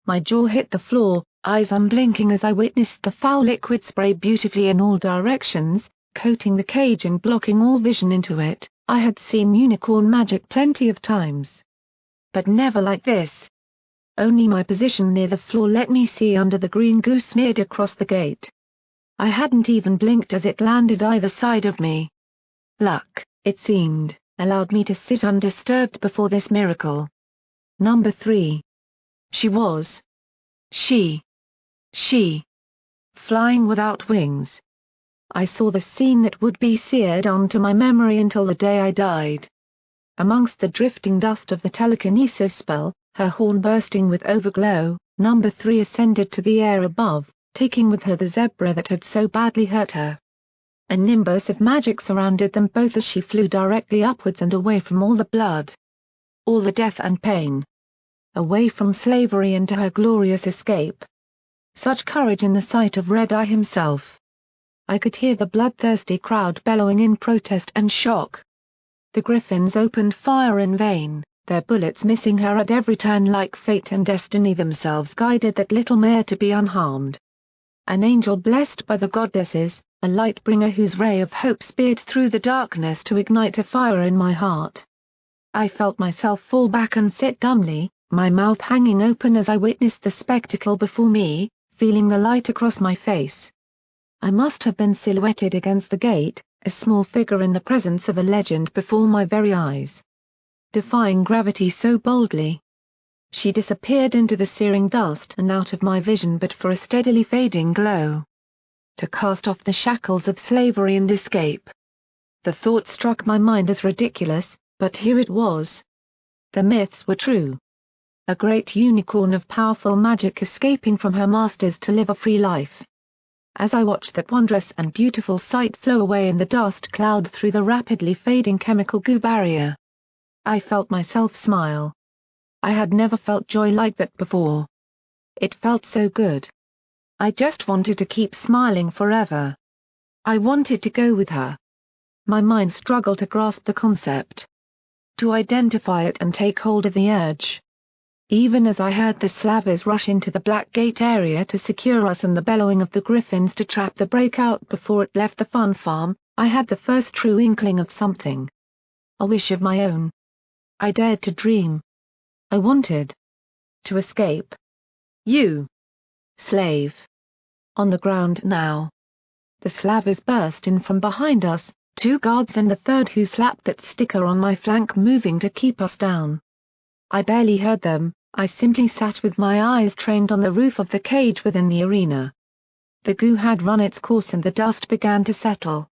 Speaker 1: My jaw hit the floor, eyes unblinking as I witnessed the foul liquid spray beautifully in all directions, coating the cage and blocking all vision into it. I had seen unicorn magic plenty of times, but never like this. Only my position near the floor let me see under the green goo smeared across the gate. I hadn't even blinked as it landed either side of me. Luck, it seemed, allowed me to sit undisturbed before this miracle. Number 3. She was. She. Flying without wings. I saw the scene that would be seared onto my memory until the day I died. Amongst the drifting dust of the telekinesis spell, her horn bursting with overglow, number 3 ascended to the air above, taking with her the zebra that had so badly hurt her. A nimbus of magic surrounded them both as she flew directly upwards and away from all the blood. All the death and pain. Away from slavery into her glorious escape. Such courage in the sight of Red Eye himself. I could hear the bloodthirsty crowd bellowing in protest and shock. The Griffins opened fire in vain, their bullets missing her at every turn like fate and destiny themselves guided that little mare to be unharmed. An angel blessed by the goddesses, a light bringer whose ray of hope speared through the darkness to ignite a fire in my heart. I felt myself fall back and sit dumbly, my mouth hanging open as I witnessed the spectacle before me, feeling the light across my face. I must have been silhouetted against the gate, a small figure in the presence of a legend before my very eyes. Defying gravity so boldly. She disappeared into the searing dust and out of my vision but for a steadily fading glow. To cast off the shackles of slavery and escape. The thought struck my mind as ridiculous, but here it was. The myths were true. A great unicorn of powerful magic escaping from her masters to live a free life. As I watched that wondrous and beautiful sight flow away in the dust cloud through the rapidly fading chemical goo barrier, I felt myself smile. I had never felt joy like that before. It felt so good. I just wanted to keep smiling forever. I wanted to go with her. My mind struggled to grasp the concept. To identify it and take hold of the urge. Even as I heard the slavers rush into the Black Gate area to secure us and the bellowing of the Griffins to trap the breakout before it left the fun farm, I had the first true inkling of something. A wish of my own. I dared to dream. I wanted to escape. You. Slave. On the ground now. The slavers burst in from behind us, 2 guards and the third who slapped that sticker on my flank moving to keep us down. I barely heard them, I simply sat with my eyes trained on the roof of the cage within the arena. The goo had run its course and the dust began to settle.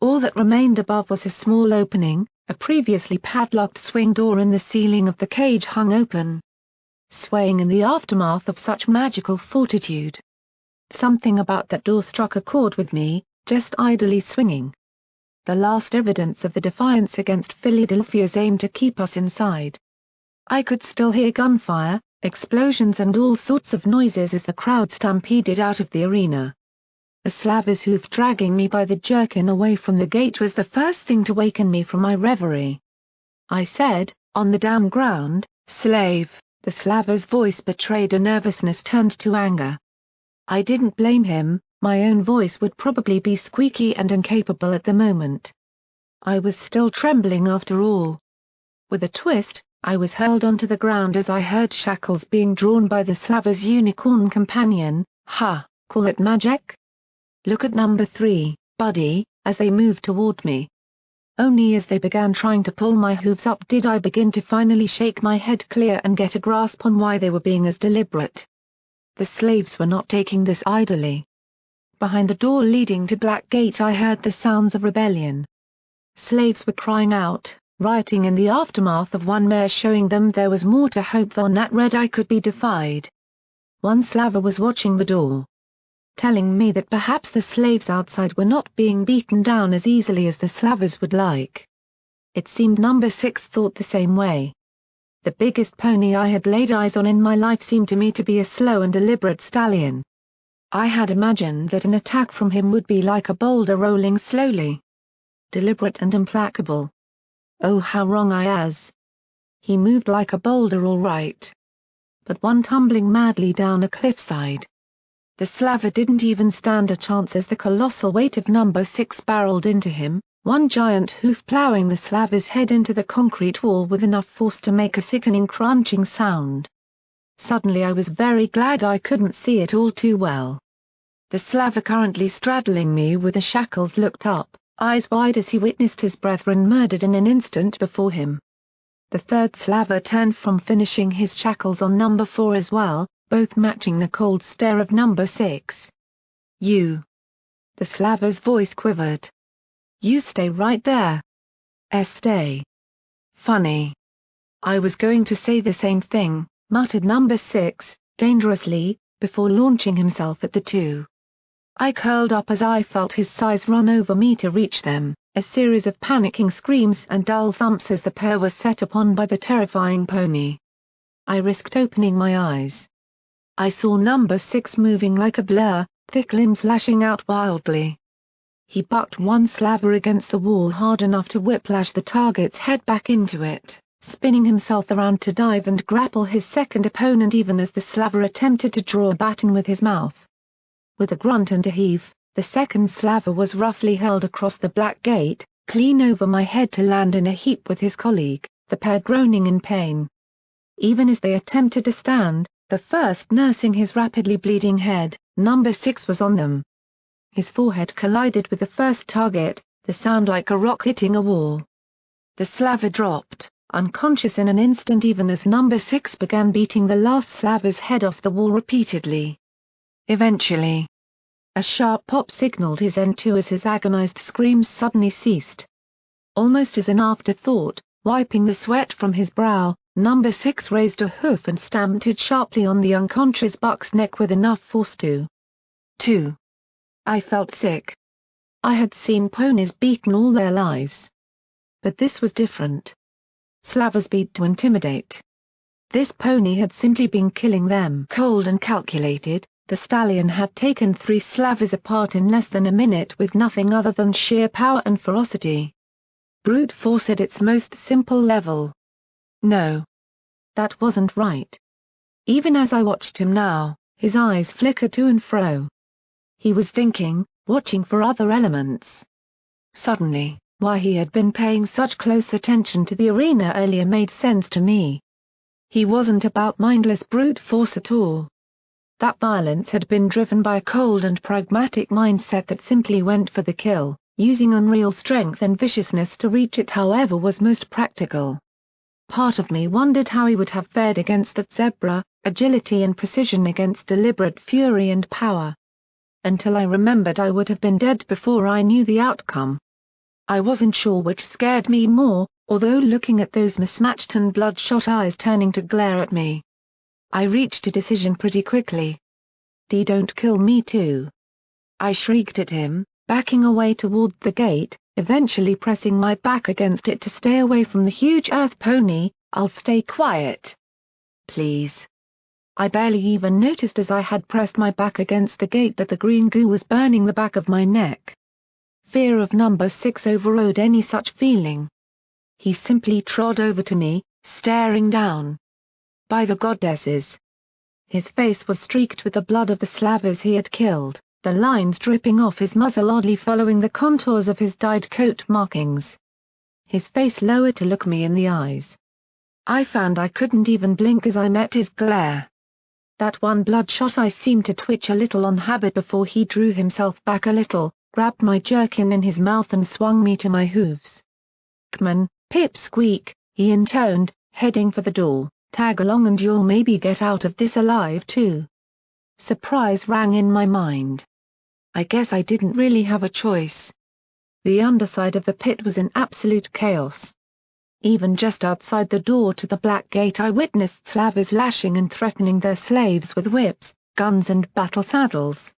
Speaker 1: All that remained above was a small opening, a previously padlocked swing door in the ceiling of the cage hung open. Swaying in the aftermath of such magical fortitude. Something about that door struck a chord with me, just idly swinging. The last evidence of the defiance against Philadelphia's aim to keep us inside. I could still hear gunfire, explosions and all sorts of noises as the crowd stampeded out of the arena. A slaver's hoof dragging me by the jerkin away from the gate was the first thing to waken me from my reverie. I said, "On the damn ground, slave." The slaver's voice betrayed a nervousness turned to anger. I didn't blame him, my own voice would probably be squeaky and incapable at the moment. I was still trembling after all. With a twist, I was hurled onto the ground as I heard shackles being drawn by the slaver's unicorn companion. "Ha, call it magic? Look at number 3, buddy," as they moved toward me. Only as they began trying to pull my hooves up did I begin to finally shake my head clear and get a grasp on why they were being as deliberate. The slaves were not taking this idly. Behind the door leading to Black Gate I heard the sounds of rebellion. Slaves were crying out, rioting in the aftermath of one mare showing them there was more to hope than that Red Eye could be defied. One slaver was watching the door. Telling me that perhaps the slaves outside were not being beaten down as easily as the slavers would like. It seemed number 6 thought the same way. The biggest pony I had laid eyes on in my life seemed to me to be a slow and deliberate stallion. I had imagined that an attack from him would be like a boulder rolling slowly. Deliberate and implacable. Oh, how wrong I was. He moved like a boulder all right. But one tumbling madly down a cliffside. The slaver didn't even stand a chance as the colossal weight of number 6 barreled into him, one giant hoof plowing the slaver's head into the concrete wall with enough force to make a sickening crunching sound. Suddenly I was very glad I couldn't see it all too well. The slaver currently straddling me with the shackles looked up, eyes wide as he witnessed his brethren murdered in an instant before him. The third slaver turned from finishing his shackles on number 4 as well, both matching the cold stare of number 6. "You." The slaver's voice quivered. "You stay right there. Stay." "Funny. I was going to say the same thing," muttered number 6, dangerously, before launching himself at the two. I curled up as I felt his size run over me to reach them, a series of panicking screams and dull thumps as the pair were set upon by the terrifying pony. I risked opening my eyes. I saw number 6 moving like a blur, thick limbs lashing out wildly. He bucked one slaver against the wall hard enough to whiplash the target's head back into it, spinning himself around to dive and grapple his second opponent even as the slaver attempted to draw a baton with his mouth. With a grunt and a heave, the second slaver was roughly held across the black gate, clean over my head to land in a heap with his colleague, the pair groaning in pain. Even as they attempted to stand, the first nursing his rapidly bleeding head, number 6 was on them. His forehead collided with the first target, the sound like a rock hitting a wall. The slaver dropped, unconscious in an instant even as number 6 began beating the last slaver's head off the wall repeatedly. Eventually, a sharp pop signaled his end too as his agonized screams suddenly ceased. Almost as an afterthought, wiping the sweat from his brow, number 6 raised a hoof and stamped it sharply on the unconscious buck's neck with enough force to 2. I felt sick. I had seen ponies beaten all their lives. But this was different. Slavers beat to intimidate. This pony had simply been killing them cold and calculated. The stallion had taken 3 slavers apart in less than a minute with nothing other than sheer power and ferocity. Brute force at its most simple level. No. That wasn't right. Even as I watched him now, his eyes flickered to and fro. He was thinking, watching for other elements. Suddenly, why he had been paying such close attention to the arena earlier made sense to me. He wasn't about mindless brute force at all. That violence had been driven by a cold and pragmatic mindset that simply went for the kill, using unreal strength and viciousness to reach it however was most practical. Part of me wondered how he would have fared against that zebra, agility and precision against deliberate fury and power. Until I remembered I would have been dead before I knew the outcome. I wasn't sure which scared me more, although looking at those mismatched and bloodshot eyes turning to glare at me. I reached a decision pretty quickly. Don't kill me too. I shrieked at him, backing away toward the gate, eventually pressing my back against it to stay away from the huge earth pony. I'll stay quiet. Please. I barely even noticed as I had pressed my back against the gate that the green goo was burning the back of my neck. Fear of number 6 overrode any such feeling. He simply trod over to me, staring down. By the goddesses! His face was streaked with the blood of the slavers he had killed, the lines dripping off his muzzle oddly following the contours of his dyed coat markings. His face lowered to look me in the eyes. I found I couldn't even blink as I met his glare. That one bloodshot eye seemed to twitch a little on habit before he drew himself back a little, grabbed my jerkin in his mouth and swung me to my hooves. "Come on, pipsqueak," he intoned, heading for the door. "Tag along and you'll maybe get out of this alive too." Surprise rang in my mind. I guess I didn't really have a choice. The underside of the pit was in absolute chaos. Even just outside the door to the black gate I witnessed slavers lashing and threatening their slaves with whips, guns and battle saddles.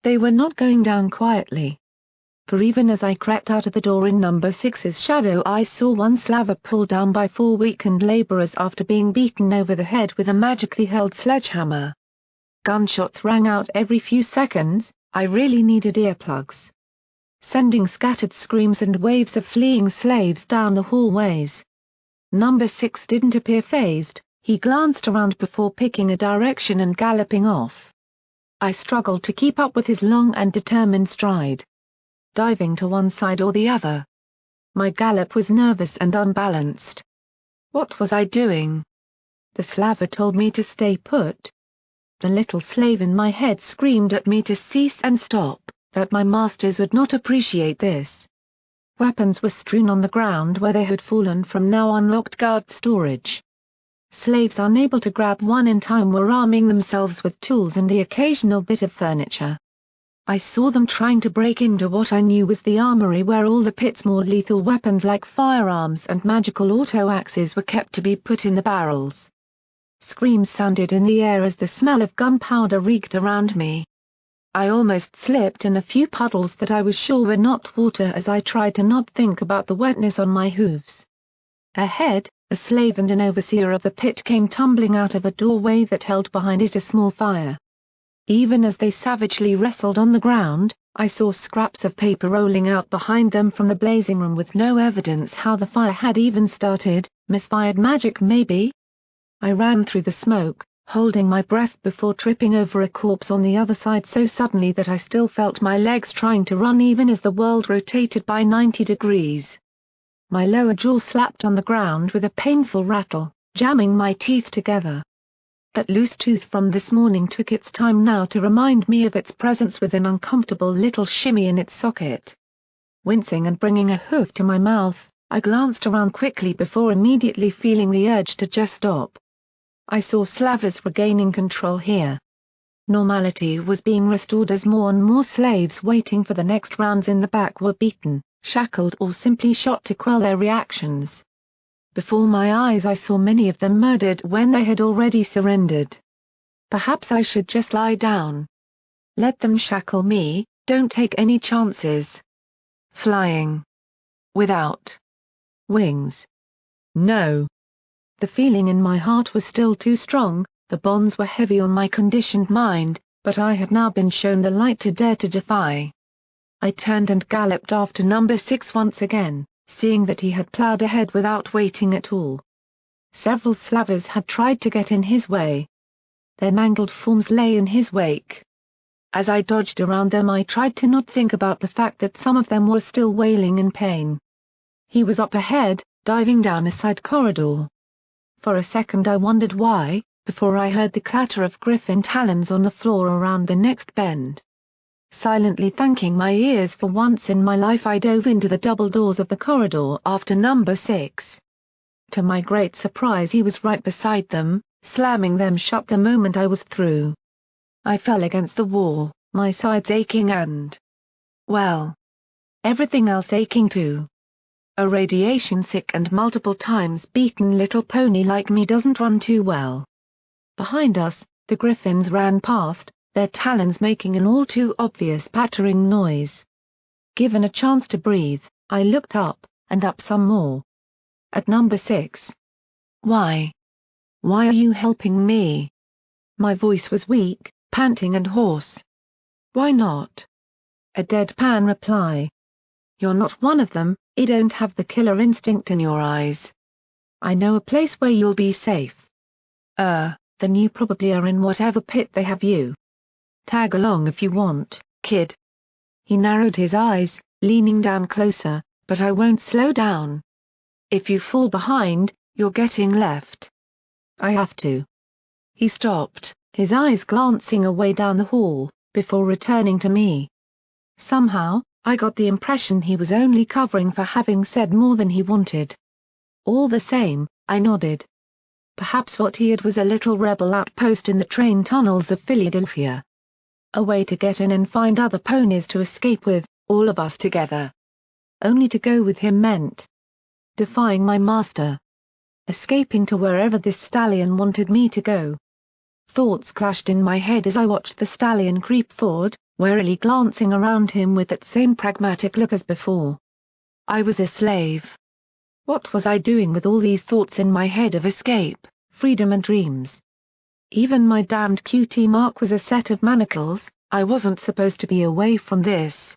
Speaker 1: They were not going down quietly. For even as I crept out of the door in number 6's shadow I saw one slaver pulled down by 4 weakened laborers after being beaten over the head with a magically held sledgehammer. Gunshots rang out every few seconds. I really needed earplugs. Sending scattered screams and waves of fleeing slaves down the hallways. Number 6 didn't appear fazed, he glanced around before picking a direction and galloping off. I struggled to keep up with his long and determined stride. Diving to one side or the other. My gallop was nervous and unbalanced. What was I doing? The slaver told me to stay put. The little slave in my head screamed at me to cease and stop, that my masters would not appreciate this. Weapons were strewn on the ground where they had fallen from now unlocked guard storage. Slaves unable to grab one in time were arming themselves with tools and the occasional bit of furniture. I saw them trying to break into what I knew was the armory where all the pit's more lethal weapons like firearms and magical auto-axes were kept to be put in the barrels. Screams sounded in the air as the smell of gunpowder reeked around me. I almost slipped in a few puddles that I was sure were not water as I tried to not think about the wetness on my hooves. Ahead, a slave and an overseer of the pit came tumbling out of a doorway that held behind it a small fire. Even as they savagely wrestled on the ground, I saw scraps of paper rolling out behind them from the blazing room with no evidence how the fire had even started, misfired magic maybe? I ran through the smoke, holding my breath before tripping over a corpse on the other side so suddenly that I still felt my legs trying to run even as the world rotated by 90 degrees. My lower jaw slapped on the ground with a painful rattle, jamming my teeth together. That loose tooth from this morning took its time now to remind me of its presence with an uncomfortable little shimmy in its socket. Wincing and bringing a hoof to my mouth, I glanced around quickly before immediately feeling the urge to just stop. I saw slavers regaining control here. Normality was being restored as more and more slaves waiting for the next rounds in the back were beaten, shackled or simply shot to quell their reactions. Before my eyes I saw many of them murdered when they had already surrendered. Perhaps I should just lie down. Let them shackle me, don't take any chances. Flying. Without wings. No. The feeling in my heart was still too strong, the bonds were heavy on my conditioned mind, but I had now been shown the light to dare to defy. I turned and galloped after number 6 once again, seeing that he had plowed ahead without waiting at all. Several slavers had tried to get in his way. Their mangled forms lay in his wake. As I dodged around them I tried to not think about the fact that some of them were still wailing in pain. He was up ahead, diving down a side corridor. For a second I wondered why, before I heard the clatter of griffin talons on the floor around the next bend. Silently thanking my ears for once in my life I dove into the double doors of the corridor after number 6. To my great surprise he was right beside them, slamming them shut the moment I was through. I fell against the wall, my sides aching and, well, everything else aching too. A radiation-sick and multiple times beaten little pony like me doesn't run too well. Behind us, the griffins ran past, their talons making an all too obvious pattering noise. Given a chance to breathe, I looked up, and up some more. At number 6. Why? Why are you helping me? My voice was weak, panting and hoarse. Why not? A deadpan reply. You're not one of them, you don't have the killer instinct in your eyes. I know a place where you'll be safe. Then you probably are in whatever pit they have you. Tag along if you want, kid. He narrowed his eyes, leaning down closer, but I won't slow down. If you fall behind, you're getting left. I have to. He stopped, his eyes glancing away down the hall, before returning to me. Somehow, I got the impression he was only covering for having said more than he wanted. All the same, I nodded. Perhaps what he had was a little rebel outpost in the train tunnels of Philadelphia. A way to get in and find other ponies to escape with, all of us together. Only to go with him meant defying my master. Escaping to wherever this stallion wanted me to go. Thoughts clashed in my head as I watched the stallion creep forward, warily glancing around him with that same pragmatic look as before. I was a slave. What was I doing with all these thoughts in my head of escape, freedom and dreams? Even my damned cutie mark was a set of manacles, I wasn't supposed to be away from this.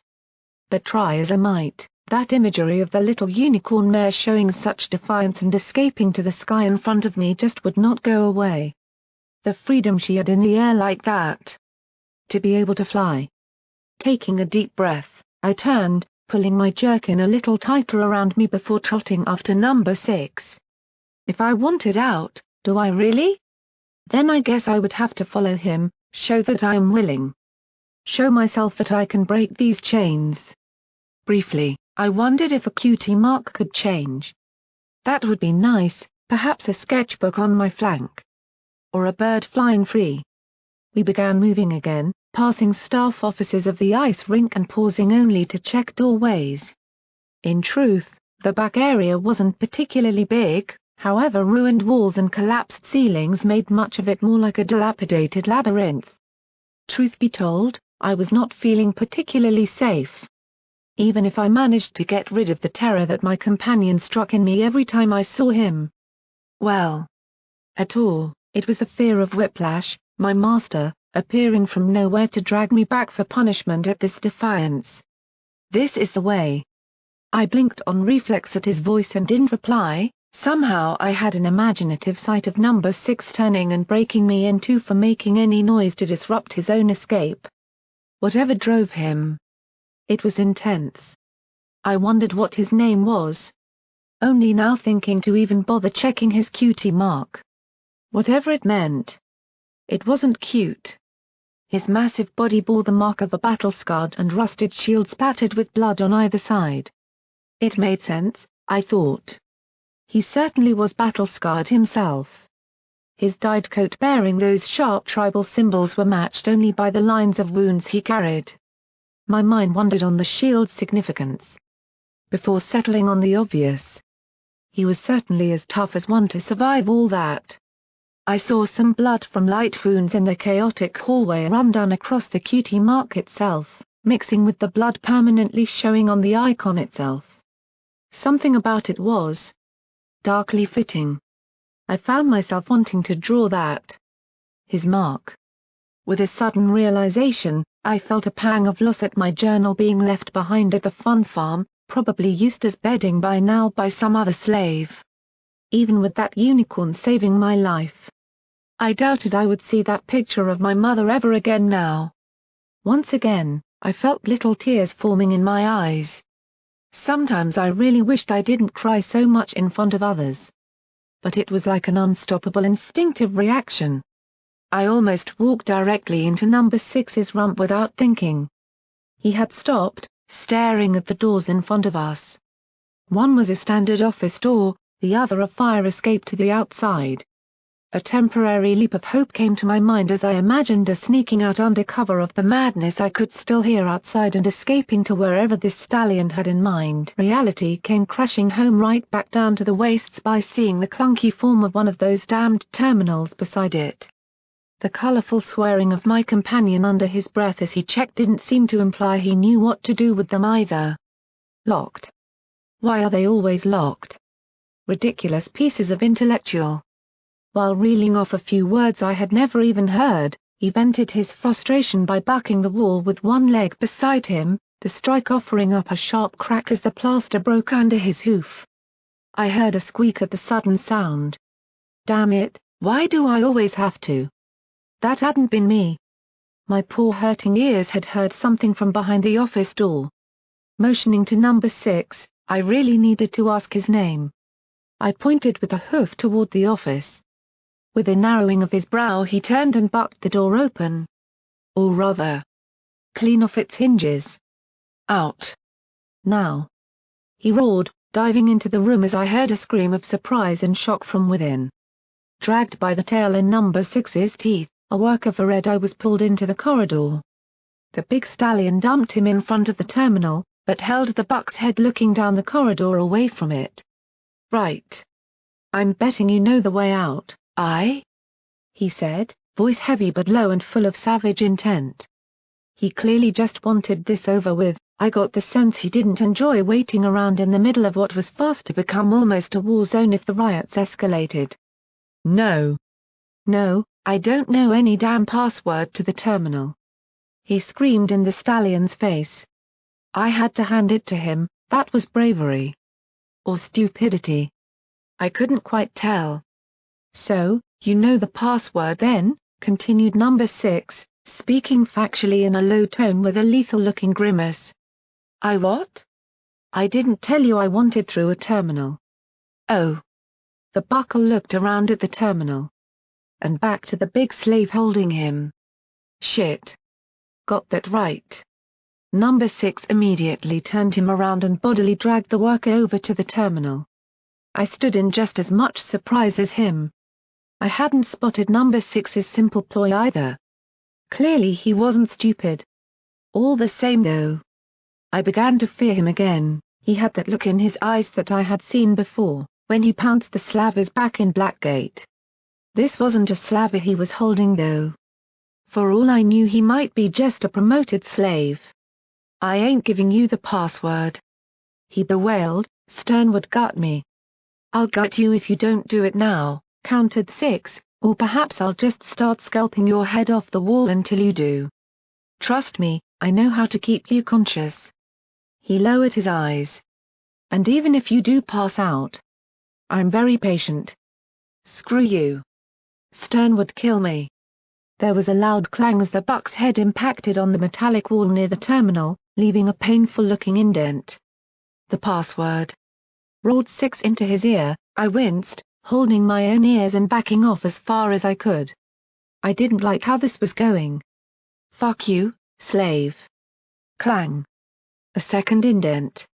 Speaker 1: But try as I might, that imagery of the little unicorn mare showing such defiance and escaping to the sky in front of me just would not go away. The freedom she had in the air like that. To be able to fly. Taking a deep breath, I turned, pulling my jerkin a little tighter around me before trotting after number 6. If I wanted out, do I really? Then I guess I would have to follow him, show that I am willing. Show myself that I can break these chains. Briefly, I wondered if a cutie mark could change. That would be nice, perhaps a sketchbook on my flank. Or a bird flying free. We began moving again, passing staff offices of the ice rink and pausing only to check doorways. In truth, the back area wasn't particularly big, However, ruined walls and collapsed ceilings made much of it more like a dilapidated labyrinth. Truth be told, I was not feeling particularly safe. Even if I managed to get rid of the terror that my companion struck in me every time I saw him. Well, at all, it was the fear of Whiplash, my master, appearing from nowhere to drag me back for punishment at this defiance. "This is the way." I blinked on reflex at his voice and didn't reply. Somehow I had an imaginative sight of number 6 turning and breaking me in two for making any noise to disrupt his own escape. Whatever drove him. It was intense. I wondered what his name was. Only now thinking to even bother checking his cutie mark. Whatever it meant. It wasn't cute. His massive body bore the mark of a battle-scarred and rusted shield spattered with blood on either side. It made sense, I thought. He certainly was battle-scarred himself. His dyed coat bearing those sharp tribal symbols were matched only by the lines of wounds he carried. My mind wandered on the shield's significance. Before settling on the obvious. He was certainly as tough as one to survive all that. I saw some blood from light wounds in the chaotic hallway run down across the cutie mark itself, mixing with the blood permanently showing on the icon itself. Something about it was darkly fitting. I found myself wanting to draw that. His mark. With a sudden realization, I felt a pang of loss at my journal being left behind at the fun farm, probably used as bedding by now by some other slave. Even with that unicorn saving my life. I doubted I would see that picture of my mother ever again now. Once again, I felt little tears forming in my eyes. Sometimes I really wished I didn't cry so much in front of others. But it was like an unstoppable instinctive reaction. I almost walked directly into number 6's rump without thinking. He had stopped, staring at the doors in front of us. One was a standard office door, the other a fire escape to the outside. A temporary leap of hope came to my mind as I imagined us sneaking out under cover of the madness I could still hear outside and escaping to wherever this stallion had in mind. Reality came crashing home right back down to the wastes by seeing the clunky form of one of those damned terminals beside it. The colorful swearing of my companion under his breath as he checked didn't seem to imply he knew what to do with them either. Locked. Why are they always locked? Ridiculous pieces of intellectual. While reeling off a few words I had never even heard, he vented his frustration by bucking the wall with one leg beside him, the strike offering up a sharp crack as the plaster broke under his hoof. I heard a squeak at the sudden sound. Damn it, why do I always have to? That hadn't been me. My poor hurting ears had heard something from behind the office door. Motioning to number 6, I really needed to ask his name. I pointed with a hoof toward the office. With a narrowing of his brow he turned and bucked the door open. Or rather, clean off its hinges. Out. Now. He roared, diving into the room as I heard a scream of surprise and shock from within. Dragged by the tail in number 6's teeth, a work of red I was pulled into the corridor. The big stallion dumped him in front of the terminal, but held the buck's head looking down the corridor away from it. Right. I'm betting you know the way out. He said, voice heavy but low and full of savage intent. He clearly just wanted this over with. I got the sense he didn't enjoy waiting around in the middle of what was fast to become almost a war zone if the riots escalated. No, I don't know any damn password to the terminal. He screamed in the stallion's face. I had to hand it to him, that was bravery. Or stupidity. I couldn't quite tell. So, you know the password then, continued number 6, speaking factually in a low tone with a lethal-looking grimace. I what? I didn't tell you I wanted through a terminal. Oh. The buckle looked around at the terminal. And back to the big slave holding him. Shit. Got that right. Number 6 immediately turned him around and bodily dragged the worker over to the terminal. I stood in just as much surprise as him. I hadn't spotted number 6's simple ploy either. Clearly he wasn't stupid. All the same though. I began to fear him again. He had that look in his eyes that I had seen before, when he pounced the slavers back in Blackgate. This wasn't a slaver he was holding though. For all I knew he might be just a promoted slave. "I ain't giving you the password," he bewailed. "Stern would gut me." "I'll gut you if you don't do it now," countered Six, "or perhaps I'll just start scalping your head off the wall until you do. Trust me, I know how to keep you conscious." He lowered his eyes. "And even if you do pass out, I'm very patient." "Screw you. Stern would kill me." There was a loud clang as the buck's head impacted on the metallic wall near the terminal, leaving a painful-looking indent. "The password," roared Six into his ear. I winced, holding my own ears and backing off as far as I could. I didn't like how this was going. "Fuck you, slave." Clang. A second indent.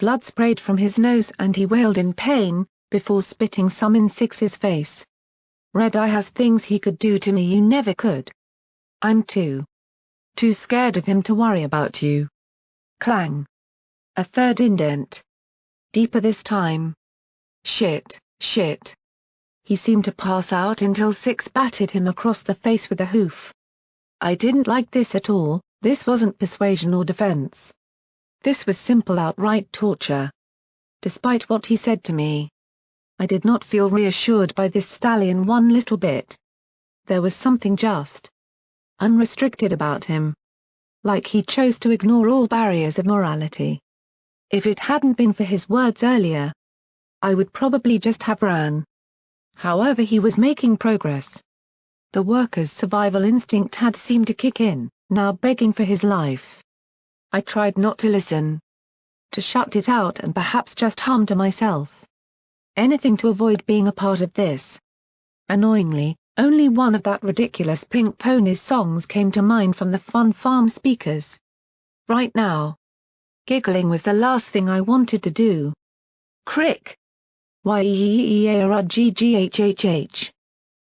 Speaker 1: Blood sprayed from his nose and he wailed in pain, before spitting some in Six's face. "Red Eye has things he could do to me you never could. I'm too scared of him to worry about you." Clang. A third indent. Deeper this time. Shit. He seemed to pass out until Six batted him across the face with a hoof. I didn't like this at all. This wasn't persuasion or defense. This was simple outright torture. Despite what he said to me, I did not feel reassured by this stallion one little bit. There was something just unrestricted about him. Like he chose to ignore all barriers of morality. If it hadn't been for his words earlier, I would probably just have ran. However, he was making progress. The worker's survival instinct had seemed to kick in, now begging for his life. I tried not to listen. To shut it out and perhaps just hum to myself. Anything to avoid being a part of this. Annoyingly, only one of that ridiculous Pink Ponies songs came to mind from the Fun Farm speakers. Right now. Giggling was the last thing I wanted to do. Crick. Yeeearudghhh.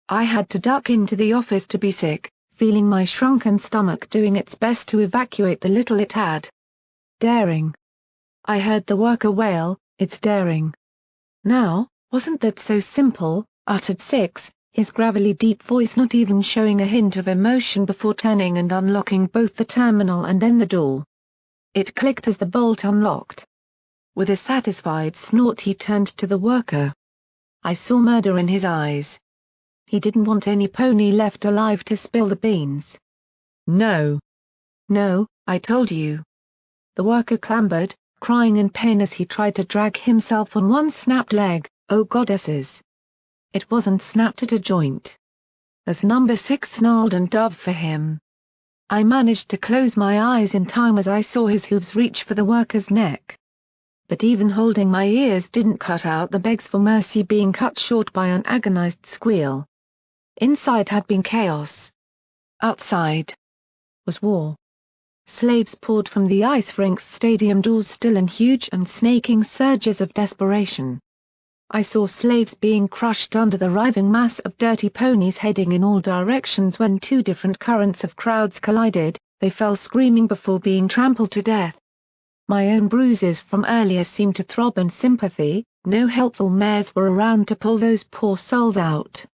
Speaker 1: I had to duck into the office to be sick, feeling my shrunken stomach doing its best to evacuate the little it had. Daring. I heard the worker wail, "It's daring." "Now, wasn't that so simple?" uttered Six, his gravelly deep voice not even showing a hint of emotion before turning and unlocking both the terminal and then the door. It clicked as the bolt unlocked. With a satisfied snort he turned to the worker. I saw murder in his eyes. He didn't want any pony left alive to spill the beans. "No. No, I told you." The worker clambered, crying in pain as he tried to drag himself on one snapped leg. Oh goddesses! It wasn't snapped at a joint. As number 6 snarled and dove for him. I managed to close my eyes in time as I saw his hooves reach for the worker's neck. But even holding my ears didn't cut out the begs for mercy being cut short by an agonized squeal. Inside had been chaos. Outside was war. Slaves poured from the ice rink's stadium doors still in huge and snaking surges of desperation. I saw slaves being crushed under the writhing mass of dirty ponies heading in all directions. When two different currents of crowds collided, they fell screaming before being trampled to death. My own bruises from earlier seemed to throb in sympathy. No helpful mares were around to pull those poor souls out.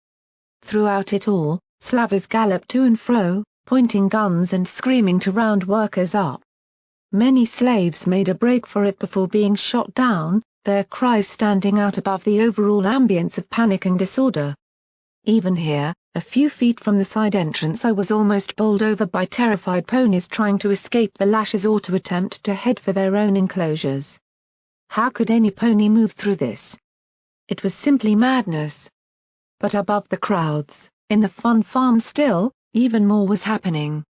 Speaker 1: Throughout it all, slavers galloped to and fro, pointing guns and screaming to round workers up. Many slaves made a break for it before being shot down, their cries standing out above the overall ambience of panic and disorder. Even here, a few feet from the side entrance, I was almost bowled over by terrified ponies trying to escape the lashes or to attempt to head for their own enclosures. How could any pony move through this? It was simply madness. But above the crowds, in the Fun Farm still, even more was happening.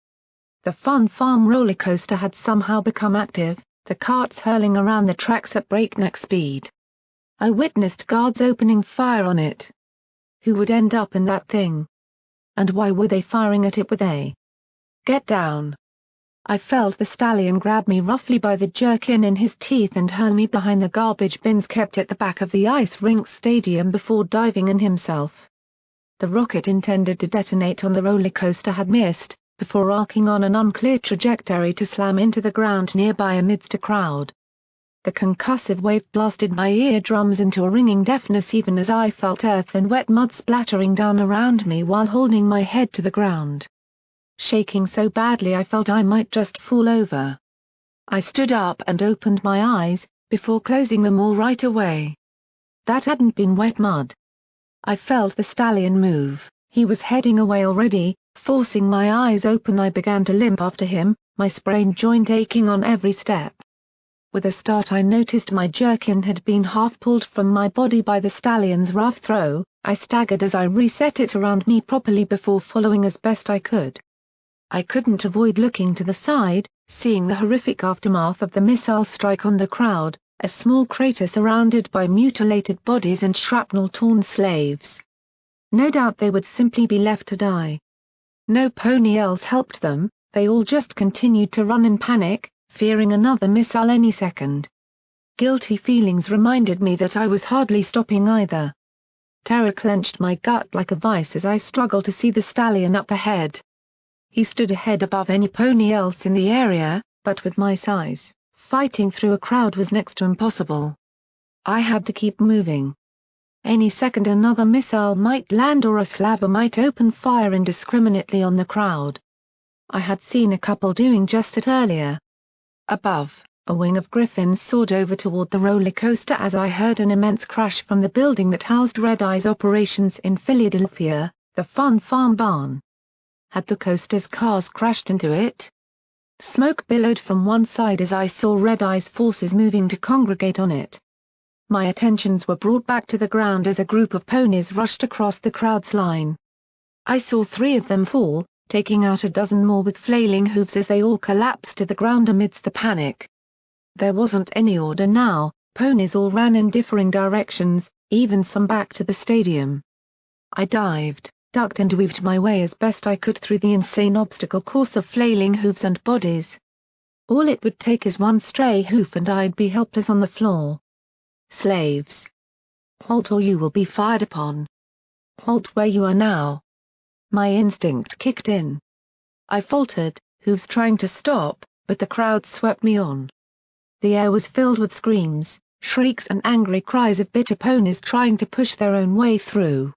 Speaker 1: The Fun Farm roller coaster had somehow become active, the carts hurling around the tracks at breakneck speed. I witnessed guards opening fire on it. Who would end up in that thing? And why were they firing at it with a "Get down"? I felt the stallion grab me roughly by the jerkin in his teeth and hurl me behind the garbage bins kept at the back of the ice rink stadium before diving in himself. The rocket intended to detonate on the roller coaster had missed, before arcing on an unclear trajectory to slam into the ground nearby amidst a crowd. The concussive wave blasted my eardrums into a ringing deafness even as I felt earth and wet mud splattering down around me while holding my head to the ground. Shaking so badly I felt I might just fall over. I stood up and opened my eyes, before closing them all right away. That hadn't been wet mud. I felt the stallion move, he was heading away already. Forcing my eyes open I began to limp after him, my sprained joint aching on every step. With a start I noticed my jerkin had been half pulled from my body by the stallion's rough throw. I staggered as I reset it around me properly before following as best I could. I couldn't avoid looking to the side, seeing the horrific aftermath of the missile strike on the crowd, a small crater surrounded by mutilated bodies and shrapnel-torn slaves. No doubt they would simply be left to die. No pony else helped them, they all just continued to run in panic, fearing another missile any second. Guilty feelings reminded me that I was hardly stopping either. Terror clenched my gut like a vice as I struggled to see the stallion up ahead. He stood a head above any pony else in the area, but with my size, fighting through a crowd was next to impossible. I had to keep moving. Any second another missile might land or a slaver might open fire indiscriminately on the crowd. I had seen a couple doing just that earlier. Above, a wing of griffins soared over toward the roller coaster as I heard an immense crash from the building that housed Red Eye's operations in Philadelphia, the Fun Farm Barn. Had the coaster's cars crashed into it? Smoke billowed from one side as I saw Red Eye's forces moving to congregate on it. My attentions were brought back to the ground as a group of ponies rushed across the crowd's line. I saw 3 of them fall, taking out a dozen more with flailing hooves as they all collapsed to the ground amidst the panic. There wasn't any order now, ponies all ran in differing directions, even some back to the stadium. I dived, ducked and weaved my way as best I could through the insane obstacle course of flailing hooves and bodies. All it would take is one stray hoof and I'd be helpless on the floor. Slaves. Halt or you will be fired upon. Halt where you are now. My instinct kicked in. I faltered, hooves trying to stop, but the crowd swept me on. The air was filled with screams, shrieks and angry cries of bitter ponies trying to push their own way through.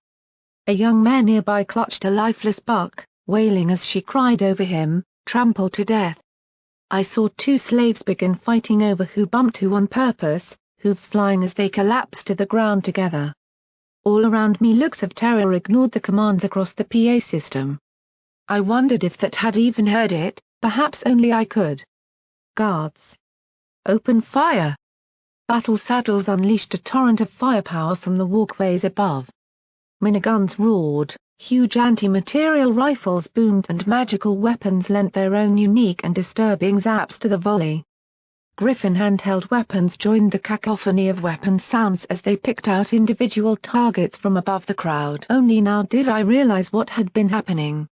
Speaker 1: A young mare nearby clutched a lifeless buck, wailing as she cried over him, trampled to death. I saw 2 slaves begin fighting over who bumped who on purpose, hooves flying as they collapsed to the ground together. All around me looks of terror ignored the commands across the PA system. I wondered if that had even heard it, perhaps only I could. Guards. Open fire! Battle saddles unleashed a torrent of firepower from the walkways above. Miniguns roared, huge anti-material rifles boomed and magical weapons lent their own unique and disturbing zaps to the volley. Griffin handheld weapons joined the cacophony of weapon sounds as they picked out individual targets from above the crowd. Only now did I realize what had been happening.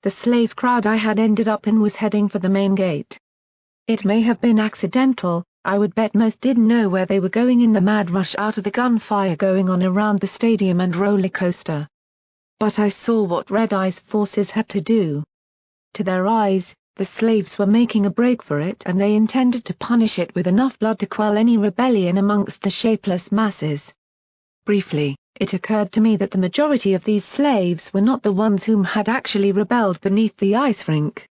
Speaker 1: The slave crowd I had ended up in was heading for the main gate. It may have been accidental, I would bet most didn't know where they were going in the mad rush out of the gunfire going on around the stadium and roller coaster. But I saw what Red Eye's forces had to do. To their eyes, the slaves were making a break for it and they intended to punish it with enough blood to quell any rebellion amongst the shapeless masses. Briefly, it occurred to me that the majority of these slaves were not the ones whom had actually rebelled beneath the ice rink.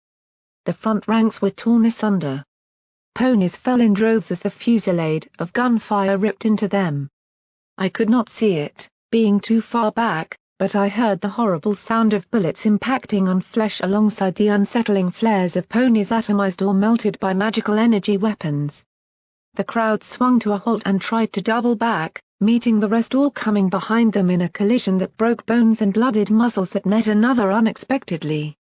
Speaker 1: The front ranks were torn asunder. Ponies fell in droves as the fusillade of gunfire ripped into them. I could not see it, being too far back, but I heard the horrible sound of bullets impacting on flesh alongside the unsettling flares of ponies atomized or melted by magical energy weapons. The crowd swung to a halt and tried to double back, meeting the rest all coming behind them in a collision that broke bones and blooded muzzles that met another unexpectedly.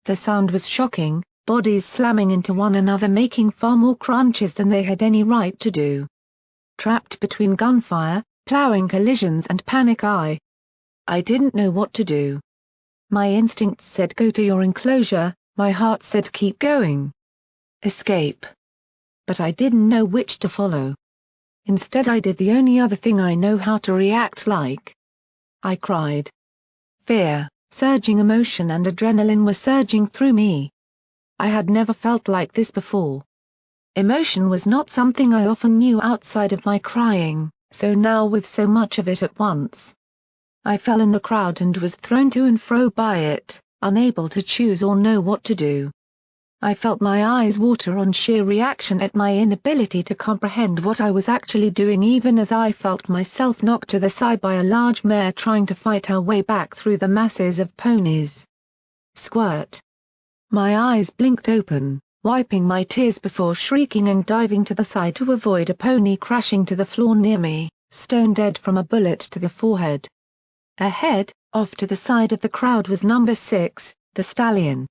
Speaker 1: The sound was shocking, bodies slamming into one another making far more crunches than they had any right to do. Trapped between gunfire, plowing collisions and panic I didn't know what to do. My instincts said go to your enclosure, my heart said keep going. Escape. But I didn't know which to follow. Instead I did the only other thing I know how to react like. I cried. Fear, surging emotion and adrenaline were surging through me. I had never felt like this before. Emotion was not something I often knew outside of my crying, so now with so much of it at once. I fell in the crowd and was thrown to and fro by it, unable to choose or know what to do. I felt my eyes water on sheer reaction at my inability to comprehend what I was actually doing, even as I felt myself knocked to the side by a large mare trying to fight her way back through the masses of ponies. Squirt. My eyes blinked open, wiping my tears before shrieking and diving to the side to avoid a pony crashing to the floor near me, stone dead from a bullet to the forehead. Ahead, off to the side of the crowd, was number 6, the stallion.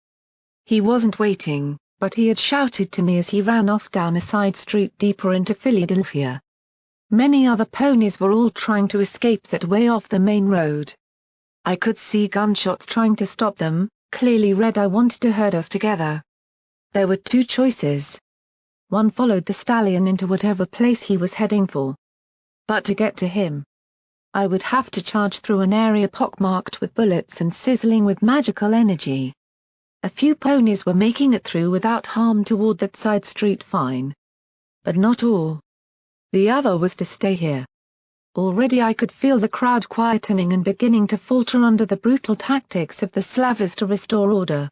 Speaker 1: He wasn't waiting, but he had shouted to me as he ran off down a side street deeper into Philadelphia. Many other ponies were all trying to escape that way off the main road. I could see gunshots trying to stop them, clearly Red Eye wanted to herd us together. There were two choices. One followed the stallion into whatever place he was heading for. But to get to him, I would have to charge through an area pockmarked with bullets and sizzling with magical energy. A few ponies were making it through without harm toward that side street fine. But not all. The other was to stay here. Already I could feel the crowd quietening and beginning to falter under the brutal tactics of the Slavers to restore order.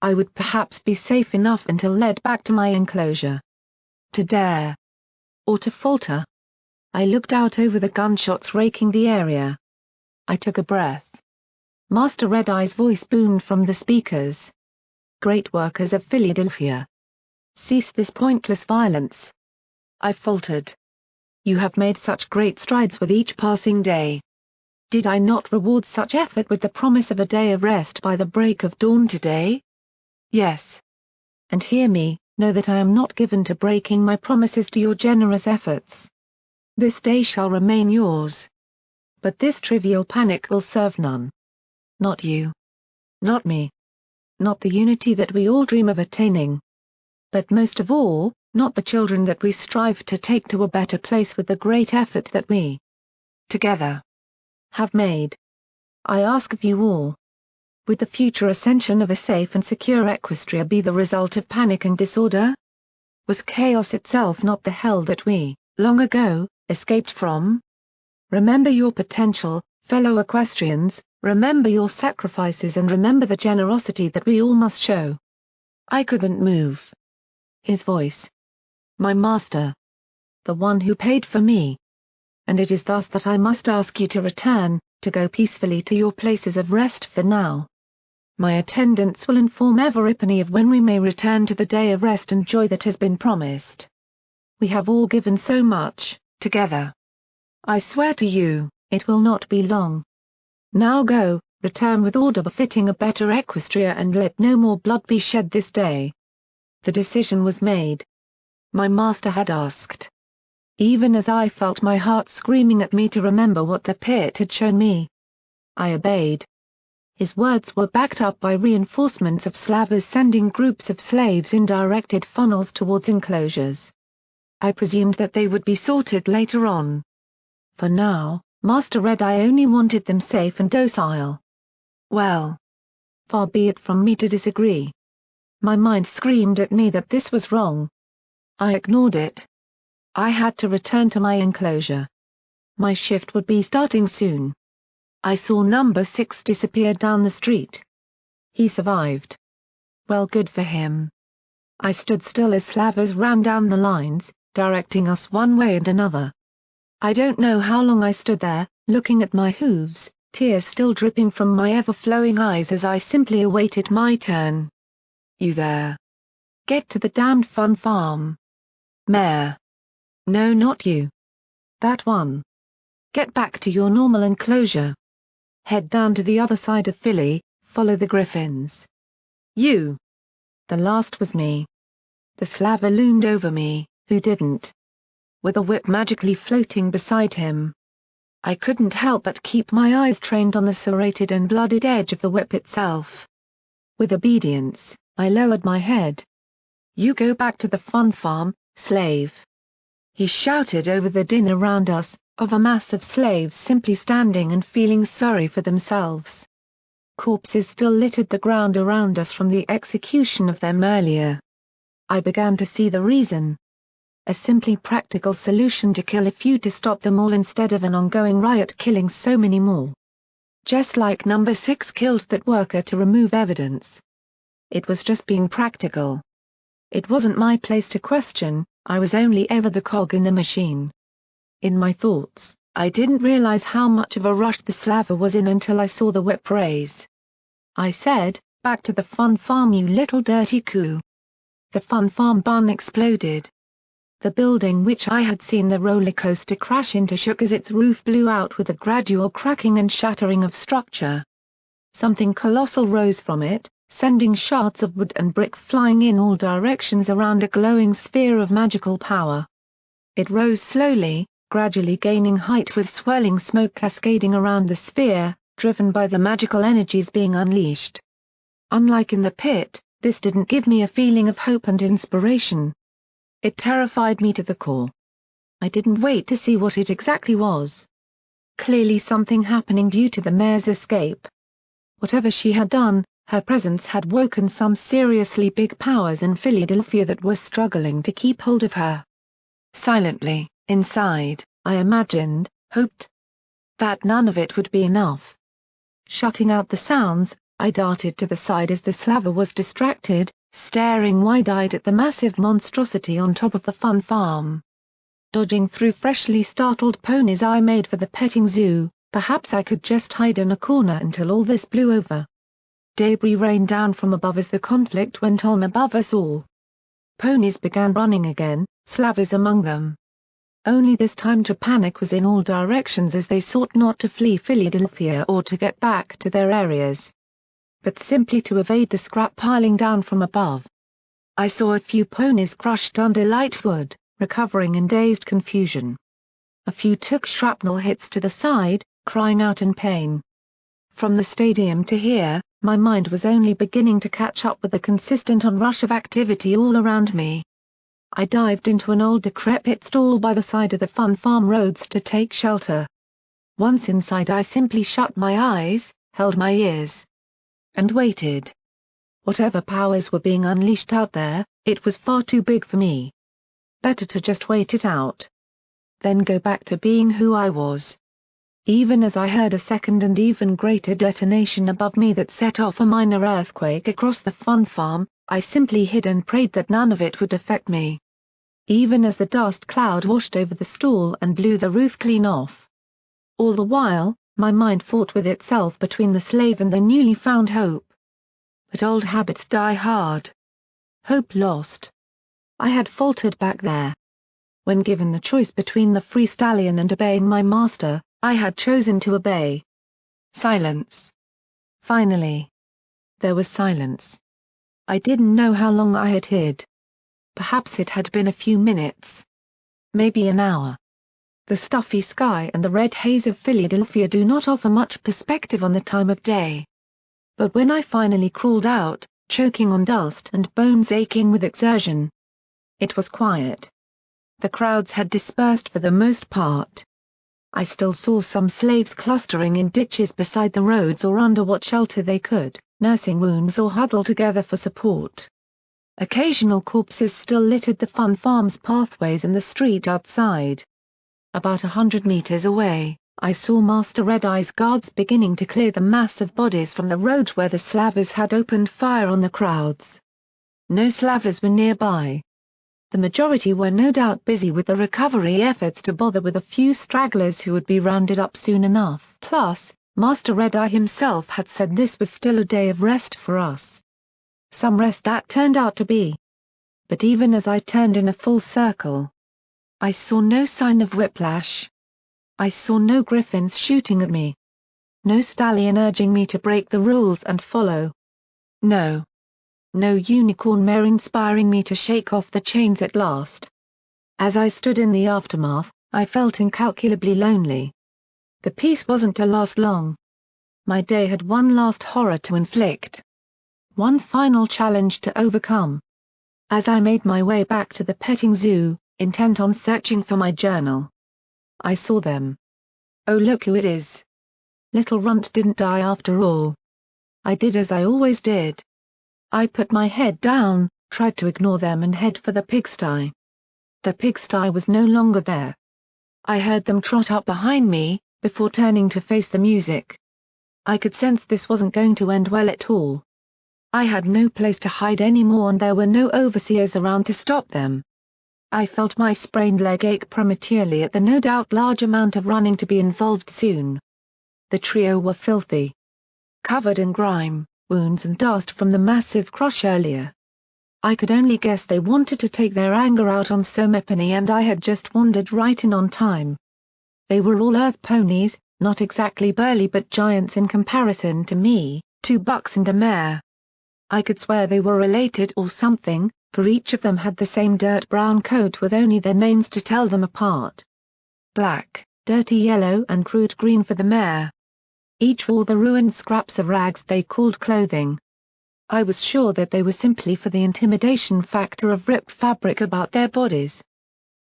Speaker 1: I would perhaps be safe enough until led back to my enclosure. To dare. Or to falter. I looked out over the gunshots raking the area. I took a breath. Master Red Eye's voice boomed from the speakers. Great workers of Philadelphia. Cease this pointless violence. I faltered. You have made such great strides with each passing day. Did I not reward such effort with the promise of a day of rest by the break of dawn today? Yes. And hear me, know that I am not given to breaking my promises to your generous efforts. This day shall remain yours. But this trivial panic will serve none. Not you. Not me. Not the unity that we all dream of attaining. But most of all, not the children that we strive to take to a better place with the great effort that we, together, have made. I ask of you all. Would the future ascension of a safe and secure Equestria be the result of panic and disorder? Was chaos itself not the hell that we, long ago, escaped from? Remember your potential, fellow Equestrians, remember your sacrifices and remember the generosity that we all must show. I couldn't move. His voice. My master. The one who paid for me. And it is thus that I must ask you to return, to go peacefully to your places of rest for now. My attendants will inform Everipany of when we may return to the day of rest and joy that has been promised. We have all given so much, together. I swear to you, it will not be long. Now go, return with order befitting a better Equestria and let no more blood be shed this day. The decision was made. My master had asked. Even as I felt my heart screaming at me to remember what the pit had shown me. I obeyed. His words were backed up by reinforcements of Slavers sending groups of slaves in directed funnels towards enclosures. I presumed that they would be sorted later on. For now, Master Red Eye only wanted them safe and docile. Well. Far be it from me to disagree. My mind screamed at me that this was wrong. I ignored it. I had to return to my enclosure. My shift would be starting soon. I saw number 6 disappear down the street. He survived. Well, good for him. I stood still as Slavers ran down the lines, directing us one way and another. I don't know how long I stood there, looking at my hooves, tears still dripping from my ever-flowing eyes as I simply awaited my turn. You there? Get to the damned fun farm. Mare. No, not you. That one. Get back to your normal enclosure. Head down to the other side of Philly, follow the Griffins. You. The last was me. The Slaver loomed over me, who didn't. With a whip magically floating beside him. I couldn't help but keep my eyes trained on the serrated and blooded edge of the whip itself. With obedience, I lowered my head. You go back to the fun farm, slave. He shouted over the din around us, of a mass of slaves simply standing and feeling sorry for themselves. Corpses still littered the ground around us from the execution of them earlier. I began to see the reason. A simply practical solution to kill a few to stop them all instead of an ongoing riot killing so many more. Just like number 6 killed that worker to remove evidence. It was just being practical. It wasn't my place to question, I was only ever the cog in the machine. In my thoughts, I didn't realize how much of a rush the slaver was in until I saw the whip raise. I said, "Back to the fun farm, you little dirty coo." The fun farm barn exploded. The building which I had seen the roller coaster crash into shook as its roof blew out with a gradual cracking and shattering of structure. Something colossal rose from it, sending shards of wood and brick flying in all directions around a glowing sphere of magical power. It rose slowly, gradually gaining height with swirling smoke cascading around the sphere, driven by the magical energies being unleashed. Unlike in the pit, this didn't give me a feeling of hope and inspiration. It terrified me to the core. I didn't wait to see what it exactly was. Clearly something happening due to the mayor's escape. Whatever she had done, her presence had woken some seriously big powers in Philadelphia that were struggling to keep hold of her. Silently, inside, I imagined, hoped, that none of it would be enough. Shutting out the sounds, I darted to the side as the slaver was distracted, staring wide-eyed at the massive monstrosity on top of the fun farm. Dodging through freshly startled ponies I made for the petting zoo, perhaps I could just hide in a corner until all this blew over. Debris rained down from above as the conflict went on above us all. Ponies began running again, slavers among them. Only this time to panic was in all directions as they sought not to flee Philadelphia or to get back to their areas, but simply to evade the scrap piling down from above. I saw a few ponies crushed under light wood, recovering in dazed confusion. A few took shrapnel hits to the side, crying out in pain. From the stadium to here, my mind was only beginning to catch up with the consistent onrush of activity all around me. I dived into an old decrepit stall by the side of the fun farm roads to take shelter. Once inside I simply shut my eyes, held my ears, and waited. Whatever powers were being unleashed out there, it was far too big for me. Better to just wait it out. Then go back to being who I was. Even as I heard a second and even greater detonation above me that set off a minor earthquake across the fun farm, I simply hid and prayed that none of it would affect me. Even as the dust cloud washed over the stall and blew the roof clean off. All the while, my mind fought with itself between the slave and the newly found hope. But old habits die hard. Hope lost. I had faltered back there. When given the choice between the free stallion and obeying my master, I had chosen to obey. Silence. Finally. There was silence. I didn't know how long I had hid. Perhaps it had been a few minutes. Maybe an hour. The stuffy sky and the red haze of Philadelphia do not offer much perspective on the time of day. But when I finally crawled out, choking on dust and bones aching with exertion, it was quiet. The crowds had dispersed for the most part. I still saw some slaves clustering in ditches beside the roads or under what shelter they could, nursing wounds or huddled together for support. Occasional corpses still littered the fun farm's pathways and the street outside. About 100 meters away, I saw Master Red Eye's guards beginning to clear the mass of bodies from the road where the slavers had opened fire on the crowds. No slavers were nearby. The majority were no doubt busy with the recovery efforts to bother with a few stragglers who would be rounded up soon enough. Plus, Master Red Eye himself had said this was still a day of rest for us. Some rest that turned out to be. But even as I turned in a full circle, I saw no sign of whiplash. I saw no griffins shooting at me. No stallion urging me to break the rules and follow. No unicorn mare inspiring me to shake off the chains at last. As I stood in the aftermath, I felt incalculably lonely. The peace wasn't to last long. My day had one last horror to inflict. One final challenge to overcome. As I made my way back to the petting zoo, intent on searching for my journal, I saw them. Oh, look who it is. Little Runt didn't die after all. I did as I always did. I put my head down, tried to ignore them and head for the pigsty. The pigsty was no longer there. I heard them trot up behind me, before turning to face the music. I could sense this wasn't going to end well at all. I had no place to hide anymore and there were no overseers around to stop them. I felt my sprained leg ache prematurely at the no doubt large amount of running to be involved soon. The trio were filthy. Covered in grime, wounds and dust from the massive crush earlier. I could only guess they wanted to take their anger out on Somepony and I had just wandered right in on time. They were all earth ponies, not exactly burly but giants in comparison to me, 2 bucks and a mare. I could swear they were related or something, for each of them had the same dirt brown coat with only their manes to tell them apart. Black, dirty yellow and crude green for the mare. Each wore the ruined scraps of rags they called clothing. I was sure that they were simply for the intimidation factor of ripped fabric about their bodies.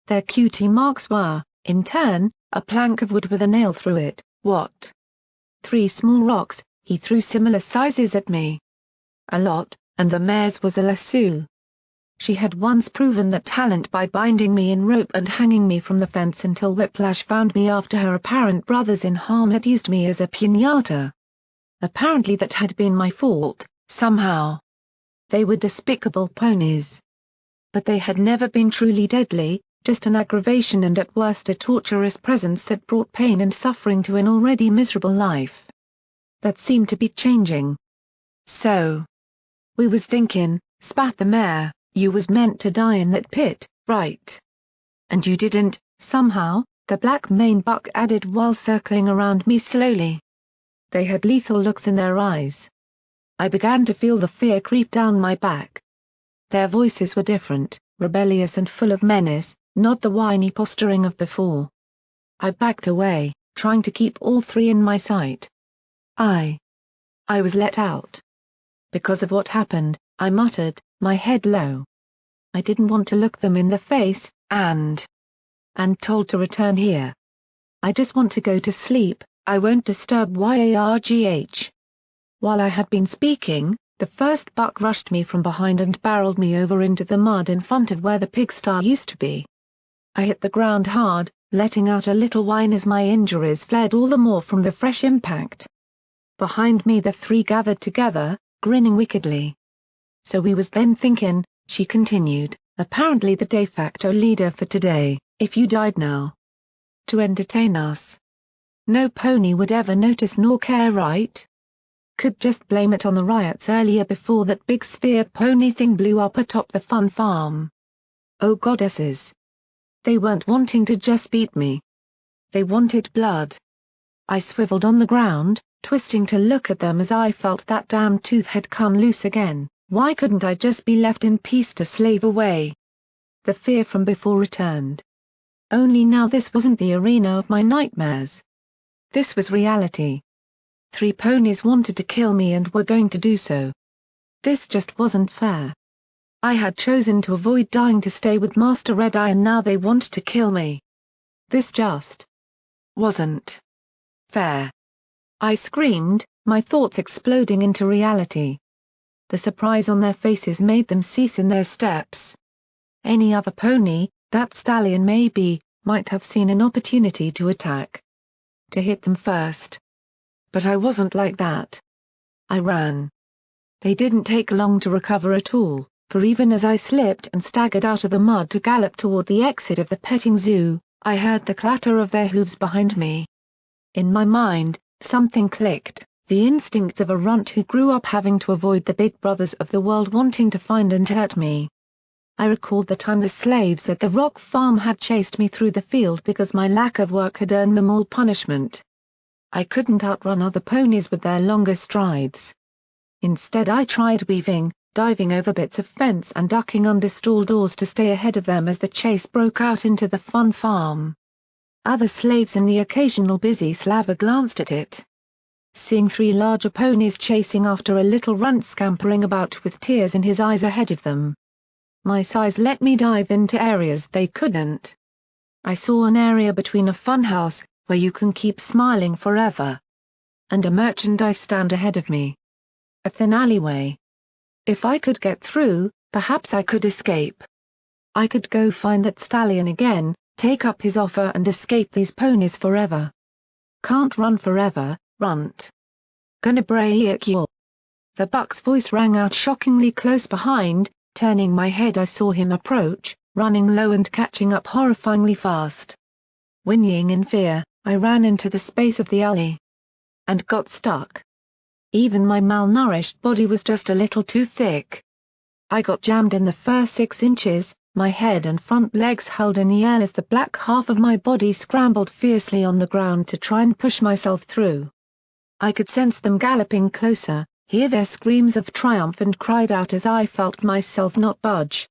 Speaker 1: Their cutie marks were, in turn, a plank of wood with a nail through it. What? 3 small rocks, he threw similar sizes at me. A lot, and the mare's was a lasso. She had once proven that talent by binding me in rope and hanging me from the fence until Whiplash found me after her apparent brothers in harm had used me as a piñata. Apparently that had been my fault, somehow. They were despicable ponies. But they had never been truly deadly, just an aggravation and at worst a torturous presence that brought pain and suffering to an already miserable life. That seemed to be changing. So. We was thinking, spat the mare, you was meant to die in that pit, right? And you didn't, somehow, the black mane buck added while circling around me slowly. They had lethal looks in their eyes. I began to feel the fear creep down my back. Their voices were different, rebellious and full of menace, not the whiny posturing of before. I backed away, trying to keep all 3 in my sight. I was let out. Because of what happened, I muttered, my head low. I didn't want to look them in the face, and told to return here. I just want to go to sleep, I won't disturb YARGH. While I had been speaking, the first buck rushed me from behind and barreled me over into the mud in front of where the pigsty used to be. I hit the ground hard, letting out a little whine as my injuries flared all the more from the fresh impact. Behind me the 3 gathered together, grinning wickedly. So we was then thinking, she continued, apparently the de facto leader for today, if you died now. To entertain us. No pony would ever notice nor care, right? Could just blame it on the riots earlier before that big sphere pony thing blew up atop the fun farm. Oh goddesses. They weren't wanting to just beat me. They wanted blood. I swiveled on the ground, twisting to look at them as I felt that damn tooth had come loose again. Why couldn't I just be left in peace to slave away? The fear from before returned. Only now this wasn't the arena of my nightmares. This was reality. 3 ponies wanted to kill me and were going to do so. This just wasn't fair. I had chosen to avoid dying to stay with Master Red Eye and now they want to kill me. This just wasn't fair. I screamed, my thoughts exploding into reality. The surprise on their faces made them cease in their steps. Any other pony, that stallion maybe, might have seen an opportunity to attack. To hit them first. But I wasn't like that. I ran. They didn't take long to recover at all, for even as I slipped and staggered out of the mud to gallop toward the exit of the petting zoo, I heard the clatter of their hooves behind me. In my mind, something clicked, the instincts of a runt who grew up having to avoid the big brothers of the world wanting to find and hurt me. I recalled the time the slaves at the rock farm had chased me through the field because my lack of work had earned them all punishment. I couldn't outrun other ponies with their longer strides. Instead I tried weaving, diving over bits of fence and ducking under stall doors to stay ahead of them as the chase broke out into the fun farm. Other slaves and the occasional busy slaver glanced at it. Seeing 3 larger ponies chasing after a little runt scampering about with tears in his eyes ahead of them. My size let me dive into areas they couldn't. I saw an area between a funhouse, where you can keep smiling forever, and a merchandise stand ahead of me. A thin alleyway. If I could get through, Perhaps I could escape. I could go find that stallion again, take up his offer and escape these ponies forever. Can't run forever, runt. Gonna break you. The buck's voice rang out shockingly close behind. Turning my head I saw him approach, running low and catching up horrifyingly fast. Whinnying in fear, I ran into the space of the alley. And got stuck. Even my malnourished body was just a little too thick. I got jammed in the first 6 inches, my head and front legs held in the air as the black half of my body scrambled fiercely on the ground to try and push myself through. I could sense them galloping closer, hear their screams of triumph and cried out as I felt myself not budge.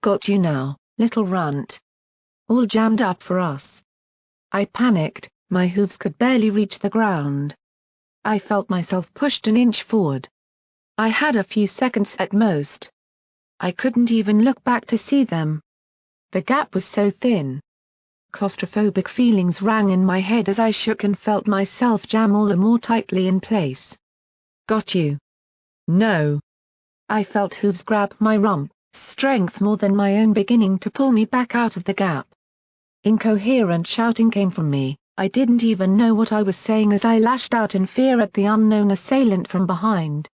Speaker 1: Got you now, little runt. All jammed up for us. I panicked, my hooves could barely reach the ground. I felt myself pushed an inch forward. I had a few seconds at most. I couldn't even look back to see them. The gap was so thin. Claustrophobic feelings rang in my head as I shook and felt myself jam all the more tightly in place. Got you. No. I felt hooves grab my rump, strength more than my own beginning to pull me back out of the gap. Incoherent shouting came from me, I didn't even know what I was saying as I lashed out in fear at the unknown assailant from behind.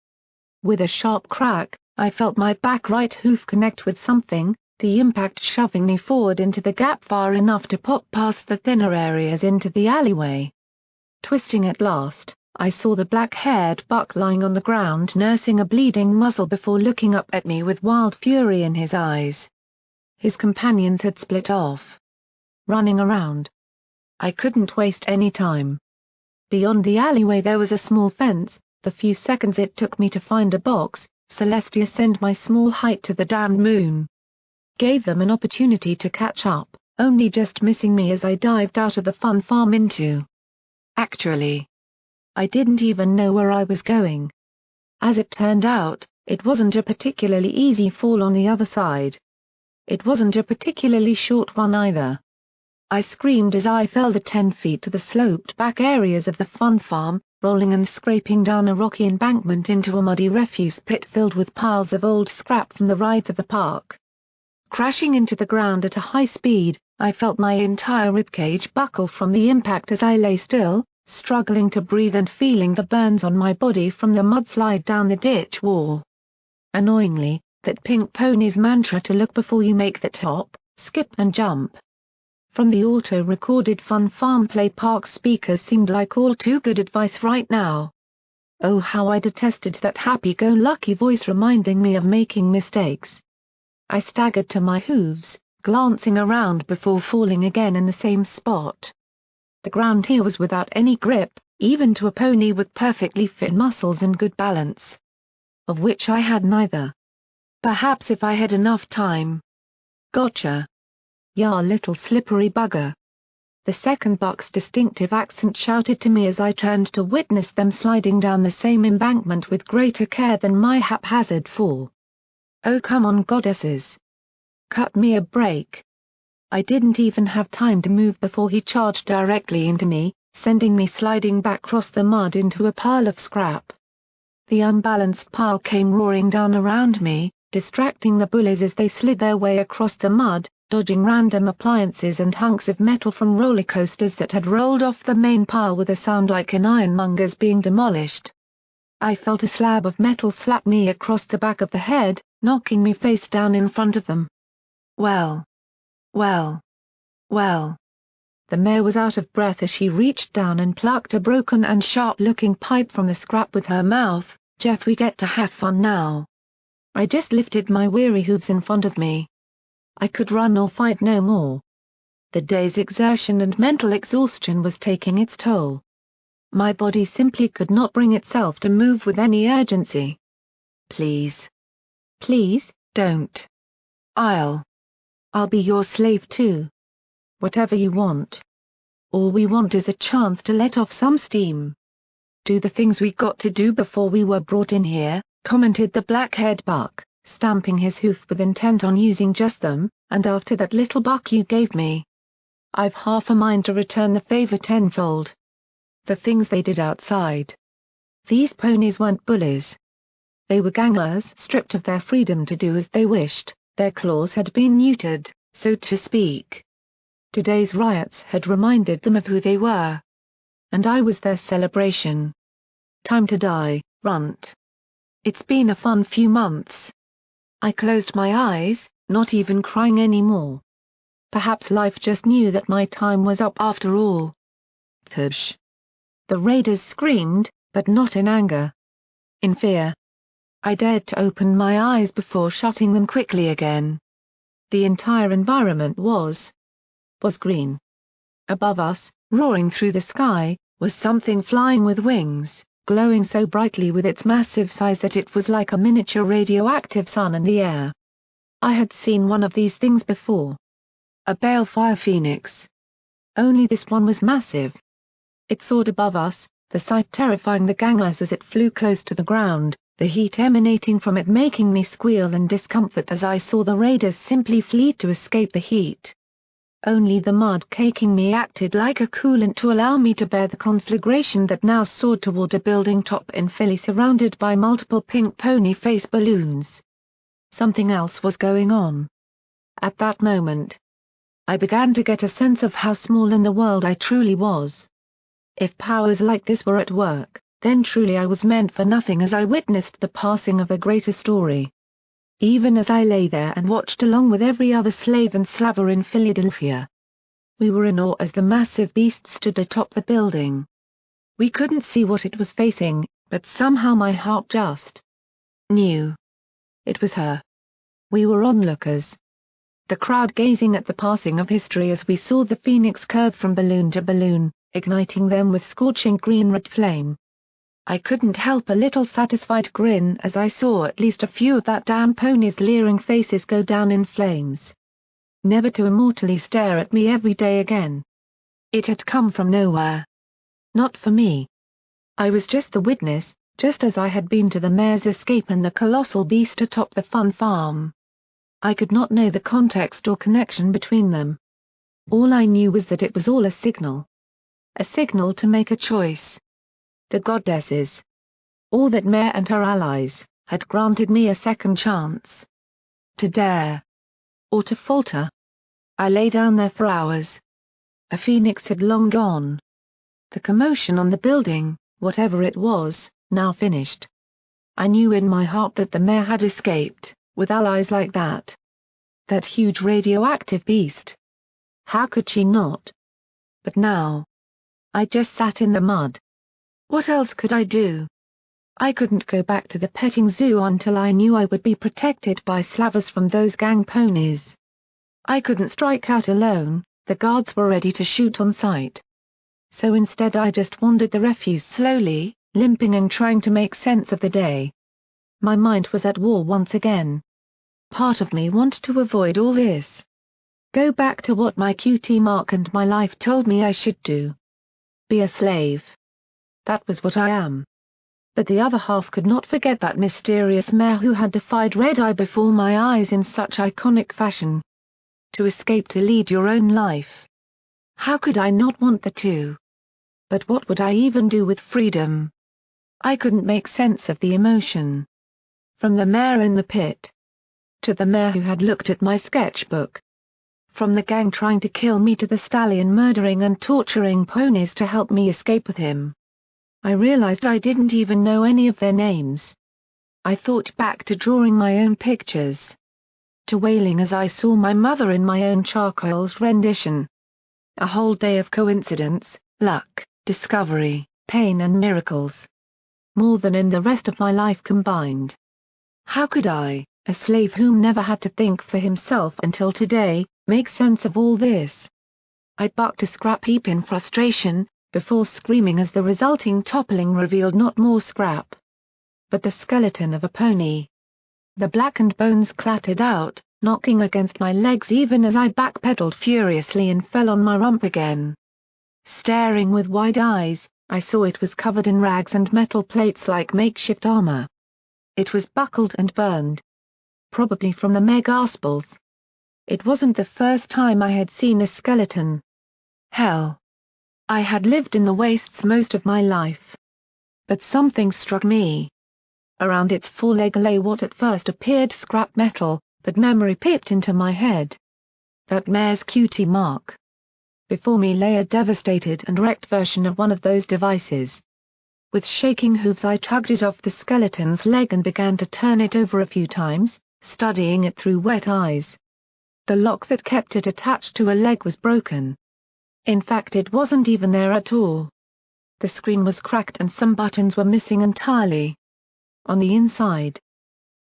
Speaker 1: With a sharp crack, I felt my back right hoof connect with something, the impact shoving me forward into the gap far enough to pop past the thinner areas into the alleyway. Twisting at last, I saw the black-haired buck lying on the ground nursing a bleeding muzzle before looking up at me with wild fury in his eyes. His companions had split off. Running around. I couldn't waste any time. Beyond the alleyway there was a small fence, the few seconds it took me to find a box, Celestia send my small height to the damned moon. Gave them an opportunity to catch up, only just missing me as I dived out of the fun farm into. Actually, I didn't even know where I was going. As it turned out, it wasn't a particularly easy fall on the other side. It wasn't a particularly short one either. I screamed as I fell the 10 feet to the sloped back areas of the fun farm, rolling and scraping down a rocky embankment into a muddy refuse pit filled with piles of old scrap from the rides of the park. Crashing into the ground at a high speed, I felt my entire ribcage buckle from the impact as I lay still, struggling to breathe and feeling the burns on my body from the mudslide down the ditch wall. Annoyingly, that pink pony's mantra to look before you make the top, skip and jump. From the auto-recorded Fun Farm Play Park speakers seemed like all too good advice right now. Oh, how I detested that happy-go-lucky voice reminding me of making mistakes. I staggered to my hooves, glancing around before falling again in the same spot. The ground here was without any grip, even to a pony with perfectly fit muscles and good balance. Of which I had neither. Perhaps if I had enough time. Gotcha. Ya little slippery bugger. The second buck's distinctive accent shouted to me as I turned to witness them sliding down the same embankment with greater care than my haphazard fall. Oh come on goddesses. Cut me a break. I didn't even have time to move before he charged directly into me, sending me sliding back across the mud into a pile of scrap. The unbalanced pile came roaring down around me, distracting the bullies as they slid their way across the mud, dodging random appliances and hunks of metal from roller coasters that had rolled off the main pile with a sound like an ironmonger's being demolished. I felt a slab of metal slap me across the back of the head, knocking me face down in front of them. Well. Well. Well. The mare was out of breath as she reached down and plucked a broken and sharp-looking pipe from the scrap with her mouth. Jeff, we get to have fun now. I just lifted my weary hooves in front of me. I could run or fight no more. The day's exertion and mental exhaustion was taking its toll. My body simply could not bring itself to move with any urgency. Please. Please, don't. I'll be your slave too. Whatever you want. All we want is a chance to let off some steam. Do the things we got to do before we were brought in here, commented the black-haired buck, stamping his hoof with intent on using just them, and after that little buck you gave me. I've half a mind to return the favor tenfold. The things they did outside. These ponies weren't bullies. They were gangers stripped of their freedom to do as they wished, their claws had been neutered, so to speak. Today's riots had reminded them of who they were. And I was their celebration. Time to die, runt. It's been a fun few months. I closed my eyes, not even crying anymore. Perhaps life just knew that my time was up after all. Fudge. The raiders screamed, but not in anger. In fear. I dared to open my eyes before shutting them quickly again. The entire environment was green. Above us, roaring through the sky, was something flying with wings, glowing so brightly with its massive size that it was like a miniature radioactive sun in the air. I had seen one of these things before. A balefire phoenix. Only this one was massive. It soared above us, the sight terrifying the gangers as it flew close to the ground, the heat emanating from it making me squeal in discomfort as I saw the raiders simply flee to escape the heat. Only the mud caking me acted like a coolant to allow me to bear the conflagration that now soared toward a building top in Philly surrounded by multiple pink pony face balloons. Something else was going on. At that moment, I began to get a sense of how small in the world I truly was. If powers like this were at work, then truly I was meant for nothing as I witnessed the passing of a greater story. Even as I lay there and watched along with every other slave and slaver in Philadelphia. We were in awe as the massive beast stood atop the building. We couldn't see what it was facing, but somehow my heart just knew. It was her. We were onlookers. The crowd gazing at the passing of history as we saw the phoenix curve from balloon to balloon, igniting them with scorching green-red flame. I couldn't help a little satisfied grin as I saw at least a few of that damn pony's leering faces go down in flames. Never to immortally stare at me every day again. It had come from nowhere. Not for me. I was just the witness, just as I had been to the mayor's escape and the colossal beast atop the fun farm. I could not know the context or connection between them. All I knew was that it was all a signal. A signal to make a choice. The goddesses, or that Mare and her allies, had granted me a second chance. To dare. Or to falter. I lay down there for hours. A phoenix had long gone. The commotion on the building, whatever it was, now finished. I knew in my heart that the Mare had escaped, with allies like that. That huge radioactive beast. How could she not? But now. I just sat in the mud. What else could I do? I couldn't go back to the petting zoo until I knew I would be protected by slavers from those gang ponies. I couldn't strike out alone, the guards were ready to shoot on sight. So instead I just wandered the refuse slowly, limping and trying to make sense of the day. My mind was at war once again. Part of me wanted to avoid all this. Go back to what my QT mark and my life told me I should do. Be a slave. That was what I am. But the other half could not forget that mysterious Mare who had defied Red Eye before my eyes in such iconic fashion. To escape to lead your own life. How could I not want the two? But what would I even do with freedom? I couldn't make sense of the emotion. From the Mare in the pit. To the Mare who had looked at my sketchbook. From the gang trying to kill me to the stallion murdering and torturing ponies to help me escape with him. I realized I didn't even know any of their names. I thought back to drawing my own pictures. To wailing as I saw my mother in my own charcoal's rendition. A whole day of coincidence, luck, discovery, pain and miracles. More than in the rest of my life combined. How could I, a slave who never had to think for himself until today, make sense of all this? I bucked a scrap heap in frustration, before screaming as the resulting toppling revealed not more scrap, but the skeleton of a pony. The blackened bones clattered out, knocking against my legs even as I backpedaled furiously and fell on my rump again. Staring with wide eyes, I saw it was covered in rags and metal plates like makeshift armor. It was buckled and burned. Probably from the Megaspals. It wasn't the first time I had seen a skeleton. Hell. I had lived in the wastes most of my life. But something struck me. Around its foreleg lay what at first appeared scrap metal, but memory pipped into my head. That mare's cutie mark. Before me lay a devastated and wrecked version of one of those devices. With shaking hooves I tugged it off the skeleton's leg and began to turn it over a few times, studying it through wet eyes. The lock that kept it attached to a leg was broken. In fact, it wasn't even there at all. The screen was cracked and some buttons were missing entirely. On the inside,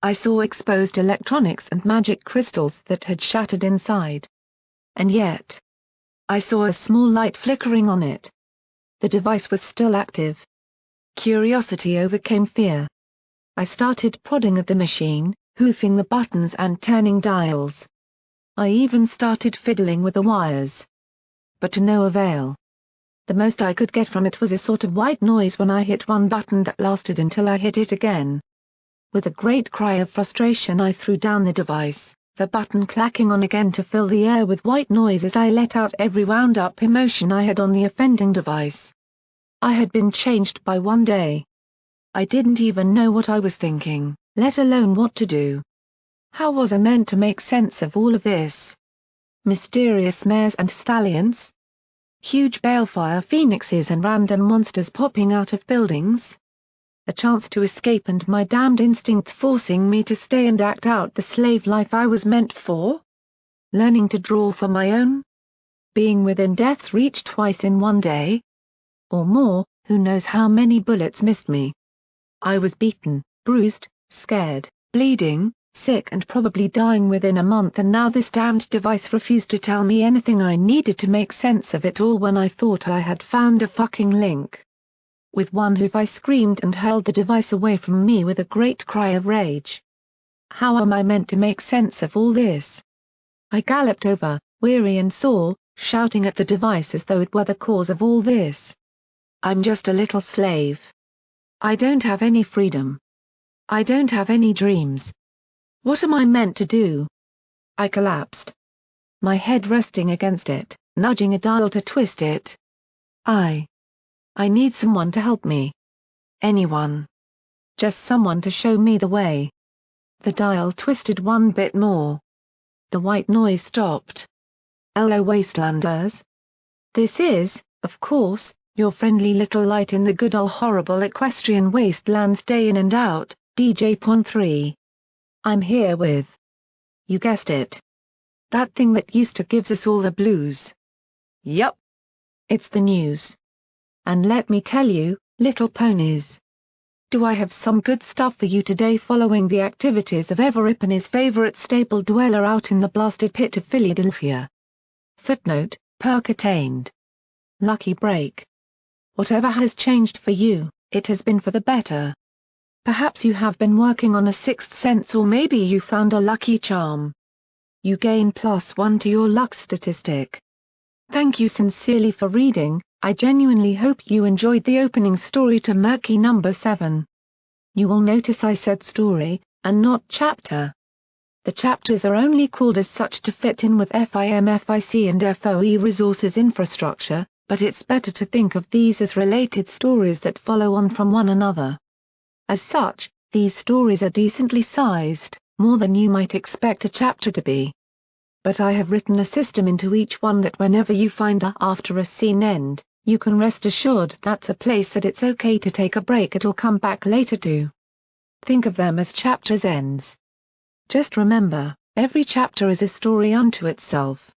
Speaker 1: I saw exposed electronics and magic crystals that had shattered inside. And yet, I saw a small light flickering on it. The device was still active. Curiosity overcame fear. I started prodding at the machine, hoofing the buttons and turning dials. I even started fiddling with the wires. But to no avail. The most I could get from it was a sort of white noise when I hit one button that lasted until I hit it again. With a great cry of frustration I threw down the device, the button clacking on again to fill the air with white noise as I let out every wound-up emotion I had on the offending device. I had been changed by one day. I didn't even know what I was thinking, let alone what to do. How was I meant to make sense of all of this? Mysterious mares and stallions? Huge balefire phoenixes and random monsters popping out of buildings? A chance to escape and my damned instincts forcing me to stay and act out the slave life I was meant for? Learning to draw for my own? Being within death's reach twice in one day? Or more, who knows how many bullets missed me. I was beaten, bruised, scared, bleeding, sick and probably dying within a month, and now this damned device refused to tell me anything I needed to make sense of it all when I thought I had found a fucking link. With one hoof I screamed and hurled the device away from me with a great cry of rage. How am I meant to make sense of all this? I galloped over, weary and sore, shouting at the device as though it were the cause of all this. I'm just a little slave. I don't have any freedom. I don't have any dreams. What am I meant to do? I collapsed. My head resting against it, nudging a dial to twist it. I need someone to help me. Anyone. Just someone to show me the way. The dial twisted one bit more. The white noise stopped. Hello Wastelanders. This is, of course, your friendly little light in the good old horrible equestrian wastelands day in and out, DJ Pon 3. I'm here with, you guessed it, that thing that used to gives us all the blues. Yup. It's the news. And let me tell you, little ponies. Do I have some good stuff for you today following the activities of Everip and his favorite staple dweller out in the blasted pit of Philadelphia. Footnote, perk attained. Lucky break. Whatever has changed for you, it has been for the better. Perhaps you have been working on a sixth sense, or maybe you found a lucky charm. You gain +1 to your luck statistic. Thank you sincerely for reading. I genuinely hope you enjoyed the opening story to Murky number 7. You will notice I said story, and not chapter. The chapters are only called as such to fit in with FIM, FIC and FOE resources infrastructure, but it's better to think of these as related stories that follow on from one another. As such, these stories are decently sized, more than you might expect a chapter to be. But I have written a system into each one that whenever you find a after a scene end, you can rest assured that's a place that it's okay to take a break at or come back later to. Think of them as chapters ends. Just remember, every chapter is a story unto itself.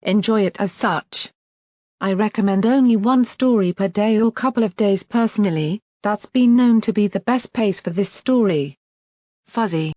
Speaker 1: Enjoy it as such. I recommend only one story per day or couple of days personally. That's been known to be the best pace for this story. Fuzzy.